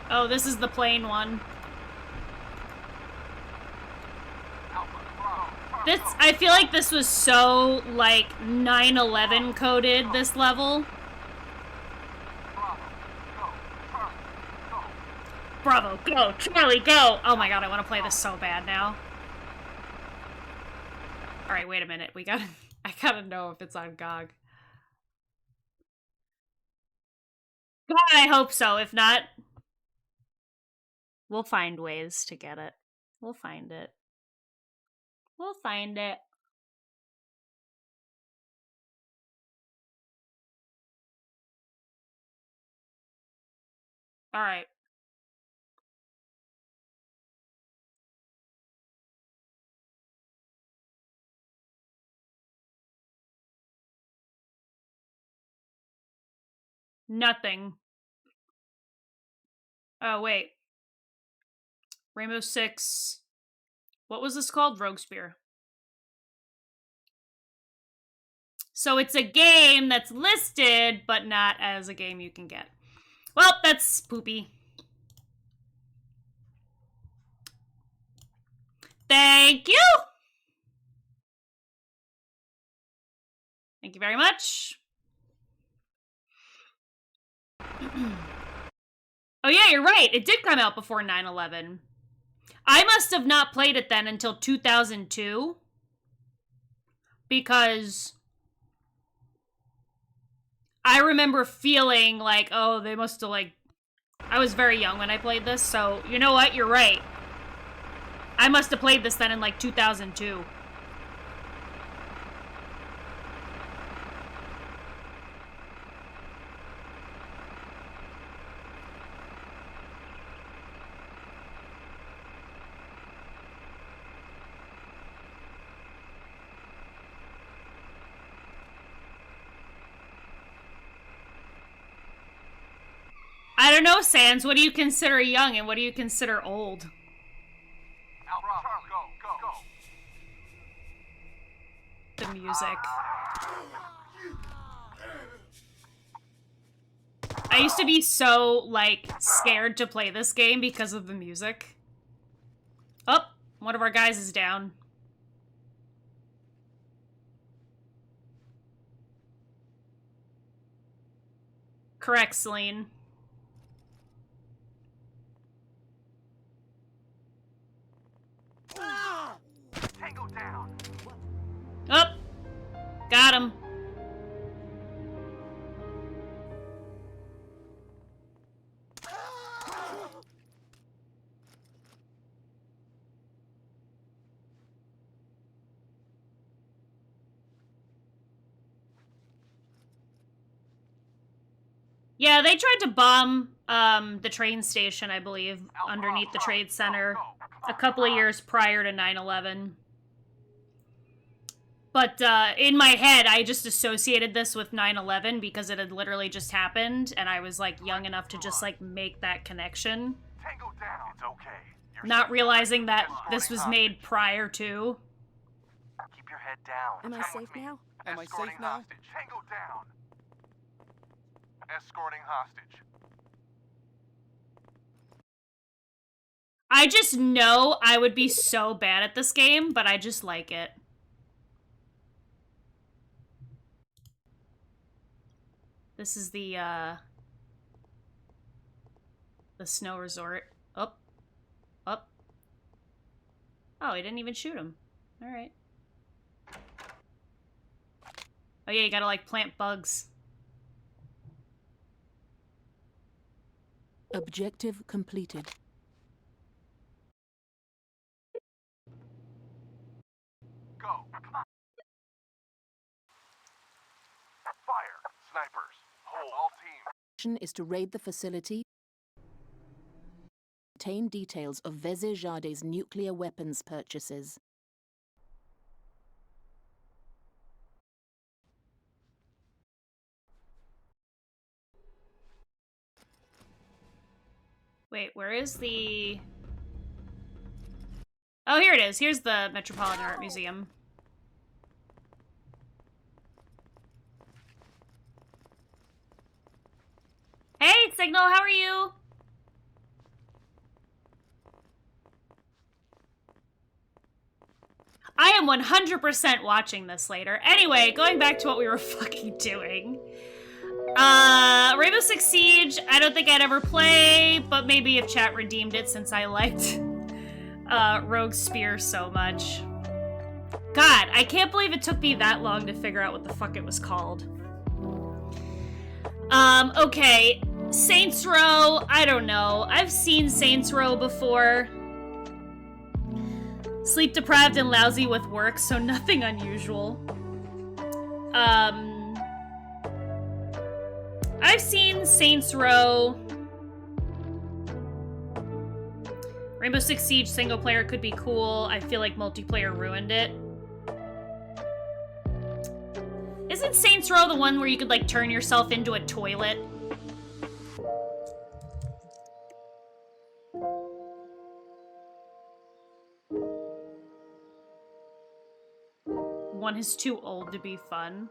Oh, this is the plain one. This, I feel like this was so, like, 9/11 coded, this level. Bravo, go! Charlie, go! Oh my god, I want to play this so bad now. Alright, wait a minute. I gotta know if it's on GOG. God, I hope so. If not, we'll find ways to get it. We'll find it. We'll find it. Alright. Nothing. Oh, wait. Rainbow Six. What was this called? Rogue Spear. So it's a game that's listed, but not as a game you can get. Well, that's poopy. Thank you! Thank you very much. Oh yeah, you're right. It did come out before 9/11. I must have not played it then until 2002. Because I remember feeling like, oh, they must have like... I was very young when I played this, so you know what? You're right. I must have played this then in like 2002. I don't know, Sans. What do you consider young and what do you consider old? The music. I used to be so, like, scared to play this game because of the music. Oh, one of our guys is down. Correct, Celine. Tango down. Oh, got him. Yeah, they tried to bomb the train station, I believe, underneath the Trade Center a couple of years prior to 9/11. But in my head, I just associated this with 9/11 because it had literally just happened, and I was like young enough to just like make that connection. Tango down. It's okay. Not realizing that this was made prior to. Keep your head down. Am I safe now? Am I safe now? Tango down. Escorting hostage. I just know I would be so bad at this game, but I just like it. This is the snow resort. Up. Up. Oh, he didn't even shoot him. Alright. Oh yeah, you gotta like plant bugs. Objective completed. Go. Fire. Snipers. Hold all teams. Mission is to raid the facility. Obtain details of Vezejade's nuclear weapons purchases. Wait, where is the... Oh, here it is. Here's the Metropolitan Art Museum. Hey, Signal, how are you? I am 100% watching this later. Anyway, going back to what we were fucking doing. Rainbow Six Siege, I don't think I'd ever play, but maybe if chat redeemed it since I liked Rogue Spear so much. God, I can't believe it took me that long to figure out what the fuck it was called. Okay. Saints Row, I don't know. I've seen Saints Row before. Sleep deprived and lousy with work, so nothing unusual. I've seen Saints Row. Rainbow Six Siege single player could be cool. I feel like multiplayer ruined it. Isn't Saints Row the one where you could, like, turn yourself into a toilet? One is too old to be fun.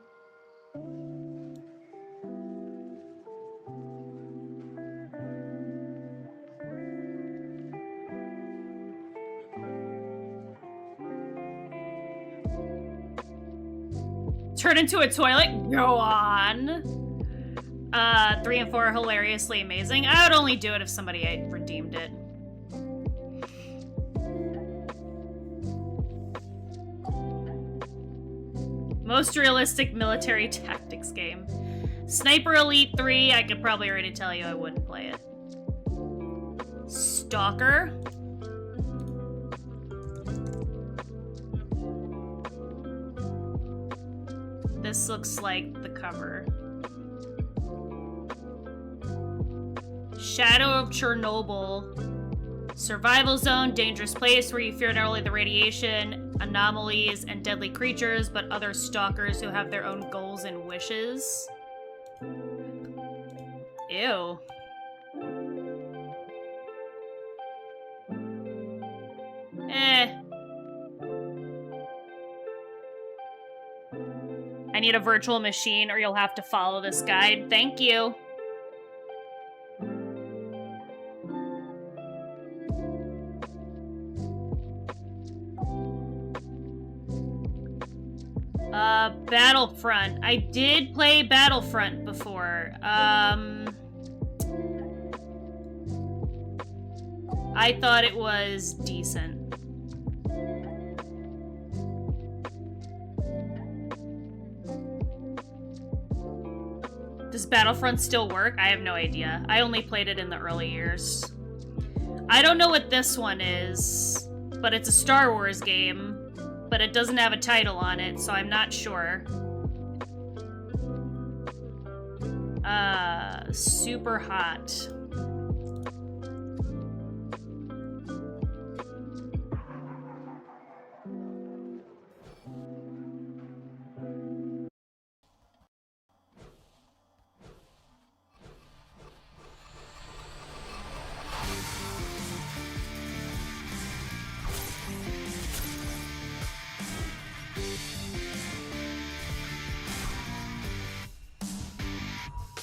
Turn into a toilet? Go on. 3 and 4 are hilariously amazing. I would only do it if somebody redeemed it. Most realistic military tactics game. Sniper Elite 3, I could probably already tell you I wouldn't play it. Stalker? This looks like the cover. Shadow of Chernobyl. Survival zone, dangerous place where you fear not only the radiation, anomalies, and deadly creatures, but other stalkers who have their own goals and wishes. Ew. I need a virtual machine or you'll have to follow this guide. Thank you. Battlefront. I did play Battlefront before. I thought it was decent. Does Battlefront still work? I have no idea. I only played it in the early years. I don't know what this one is, but it's a Star Wars game. But it doesn't have a title on it, so I'm not sure. Super hot.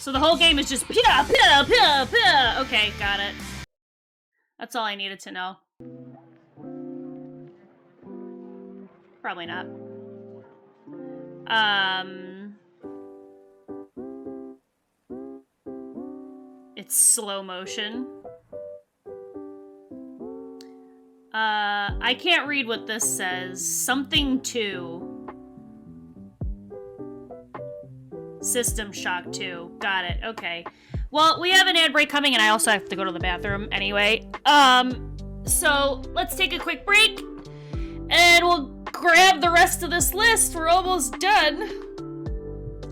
So the whole game is just pia, pia, pia, pia. Okay, got it. That's all I needed to know. Probably not. It's slow motion. I can't read what this says. Something 2. System Shock 2. Got it. Okay. Well, we have an ad break coming, and I also have to go to the bathroom anyway. So let's take a quick break, and we'll grab the rest of this list. We're almost done.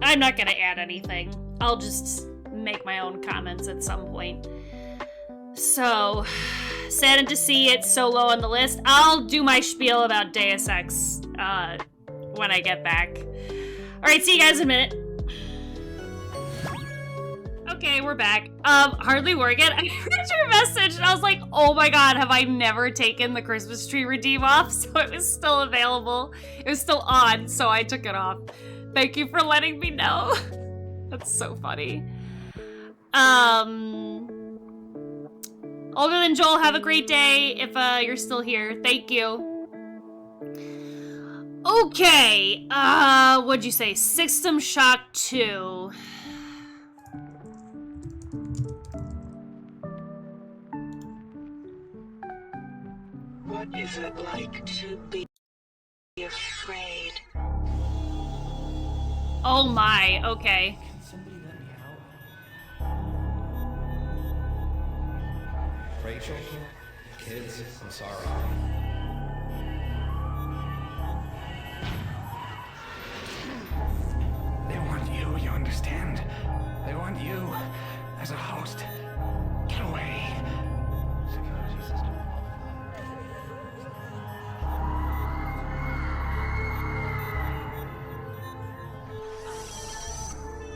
I'm not gonna add anything. I'll just make my own comments at some point. So, saddened to see it so low on the list. I'll do my spiel about Deus Ex when I get back. Alright, see you guys in a minute. Okay, we're back. Hardly Morgan, I read your message and I was like, oh my god, have I never taken the Christmas tree redeem off? So it was still available. It was still on, so I took it off. Thank you for letting me know. That's so funny. Olga and Joel, have a great day if you're still here. Thank you. Okay, what'd you say? System Shock 2. What is it like to be Be afraid. Oh my, okay. Rachel, kids, I'm sorry. They want you understand? They want you as a host. Get away. Security system.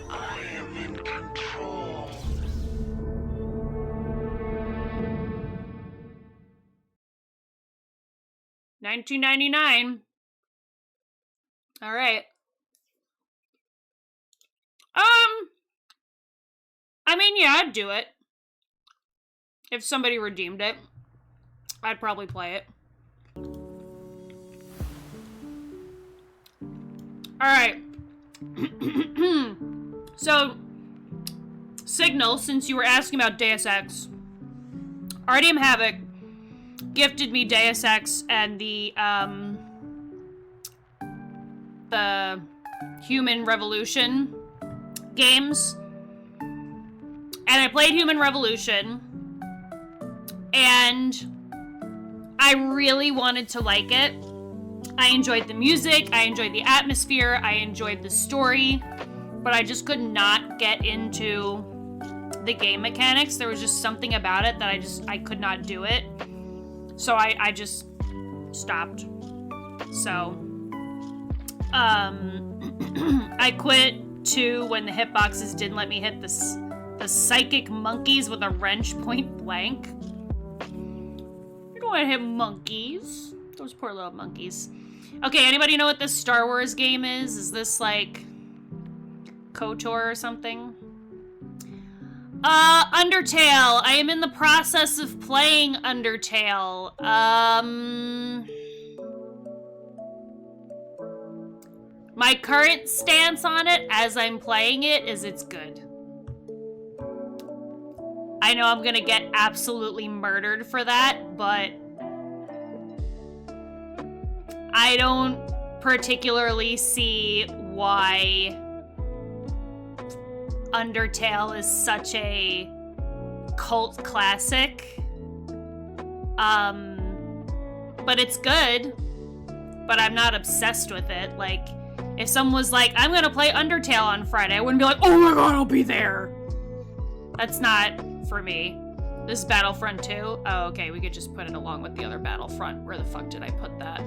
I am in control. $19.99. All right. I mean, yeah, I'd do it. If somebody redeemed it, I'd probably play it. All right. So, Signal, since you were asking about Deus Ex, RDM Havoc gifted me Deus Ex and the Human Revolution games. And I played Human Revolution, and I really wanted to like it. I enjoyed the music, I enjoyed the atmosphere, I enjoyed the story, but I just could not get into the game mechanics. There was just something about it that I could not do it. So I just stopped. So, I quit too when the hitboxes didn't let me hit the psychic monkeys with a wrench point blank. You don't want to hit monkeys. Those poor little monkeys. Okay, anybody know what this Star Wars game is? Is this like KOTOR or something? Undertale. I am in the process of playing Undertale. My current stance on it as I'm playing it is it's good. I know I'm gonna get absolutely murdered for that, but I don't particularly see why Undertale is such a cult classic. But it's good, but I'm not obsessed with it. Like, if someone was like, I'm gonna play Undertale on Friday, I wouldn't be like, oh my god, I'll be there. That's not for me. This is Battlefront 2? Oh, okay, we could just put it along with the other Battlefront. Where the fuck did I put that?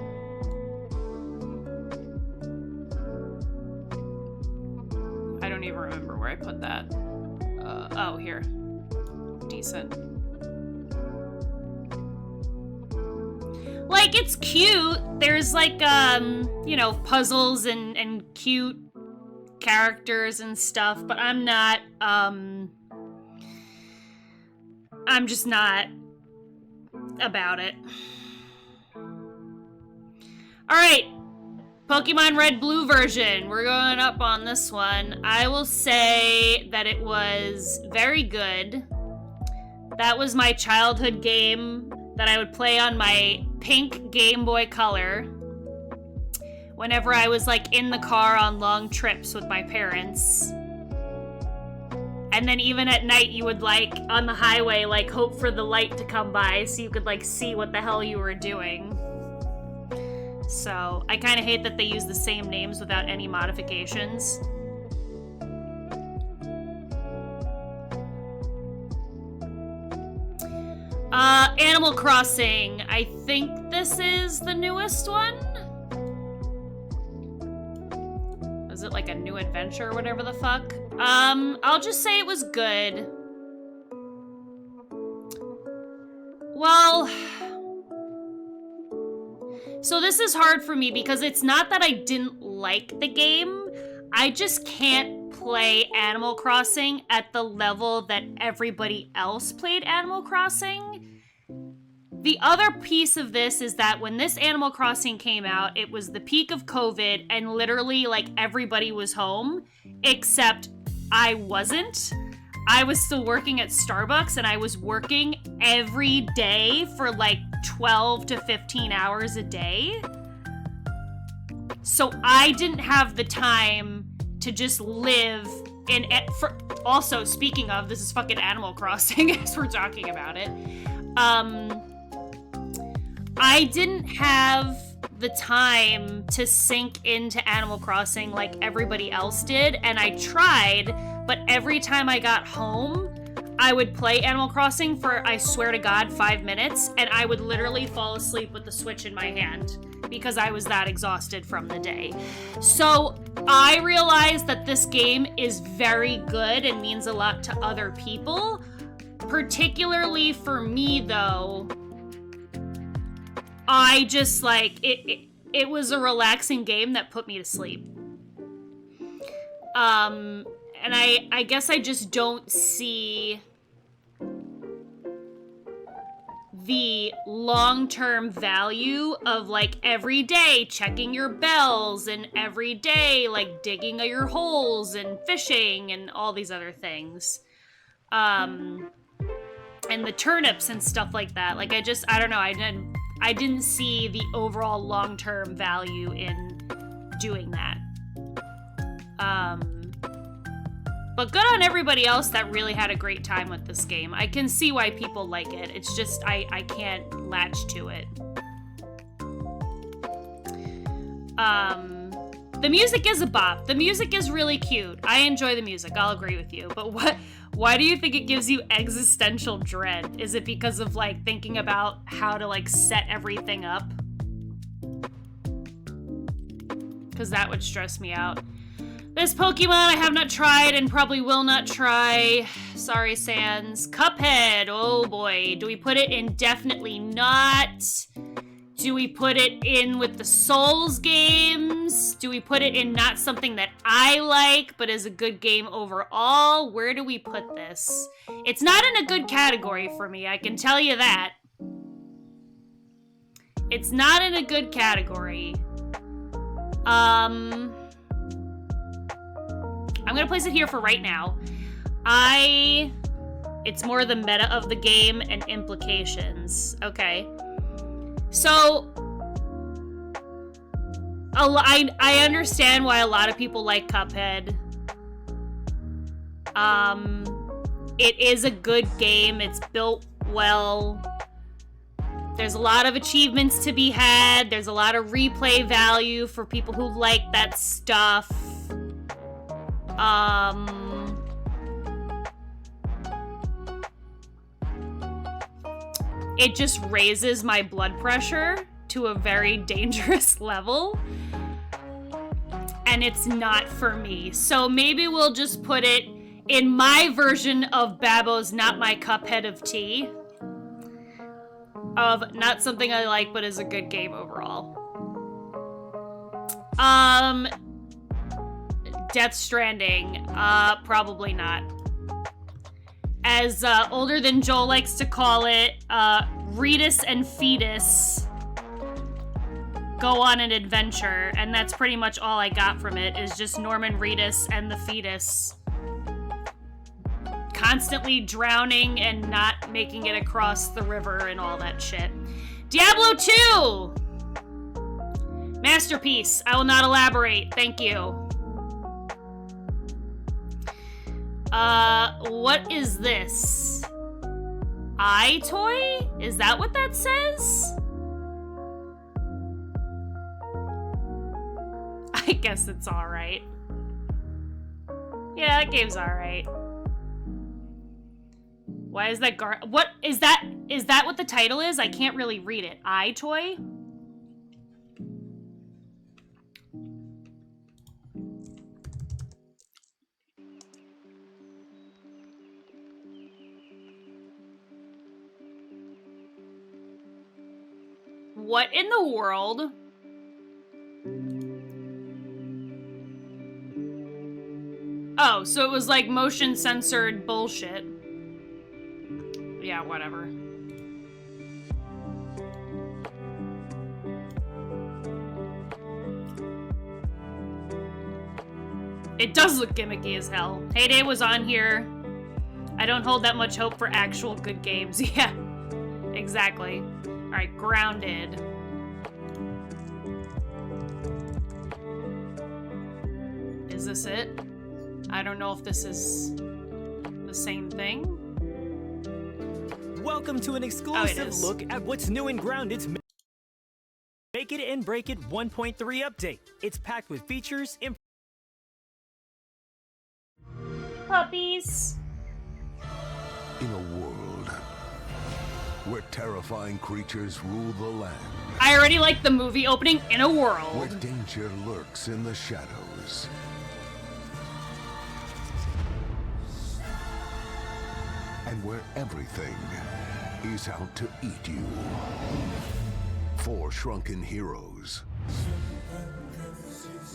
I don't even remember where I put that. Oh, here. Decent. Like, it's cute. There's like, you know, puzzles and cute characters and stuff, but I'm not, I'm just not about it. Alright. Pokemon Red Blue version. We're going up on this one. I will say that it was very good. That was my childhood game that I would play on my pink Game Boy Color whenever I was like in the car on long trips with my parents. And then even at night you would like on the highway like hope for the light to come by so you could like see what the hell you were doing. So I kind of hate that they use the same names without any modifications. Animal Crossing. I think this is the newest one. Was it like a new adventure or whatever the fuck? I'll just say it was good. Well, so this is hard for me because it's not that I didn't like the game. I just can't play Animal Crossing at the level that everybody else played Animal Crossing. The other piece of this is that when this Animal Crossing came out, it was the peak of COVID and literally like everybody was home, except I wasn't. I was still working at Starbucks and I was working every day for like 12 to 15 hours a day. So I didn't have the time to just live in... Also, speaking of, this is fucking Animal Crossing as we're talking about it. I didn't have the time to sink into Animal Crossing like everybody else did, and I tried, but every time I got home, I would play Animal Crossing for, I swear to God, 5 minutes, and I would literally fall asleep with the Switch in my hand because I was that exhausted from the day. So I realized that this game is very good and means a lot to other people. Particularly for me, though, I just, like, it was a relaxing game that put me to sleep. And I guess I just don't see the long-term value of, like, every day checking your bells and every day, like, digging your holes and fishing and all these other things. And the turnips and stuff like that. Like, I don't know, I didn't see the overall long-term value in doing that. But good on everybody else that really had a great time with this game. I can see why people like it. It's just, I can't latch to it. The music is a bop. The music is really cute. I enjoy the music, I'll agree with you. But why do you think it gives you existential dread? Is it because of, like, thinking about how to, like, set everything up? Because that would stress me out. This Pokemon I have not tried and probably will not try. Sorry, Sans. Cuphead. Oh boy. Do we put it in definitely not? Do we put it in with the Souls games? Do we put it in not something that I like, but is a good game overall? Where do we put this? It's not in a good category for me, I can tell you that. It's not in a good category. I'm gonna place it here for right now. It's more the meta of the game and implications. Okay. So, I understand why a lot of people like Cuphead. It is a good game. It's built well. There's a lot of achievements to be had. There's a lot of replay value for people who like that stuff. It just raises my blood pressure to a very dangerous level. And it's not for me. So maybe we'll just put it in my version of Babo's Not My Cuphead of Tea. Of not something I like, but is a good game overall. Death Stranding. Probably not. As Older Than Joel likes to call it, Reedus and Fetus go on an adventure, and that's pretty much all I got from it, is just Norman Reedus and the fetus constantly drowning and not making it across the river and all that shit. Diablo 2! Masterpiece. I will not elaborate. Thank you. What is this? iToy? Is that what that says? I guess it's alright. Yeah, that game's alright. Why is that what is that? Is that what the title is? I can't really read it. iToy? What in the world? Oh, so it was like motion censored bullshit. Yeah, whatever. It does look gimmicky as hell. Heyday was on here. I don't hold that much hope for actual good games. Yeah, exactly. Alright, Grounded. Is this it? I don't know if this is the same thing. Welcome to an exclusive look at what's new in Grounded's Make It and Break It 1.3 update. It's packed with features and puppies. In a world where terrifying creatures rule the land, I already like the movie opening. In a where world. danger lurks in the shadows, and where everything is out to eat you. 4 shrunken heroes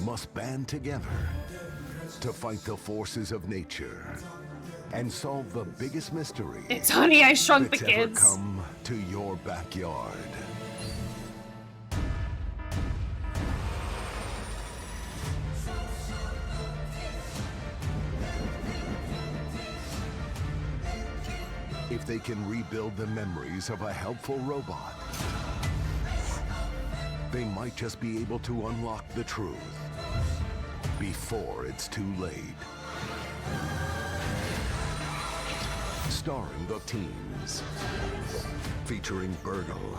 must band together to fight the forces of nature and solve the biggest mystery. It's Honey, I Shrunk the that's ever Kids. come to your backyard. If they can rebuild the memories of a helpful robot, they might just be able to unlock the truth before it's too late. Starring the teams, featuring Burgle,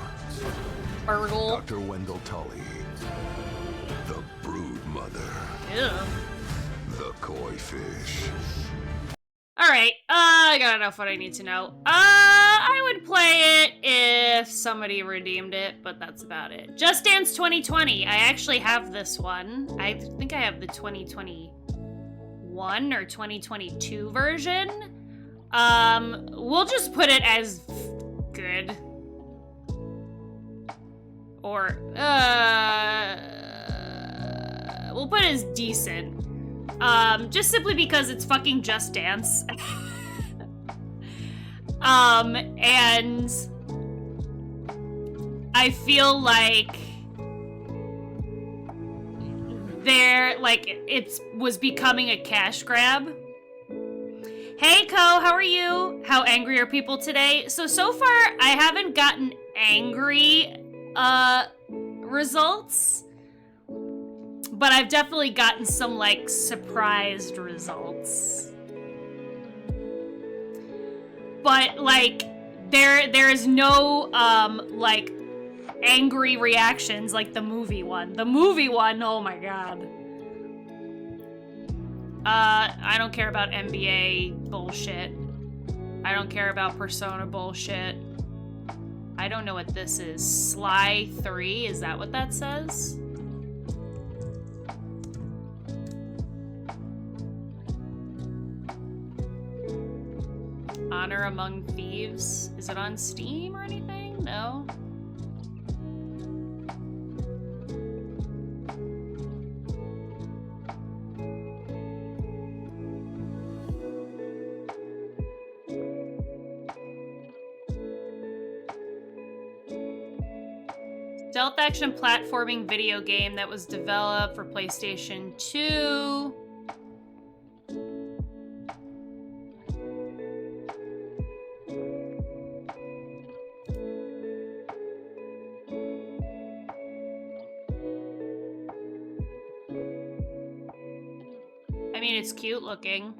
Dr. Wendell Tully, the Brood Mother, the Koi Fish. Alright, I got enough what I need to know. I would play it if somebody redeemed it, but that's about it. Just Dance 2020. I actually have this one. I think I have the 2021 or 2022 version. We'll just put it as good. Or, we'll put it as decent. Just simply because it's fucking Just Dance. And I feel like it was becoming a cash grab. Hey, Ko, how are you? How angry are people today? So far, I haven't gotten angry, results. But I've definitely gotten some, like, surprised results. But, like, there is no, like, angry reactions like the movie one. The movie one, oh my god. I don't care about NBA bullshit. I don't care about Persona bullshit. I don't know what this is. Sly 3, is that what that says? Honor Among Thieves. Is it on Steam or anything? No? Stealth action platforming video game that was developed for PlayStation 2. I mean, it's cute looking.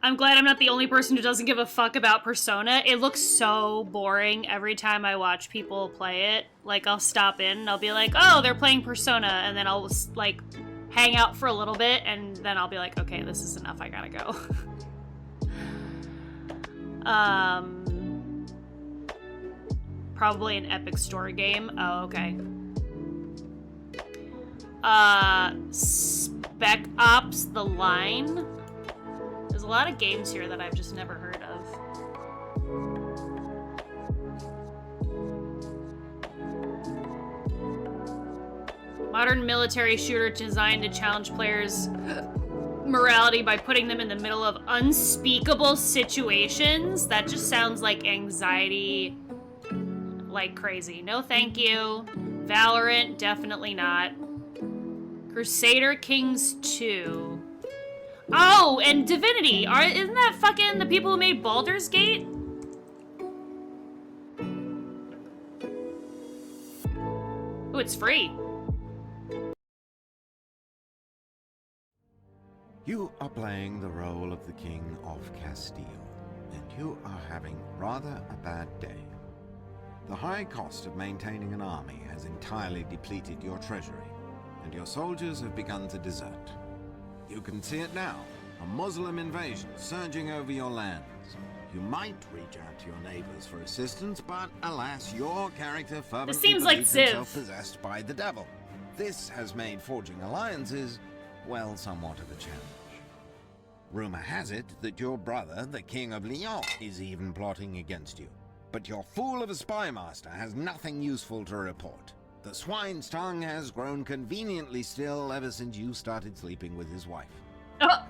I'm glad I'm not the only person who doesn't give a fuck about Persona. It looks so boring every time I watch people play it. Like, I'll stop in and I'll be like, oh, they're playing Persona, and then I'll, like, hang out for a little bit, and then I'll be like, okay, this is enough, I gotta go. Probably an Epic Store game. Oh, okay. Spec Ops: The Line. There's a lot of games here that I've just never heard of. Modern military shooter designed to challenge players' morality by putting them in the middle of unspeakable situations. That just sounds like anxiety like crazy. No thank you. Valorant, definitely not. Crusader Kings 2. Oh, and Divinity. Isn't that fucking the people who made Baldur's Gate? Ooh, it's free. You are playing the role of the King of Castile, and you are having rather a bad day. The high cost of maintaining an army has entirely depleted your treasury, and your soldiers have begun to desert. You can see it now, a Muslim invasion surging over your lands. You might reach out to your neighbors for assistance, but alas, your character fervently believes himself possessed by the devil. This has made forging alliances, well, somewhat of a challenge. Rumor has it that your brother, the King of Lyon, is even plotting against you. But your fool of a spy master has nothing useful to report. The swine's tongue has grown conveniently still ever since you started sleeping with his wife.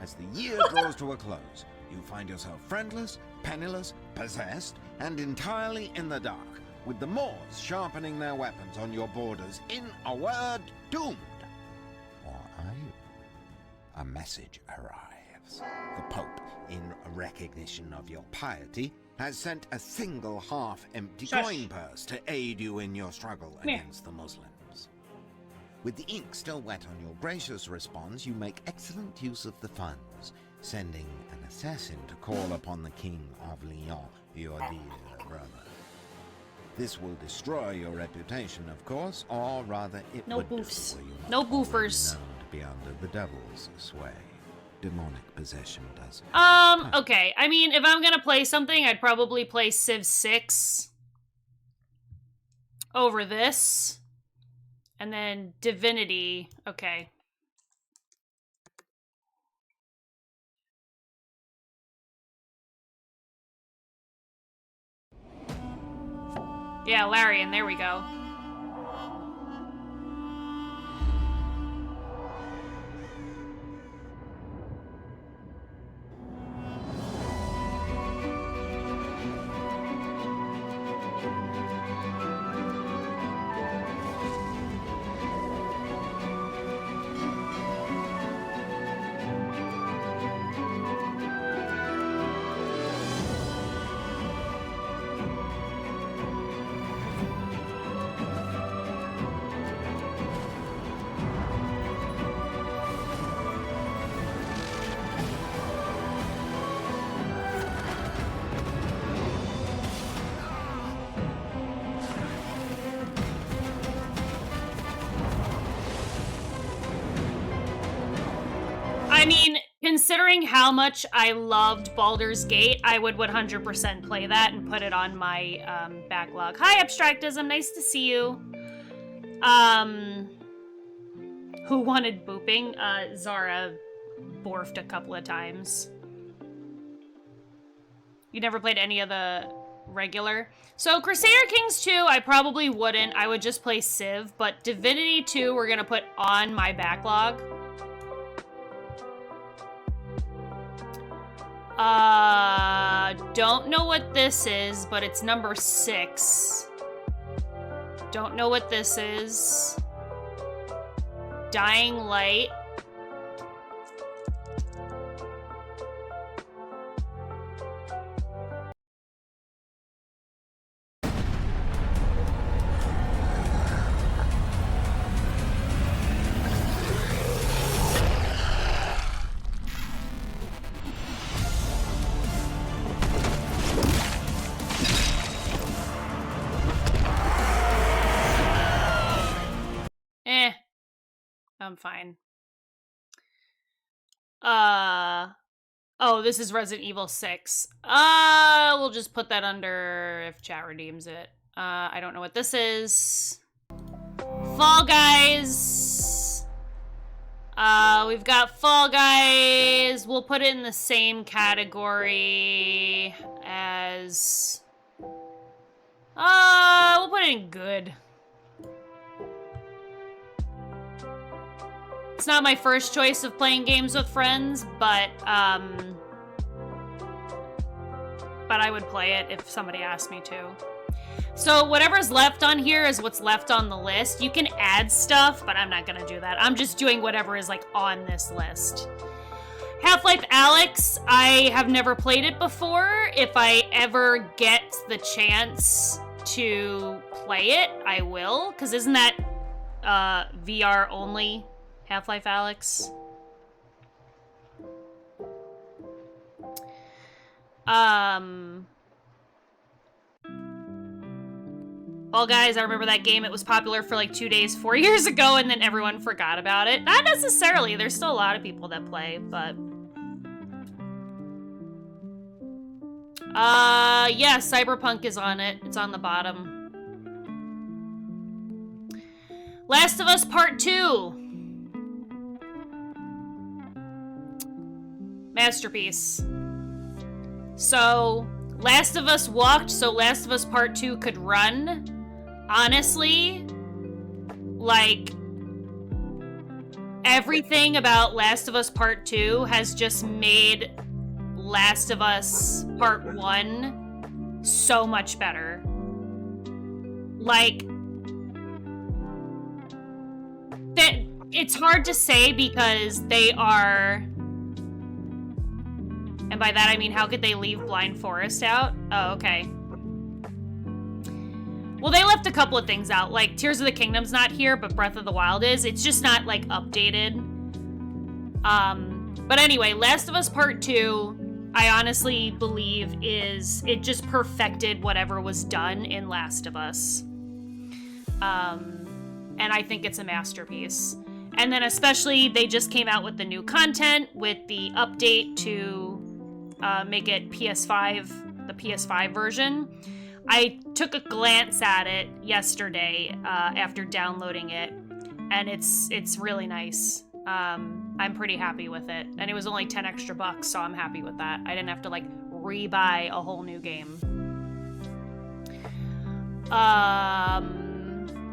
As the year draws to a close, you find yourself friendless, penniless, possessed, and entirely in the dark, with the Moors sharpening their weapons on your borders. In a word, doomed. Or are you? A message arrives. The Pope, in recognition of your piety, has sent a single half-empty coin purse to aid you in your struggle against the Muslims. With the ink still wet on your gracious response, you make excellent use of the funds, sending an assassin to call upon the King of Lyon, your dear brother. This will destroy your reputation, of course, or rather it would do, were you not No goofers. known to be under the devil's sway. Demonic possession does. Okay. I mean, if I'm gonna play something, I'd probably play Civ 6 over this. And then Divinity. Okay. Yeah, Larian, there we go. I mean, considering how much I loved Baldur's Gate, I would 100% play that and put it on my backlog. Hi, Abstractism. Nice to see you. Who wanted booping? Zara borfed a couple of times. You never played any of the regular? So Crusader Kings 2, I probably wouldn't. I would just play Civ, but Divinity 2 we're gonna put on my backlog. Don't know what this is, but it's number 6. Don't know what this is. Dying Light. I'm fine. Oh, this is Resident Evil 6. We'll just put that under if chat redeems it. I don't know what this is. Fall Guys. We've got Fall Guys. We'll put it in the same category as... we'll put it in good. It's not my first choice of playing games with friends, but I would play it if somebody asked me to. So whatever's left on here is what's left on the list. You can add stuff, but I'm not gonna do that. I'm just doing whatever is like on this list. Half-Life Alyx, I have never played it before. If I ever get the chance to play it, I will, because isn't that VR only Half-Life Alyx. Well, guys, I remember that game. It was popular for like 2 days 4 years ago, and then everyone forgot about it. Not necessarily. There's still a lot of people that play, but... yeah, Cyberpunk is on it. It's on the bottom. Last of Us Part 2. Masterpiece. So, Last of Us walked so Last of Us Part 2 could run. Honestly, like, everything about Last of Us Part 2 has just made Last of Us Part 1 so much better. Like, it's hard to say because they are... And by that I mean, how could they leave Blind Forest out? Oh, okay. Well, they left a couple of things out. Like, Tears of the Kingdom's not here, but Breath of the Wild is. It's just not, like, updated. But anyway, Last of Us Part 2, I honestly believe it just perfected whatever was done in Last of Us. And I think it's a masterpiece. And then especially, they just came out with the new content, with the update to make it PS5, the PS5 version. I took a glance at it yesterday after downloading it, and it's really nice. I'm pretty happy with it, and it was only 10 extra bucks, so I'm happy with that. I didn't have to like rebuy a whole new game.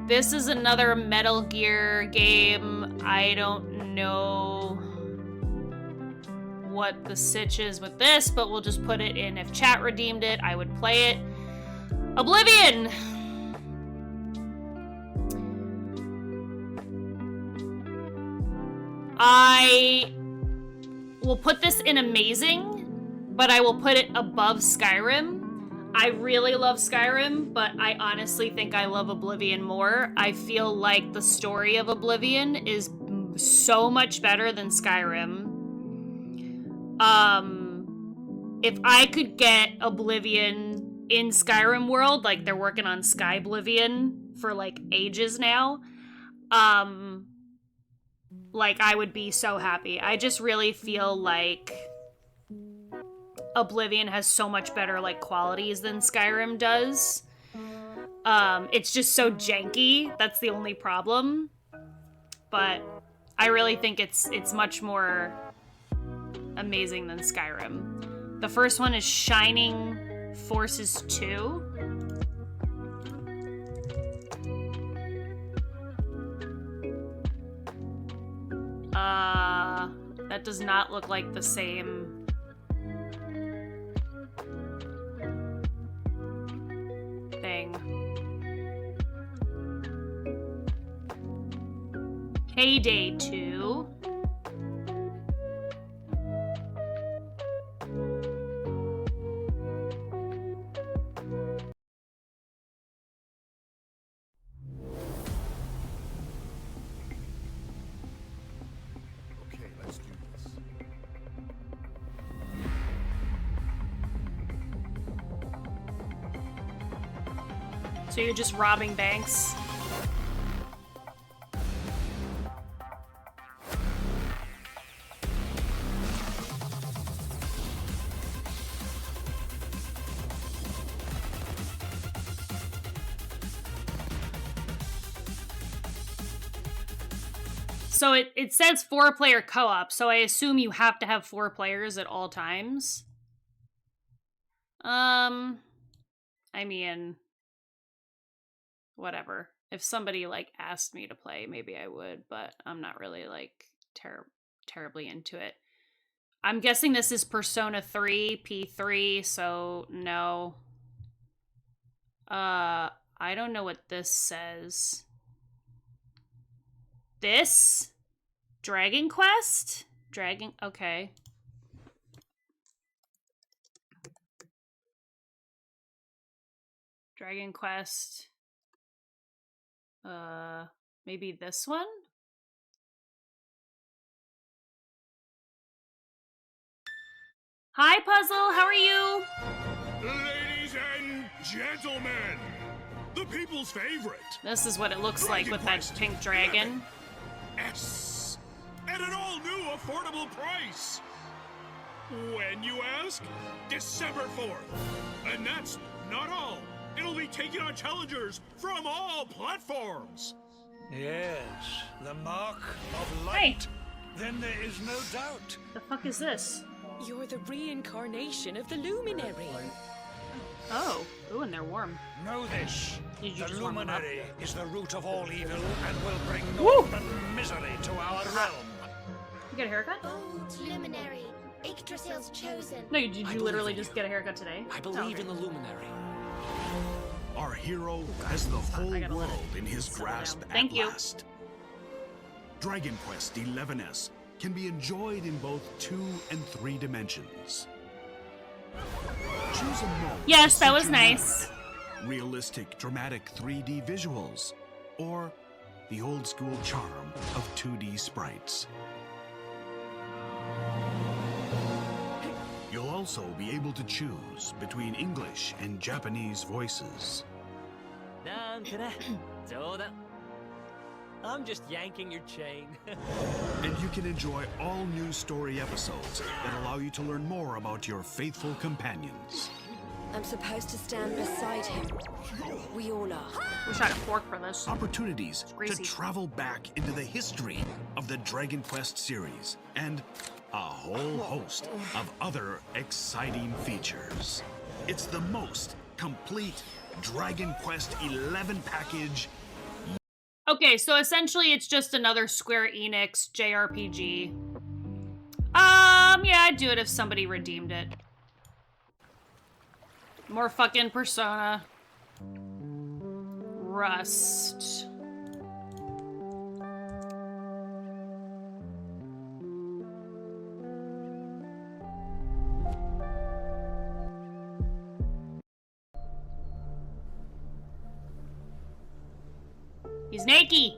This is another Metal Gear game. I don't know what the sitch is with this, but we'll just put it in. If chat redeemed it, I would play it. Oblivion! I will put this in amazing, but I will put it above Skyrim. I really love Skyrim, but I honestly think I love Oblivion more. I feel like the story of Oblivion is so much better than Skyrim. If I could get Oblivion in Skyrim world, like they're working on Skyblivion for like ages now, like I would be so happy. I just really feel like Oblivion has so much better like qualities than Skyrim does. It's just so janky. That's the only problem. But I really think it's much more amazing than Skyrim. The first one is Shining Forces 2. That does not look like the same thing. Payday 2. Okay, let's do this. So you're just robbing banks? So it says 4-player co-op, so I assume you have to have 4 players at all times. I mean, whatever. If somebody like asked me to play, maybe I would, but I'm not really like terribly into it. I'm guessing this is Persona 3, P3, so no. I don't know what this says. This? Dragon Quest? Okay. Dragon Quest. Maybe this one? Hi, Puzzle. How are you? Ladies and gentlemen, the people's favorite. This is what it looks like with that pink dragon. S. At an all-new affordable price. When you ask? December 4th. And that's not all. It'll be taking on challengers from all platforms. Yes, the mark of light. Then there is no doubt. The fuck is this? You're the reincarnation of the Luminary. Oh, ooh, and they're warm. Know this. Did you The just warm them up? Luminary is the root of all evil and will bring Woo! north and misery to our realm. You get a haircut? Old Luminary, Yggdrasil's chosen. No, did you literally just get a haircut today? I believe in the Luminary. Our hero has the whole world in his grasp Thank at you. last. Dragon Quest XI's can be enjoyed in both 2 and 3 dimensions. Choose a mode. Yes, that was to nice. Realistic, dramatic 3D visuals, or the old school charm of 2D sprites. You'll also be able to choose between English and Japanese voices. I'm just yanking your chain. And you can enjoy all new story episodes that allow you to learn more about your faithful companions. I'm supposed to stand beside him. We all are. Wish I had a fork for this. Opportunities to Greasy. travel back into the history of the Dragon Quest series, and a whole host of other exciting features. It's the most complete Dragon Quest XI package. Okay, so essentially it's just another Square Enix JRPG. Yeah, I'd do it if somebody redeemed it. More fucking Persona. Rust. He's naked.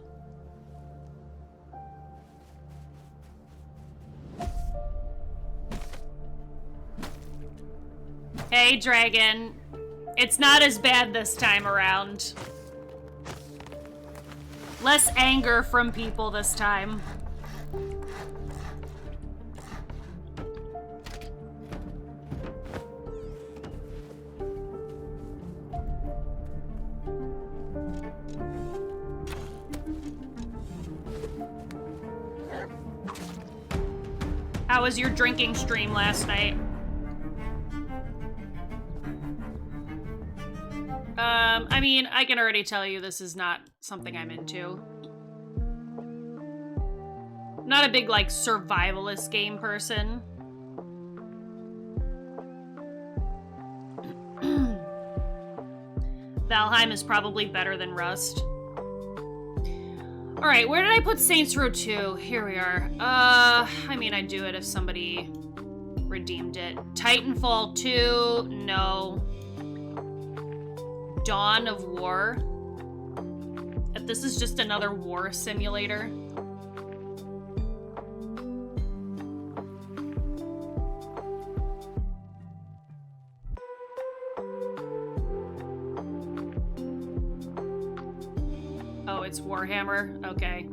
Hey, dragon. It's not as bad this time around. Less anger from people this time. How was your drinking stream last night? I mean, I can already tell you this is not something I'm into. Not a big, like, survivalist game person. Valheim is probably better than Rust. Alright, where did I put Saints Row 2? Here we are. I mean, I'd do it if somebody redeemed it. Titanfall 2, no. Dawn of War. If this is just another war simulator. Oh, it's Warhammer? Okay.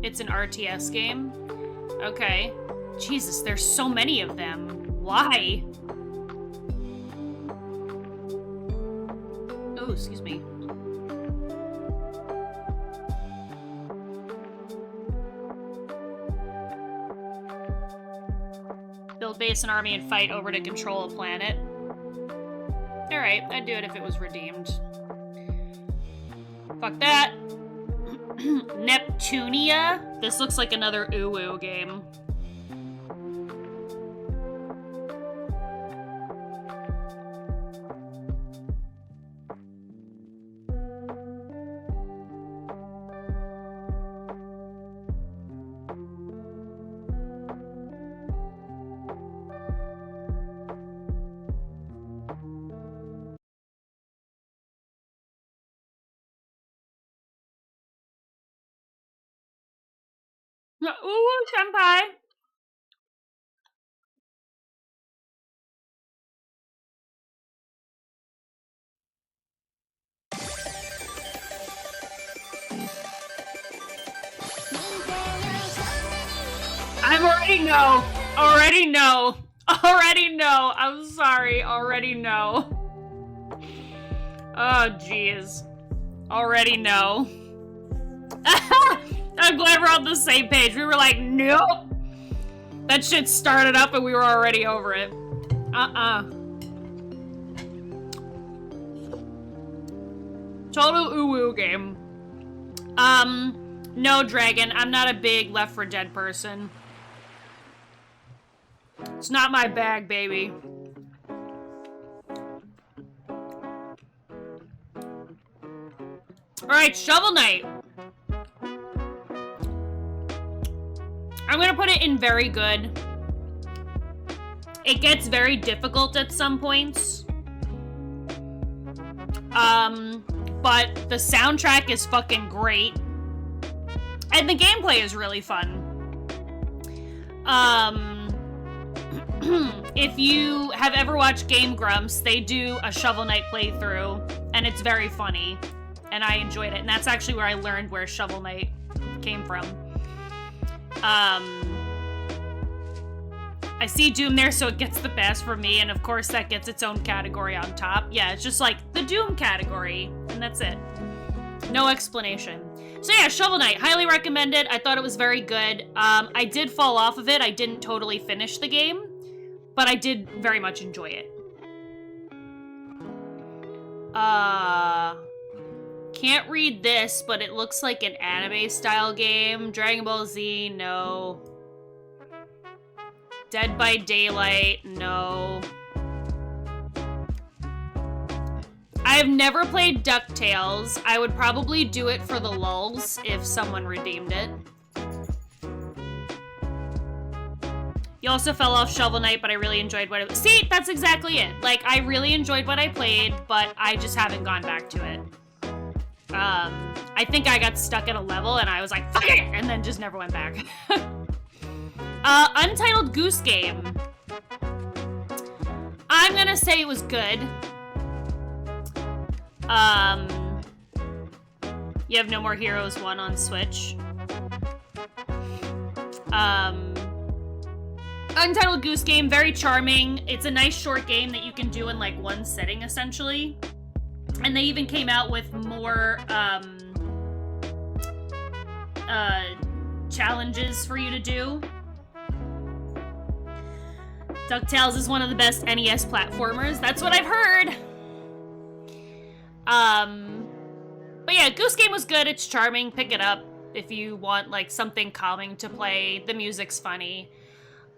It's an RTS game? Okay. Jesus, there's so many of them. Why? Oh, excuse me. Build base and army and fight over to control a planet. Alright, I'd do it if it was redeemed. Fuck that. Neptunia? This looks like another uwu game. Ooh, senpai. I'm already know. I'm sorry, already know. Oh, jeez. Already know. I'm glad we're on the same page. We were like, nope. That shit started up and we were already over it. Total uwu game. No, Dragon. I'm not a big Left 4 Dead person. It's not my bag, baby. Alright, Shovel Knight. I'm gonna put it in very good. It gets very difficult at some points. But the soundtrack is fucking great. And the gameplay is really fun. If you have ever watched Game Grumps, they do a Shovel Knight playthrough, and it's very funny. And I enjoyed it, and that's actually where I learned where Shovel Knight came from. I see Doom there, so it gets the pass for me, and of course that gets its own category on top. Yeah, it's just like the Doom category, and that's it. No explanation. So yeah, Shovel Knight, highly recommended. I thought it was very good. I did fall off of it. I didn't totally finish the game, but I did very much enjoy it. Can't read this, but it looks like an anime-style game. Dragon Ball Z, no. Dead by Daylight, no. I've never played DuckTales. I would probably do it for the lulz if someone redeemed it. You also fell off Shovel Knight, but I really enjoyed what it was. See, that's exactly it. Like, I really enjoyed what I played, but I just haven't gone back to it. I think I got stuck at a level and I was like, fuck it! And then just never went back. Untitled Goose Game. I'm gonna say it was good. You have No More Heroes 1 on Switch. Untitled Goose Game, very charming. It's a nice short game that you can do in like one sitting, essentially. And they even came out with more, challenges for you to do. DuckTales is one of the best NES platformers. That's what I've heard. But yeah, Goose Game was good. It's charming. Pick it up if you want, like, something calming to play. The music's funny.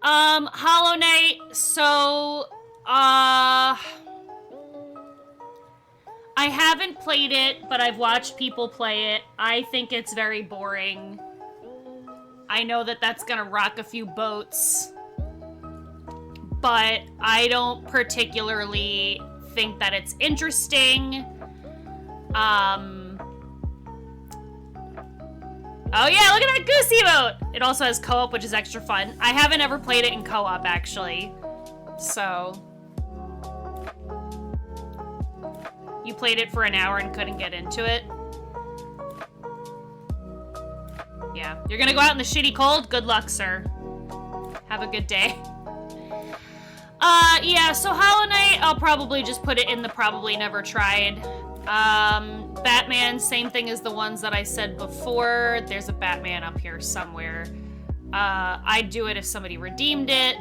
Hollow Knight, so, I haven't played it, but I've watched people play it. I think it's very boring. I know that that's gonna rock a few boats, but I don't particularly think that it's interesting. Oh yeah, look at that goose emote! It also has co-op, which is extra fun. I haven't ever played it in co-op, actually. So... You played it for an hour and couldn't get into it? Yeah. You're gonna go out in the shitty cold? Good luck, sir. Have a good day. Yeah, so Hollow Knight, I'll probably just put it in the probably never tried. Batman, same thing as the ones that I said before. There's a Batman up here somewhere. I'd do it if somebody redeemed it.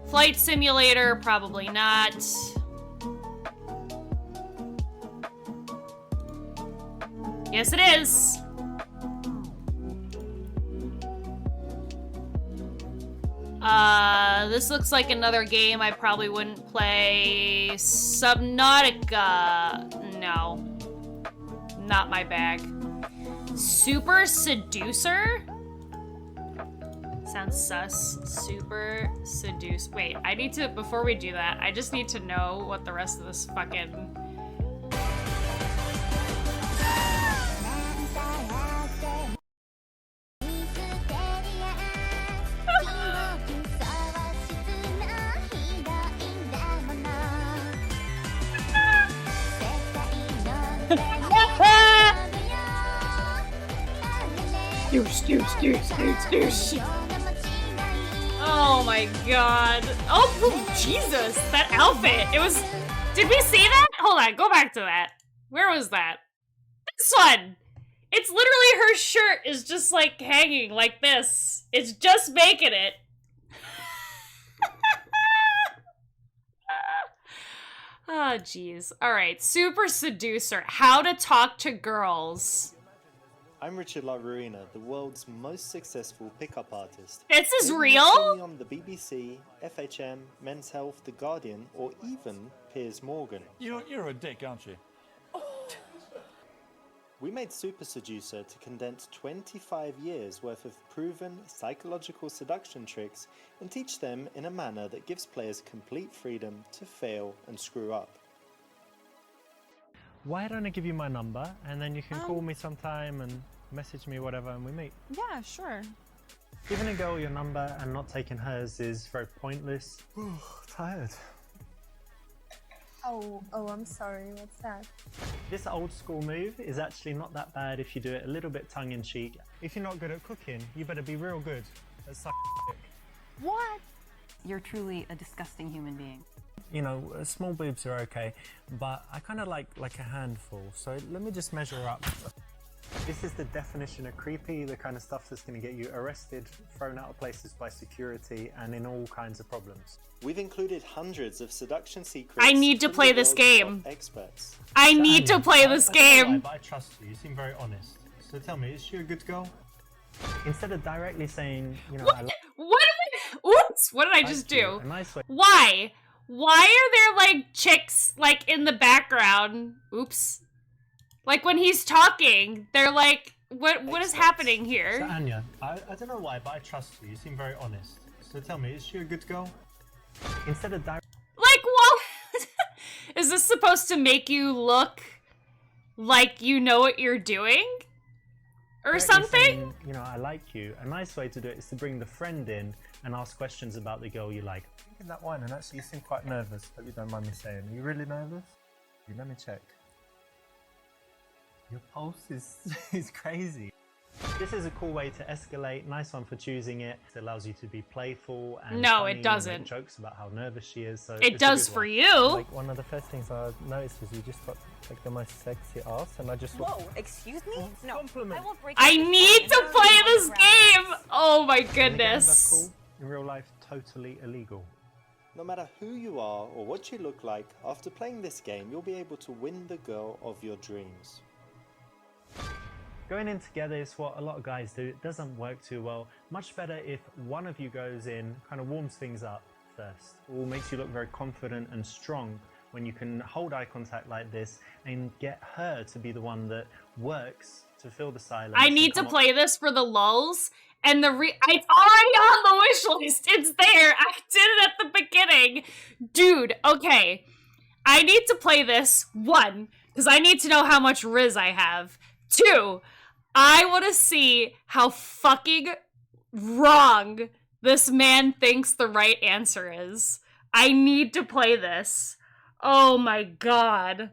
Flight Simulator, probably not. Yes, it is. This looks like another game I probably wouldn't play. Subnautica. No. Not my bag. Super Seducer? Sounds sus. Super Seduce. Wait, I need to, before we do that, I just need to know what the rest of this fucking... Oh my god. Oh, Jesus. That outfit. It was... Did we see that? Hold on. Go back to that. Where was that? This one. It's literally her shirt is just like hanging like this. It's just making it. Oh, jeez. All right. Super Seducer. How to talk to girls. I'm Richard LaRuina, the world's most successful pickup artist. This is Maybe real? you've seen me on the BBC, FHM, Men's Health, The Guardian, or even Piers Morgan. You're a dick, aren't you? We made Super Seducer to condense 25 years worth of proven psychological seduction tricks and teach them in a manner that gives players complete freedom to fail and screw up. Why don't I give you my number and then you can call me sometime and message me whatever and we meet? Yeah, sure. Giving a girl your number and not taking hers is very pointless. Tired. Oh, I'm sorry. What's that? This old school move is actually not that bad if you do it a little bit tongue in cheek. If you're not good at cooking, you better be real good at sucking dick. What? You're truly a disgusting human being. You know, small boobs are okay, but I kind of like a handful, so let me just measure up. This is the definition of creepy, the kind of stuff that's going to get you arrested, thrown out of places by security, and in all kinds of problems. We've included hundreds of seduction secrets. I need to play this game. Experts. I need to play this game. But I trust you. You seem very honest. So tell me, is she a good girl? Instead of directly saying, you know, Oops! What did I just do? A nice way. Why? Why are there like chicks like in the background? Oops. Like when he's talking, they're like, what is happening here? So Anya, I don't know why, but I trust you. You seem very honest. So tell me, is she a good girl? Instead of direct. Like what? Is this supposed to make you look like you know what you're doing? Or something? Saying, you know, I like you. A nice way to do it is to bring the friend in and ask questions about the girl you like. Drinking that wine and actually you seem quite nervous, but you don't mind me saying. Are you really nervous? Let me check. Your pulse is crazy. This is a cool way to escalate. Nice one for choosing it. It allows you to be playful and no, funny it doesn't. And make jokes about how nervous she is. So it does for you. Like one of the first things I noticed was you just got like the most sexy ass, and I just. Whoa! Excuse me? No. Compliment. I need to play this game. Oh my goodness. That's cool. In real life, totally illegal. No matter who you are or what you look like, after playing this game, you'll be able to win the girl of your dreams. Going in together is what a lot of guys do. It doesn't work too well. Much better if one of you goes in, kind of warms things up first. It all makes you look very confident and strong when you can hold eye contact like this and get her to be the one that works to fill the silence. I need to play this for the lulz. And it's already on the wish list. It's there. I did it at the beginning. Dude, okay. I need to play this, 1, because I need to know how much Riz I have. 2, I want to see how fucking wrong this man thinks the right answer is. I need to play this. Oh my god.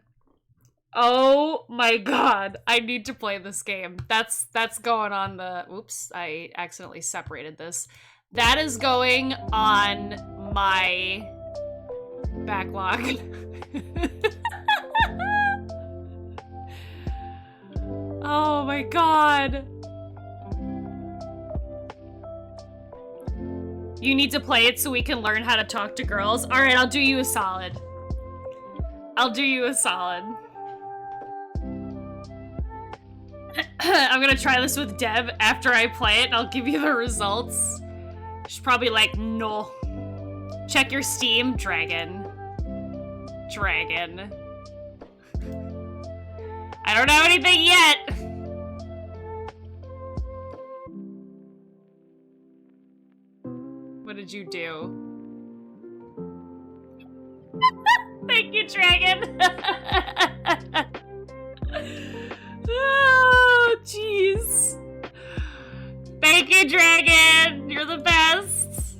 Oh my god. I need to play this game. That's going on the... Oops, I accidentally separated this. That is going on my backlog. Oh my god. You need to play it so we can learn how to talk to girls. Alright, I'll do you a solid. I'll do you a solid. I'm gonna try this with Deb after I play it and I'll give you the results. She's probably like, no. Check your Steam, Dragon. Dragon. I don't know anything yet! What did you do? Thank you, Dragon! Oh, jeez. Thank you, Dragon! You're the best!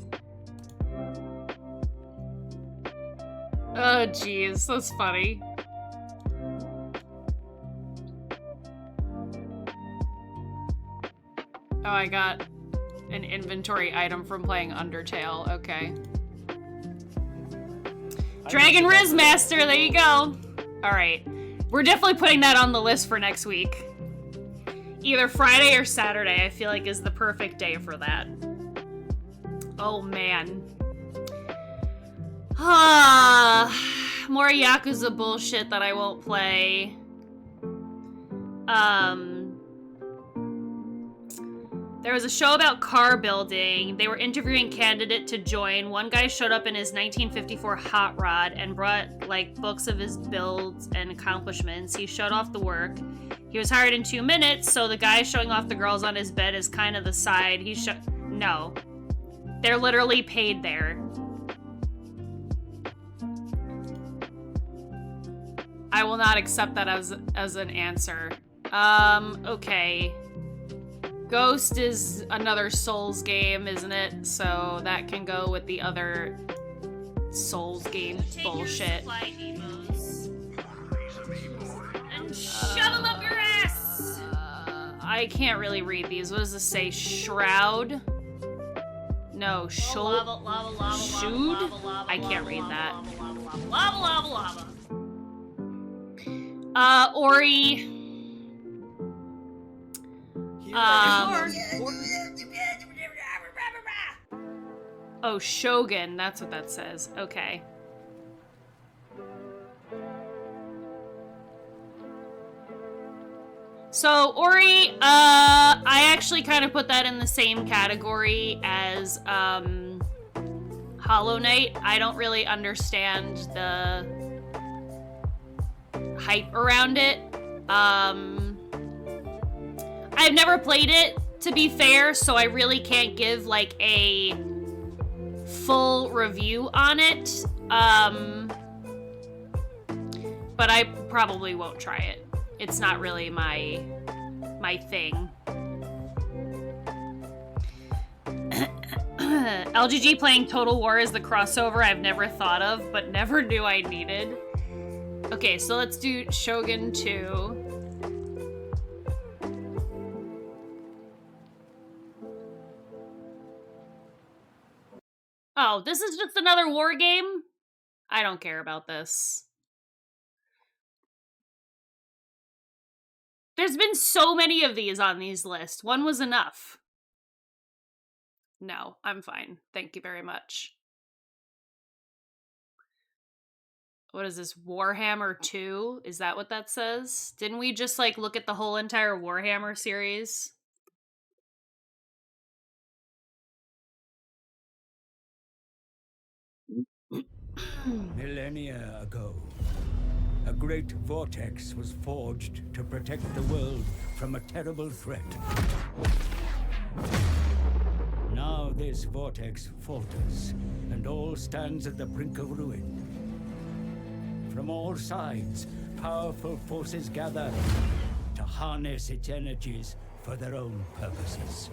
Oh, jeez. That's funny. Oh, I got an inventory item from playing Undertale. Okay. Dragon Riz Master, there you go. Alright. We're definitely putting that on the list for next week. Either Friday or Saturday, I feel like, is the perfect day for that. Oh, man. More Yakuza bullshit that I won't play. There was a show about car building. They were interviewing candidate to join. One guy showed up in his 1954 hot rod and brought like books of his builds and accomplishments. He showed off the work. He was hired in 2 minutes, so the guy showing off the girls on his bed is kind of the side. No. They're literally paid there. I will not accept that as an answer. Okay. Ghost is another Souls game, isn't it? So that can go with the other Souls game bullshit. And shove them up your ass! I can't really read these. What does this say? Shroud? No, Should? I can't read that. Lava. Ori. Oh, Shogun, that's what that says. Okay. So, Ori, I actually kind of put that in the same category as, Hollow Knight. I don't really understand the hype around it. I've never played it, to be fair, so I really can't give, like, a full review on it. But I probably won't try it. It's not really my thing. LGG playing Total War is the crossover I've never thought of, but never knew I needed. Okay, so let's do Shogun 2. Oh, this is just another war game? I don't care about this. There's been so many of these on these lists. One was enough. No, I'm fine. Thank you very much. What is this? Warhammer 2? Is that what that says? Didn't we just, like, look at the whole entire Warhammer series? Millennia ago, a great vortex was forged to protect the world from a terrible threat. Now this vortex falters, and all stands at the brink of ruin. From all sides, powerful forces gather to harness its energies for their own purposes.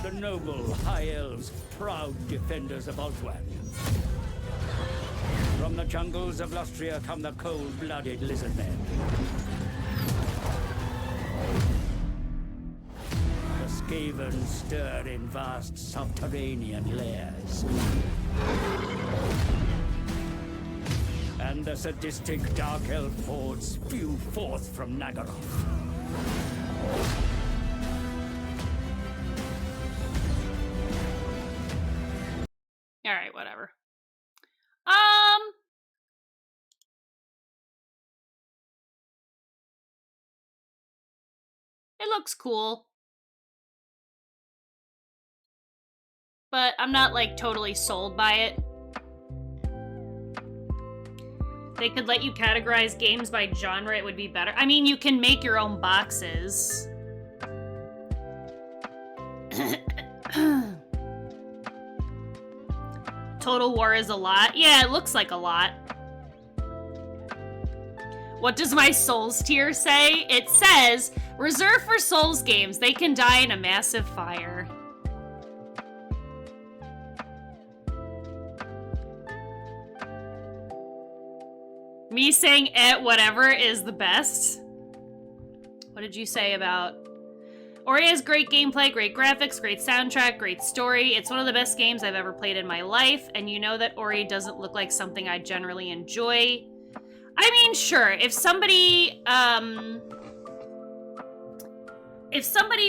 The noble High Elves, proud defenders of Oswan. From the jungles of Lustria come the cold-blooded lizard men. The Skaven stir in vast subterranean lairs. And the sadistic Dark Elf hordes spew forth from Nagaroth. Alright, whatever. It looks cool. But I'm not, like, totally sold by it. They could let you categorize games by genre, it would be better. I mean, you can make your own boxes. Total War is a lot. Yeah, it looks like a lot. What does my Souls tier say? It says, reserved for Souls games. They can die in a massive fire. Me saying whatever is the best. What did you say about... Ori has great gameplay, great graphics, great soundtrack, great story. It's one of the best games I've ever played in my life, and you know that Ori doesn't look like something I generally enjoy. I mean, sure, if somebody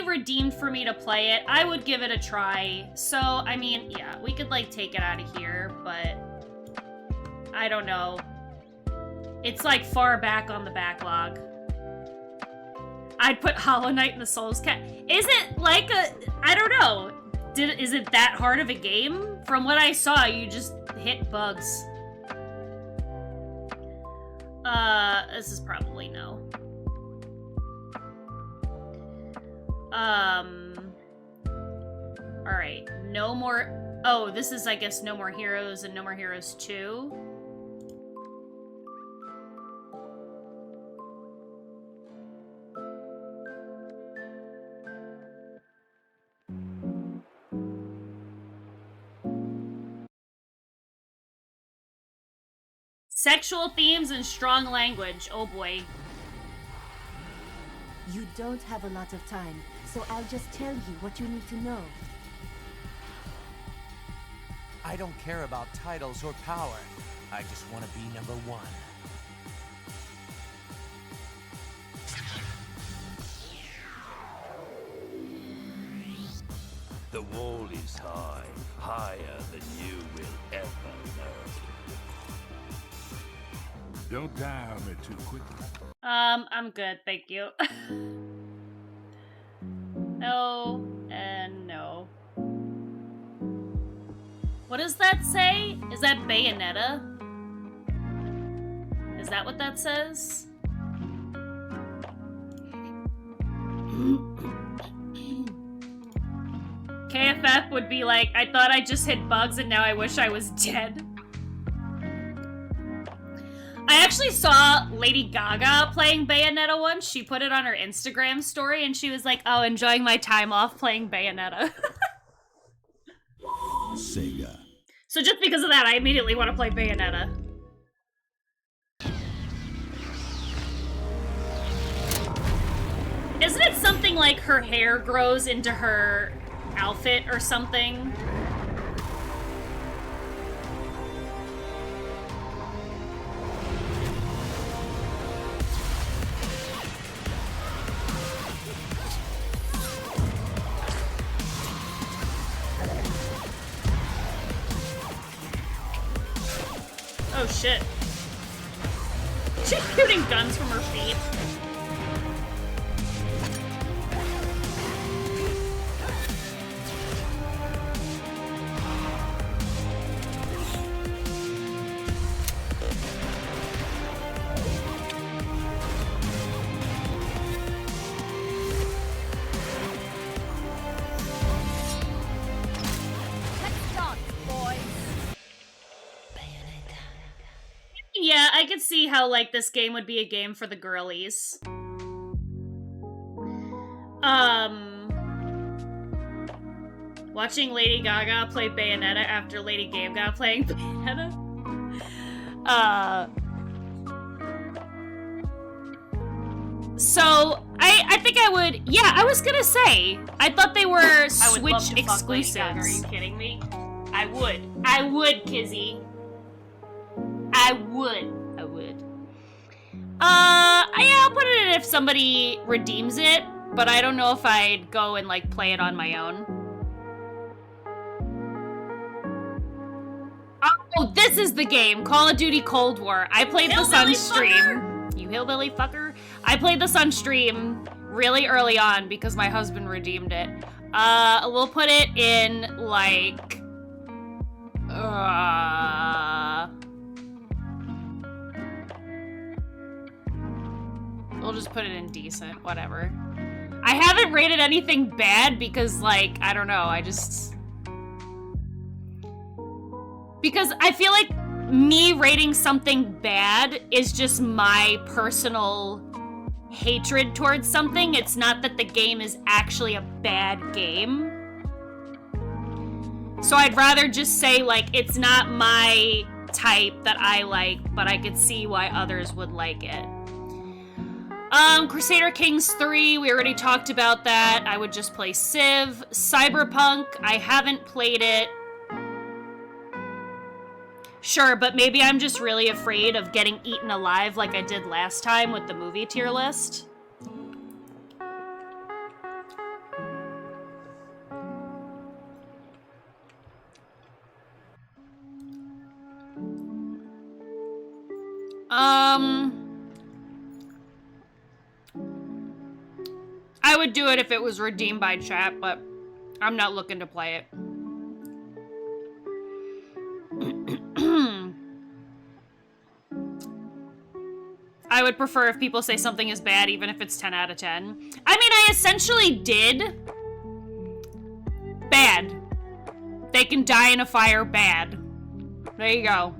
redeemed for me to play it, I would give it a try. So, I mean, yeah, we could, like, take it out of here, but I don't know. It's, like, far back on the backlog. I'd put Hollow Knight in the Souls Cat. Is it like a... I don't know. Is it that hard of a game? From what I saw, you just hit bugs. This is probably no. Alright. No more... Oh, this is, I guess, No More Heroes and No More Heroes 2. Sexual themes and strong language. Oh boy. You don't have a lot of time, so I'll just tell you what you need to know. I don't care about titles or power. I just want to be number one. The wall is high, higher than you will ever know. Don't die on me too quickly. I'm good, thank you. No, and no. What does that say? Is that Bayonetta? Is that what that says? KFF would be like, I thought I just hit bugs and now I wish I was dead. I actually saw Lady Gaga playing Bayonetta once. She put it on her Instagram story and she was like, oh, enjoying my time off playing Bayonetta. Sega. So just because of that, I immediately want to play Bayonetta. Isn't it something like her hair grows into her outfit or something? Oh shit. She's shooting guns from her feet. Yeah, I could see how, like, this game would be a game for the girlies. Watching Lady Gaga play Bayonetta after Lady Gaga playing Bayonetta? So, I think I would, yeah, I was gonna say, I thought they were Switch exclusives. Are you kidding me? I would, Kizzy. I would. Yeah, I'll put it in if somebody redeems it, but I don't know if I'd go and, like, play it on my own. Oh, this is the game, Call of Duty Cold War. I played this on stream. You hillbilly fucker. I played this on stream really early on because my husband redeemed it. We'll put it in, like... We'll just put it in decent, whatever. I haven't rated anything bad because, like, I don't know, because I feel like me rating something bad is just my personal hatred towards something. It's not that the game is actually a bad game. So I'd rather just say, like, it's not my type that I like, but I could see why others would like it. Crusader Kings 3, we already talked about that. I would just play Civ. Cyberpunk, I haven't played it. Sure, but maybe I'm just really afraid of getting eaten alive like I did last time with the movie tier list. I would do it if it was redeemed by chat, but I'm not looking to play it. I would prefer if people say something is bad, even if it's 10 out of 10. I mean, I essentially did. Bad. They can die in a fire, bad. There you go.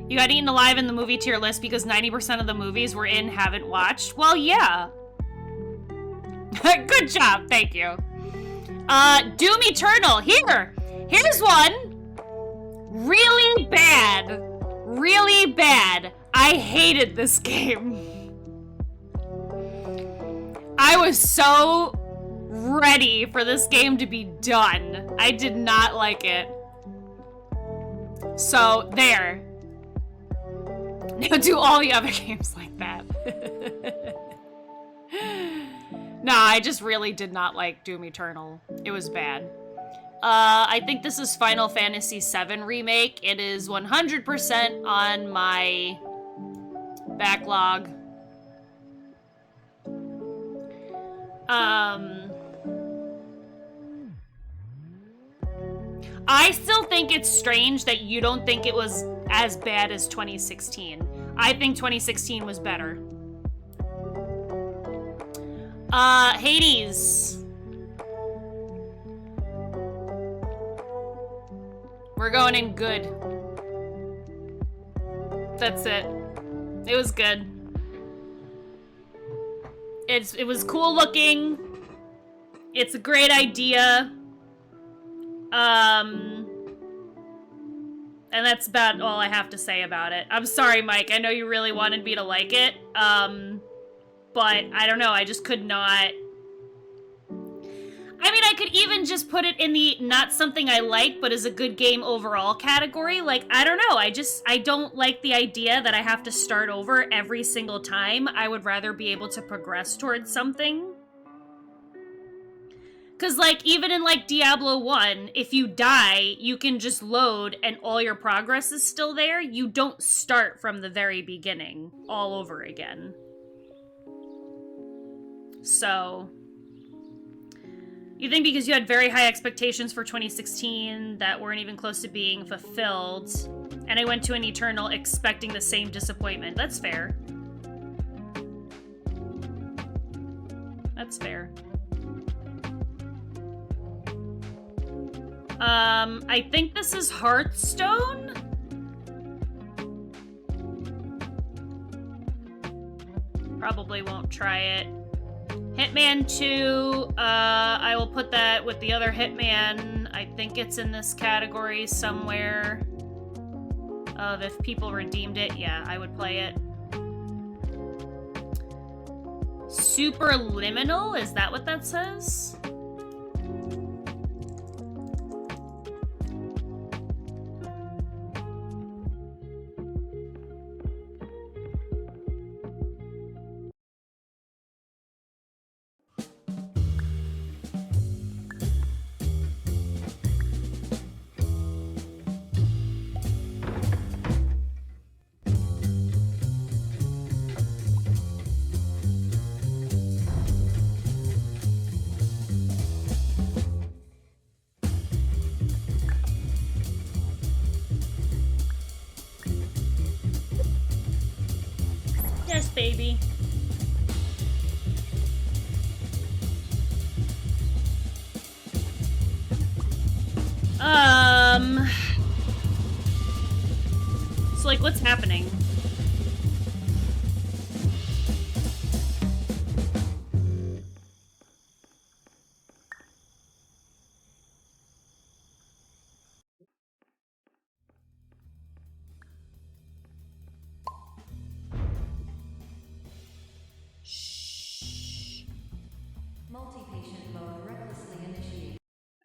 You got eaten alive in the movie tier list because 90% of the movies we're in haven't watched. Well, yeah. Good job, thank you. Doom Eternal, here's one. Really bad. Really bad. I hated this game. I was so ready for this game to be done. I did not like it. So, there. Now do all the other games like that. Nah, I just really did not like Doom Eternal. It was bad. I think this is Final Fantasy VII Remake. It is 100% on my backlog. I still think it's strange that you don't think it was as bad as 2016. I think 2016 was better. Hades. We're going in good. That's it. It was good. It was cool looking. It's a great idea. And that's about all I have to say about it. I'm sorry, Mike. I know you really wanted me to like it. But I don't know. I just could not. I mean, I could even just put it in the not something I like, but is a good game overall category. Like, I don't know. I don't like the idea that I have to start over every single time. I would rather be able to progress towards something. Because, like, even in, like, Diablo 1, if you die, you can just load and all your progress is still there. You don't start from the very beginning all over again. So, you think because you had very high expectations for 2016 that weren't even close to being fulfilled, and I went to an Eternal expecting the same disappointment. That's fair. That's fair. I think this is Hearthstone? Probably won't try it. Hitman 2, I will put that with the other Hitman. I think it's in this category somewhere. Of if people redeemed it, yeah, I would play it. Superliminal, is that what that says? Yes, baby. So, like, what's happening?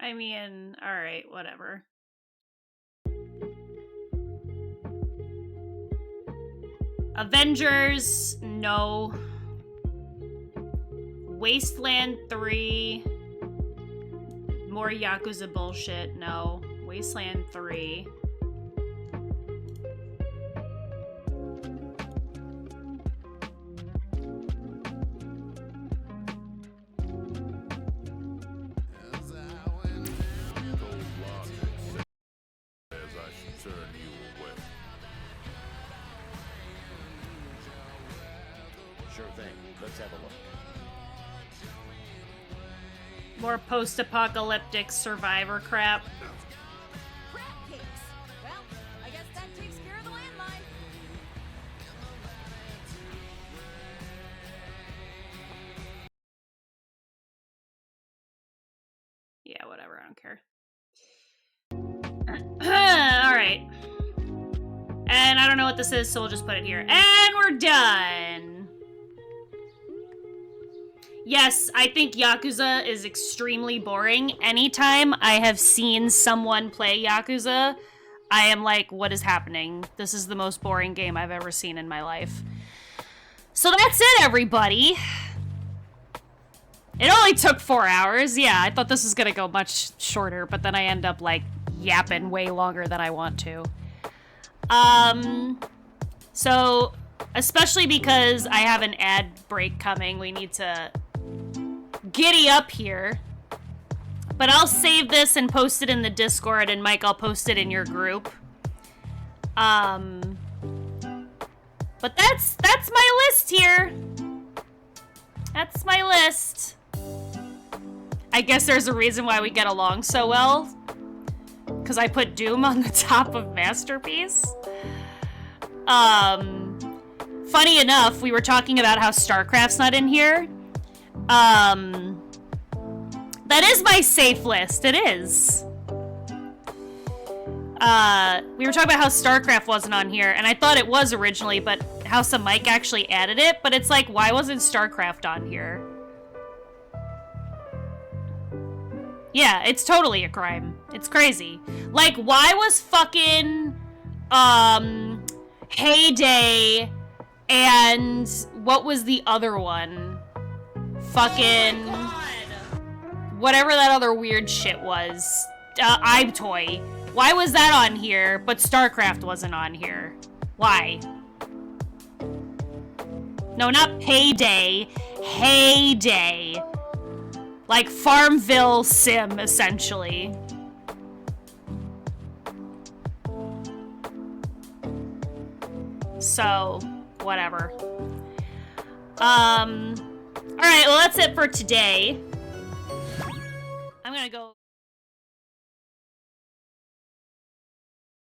I mean, alright, whatever. Avengers, no. Wasteland 3. More Yakuza bullshit, no. Wasteland 3. Sure thing. Let's have a look. More post-apocalyptic survivor crap. Well, I guess that takes care of the landmine. Yeah, whatever, I don't care. Alright. And I don't know what this is, so we'll just put it here. And we're done! Yes, I think Yakuza is extremely boring. Anytime I have seen someone play Yakuza, I am like, what is happening? This is the most boring game I've ever seen in my life. So that's it, everybody! It only took 4 hours. Yeah, I thought this was gonna go much shorter, but then I end up, like, yapping way longer than I want to. So, especially because I have an ad break coming, we need to giddy up here. But I'll save this and post it in the Discord, and Mike, I'll post it in your group. But that's my list here. That's my list. I guess there's a reason why we get along so well. Because I put Doom on the top of Masterpiece. Funny enough, we were talking about how StarCraft's not in here. That is my safe list. It is. We were talking about how StarCraft wasn't on here, and I thought it was originally, but House of Mike actually added it. But it's like, why wasn't StarCraft on here? Yeah, it's totally a crime. It's crazy. Like, why was fucking, Heyday and what was the other one? Fucking... whatever that other weird shit was. iToy. Why was that on here, but StarCraft wasn't on here? Why? No, not Payday. Heyday. Like Farmville Sim, essentially. So, whatever. Alright, well that's it for today. I'm gonna go...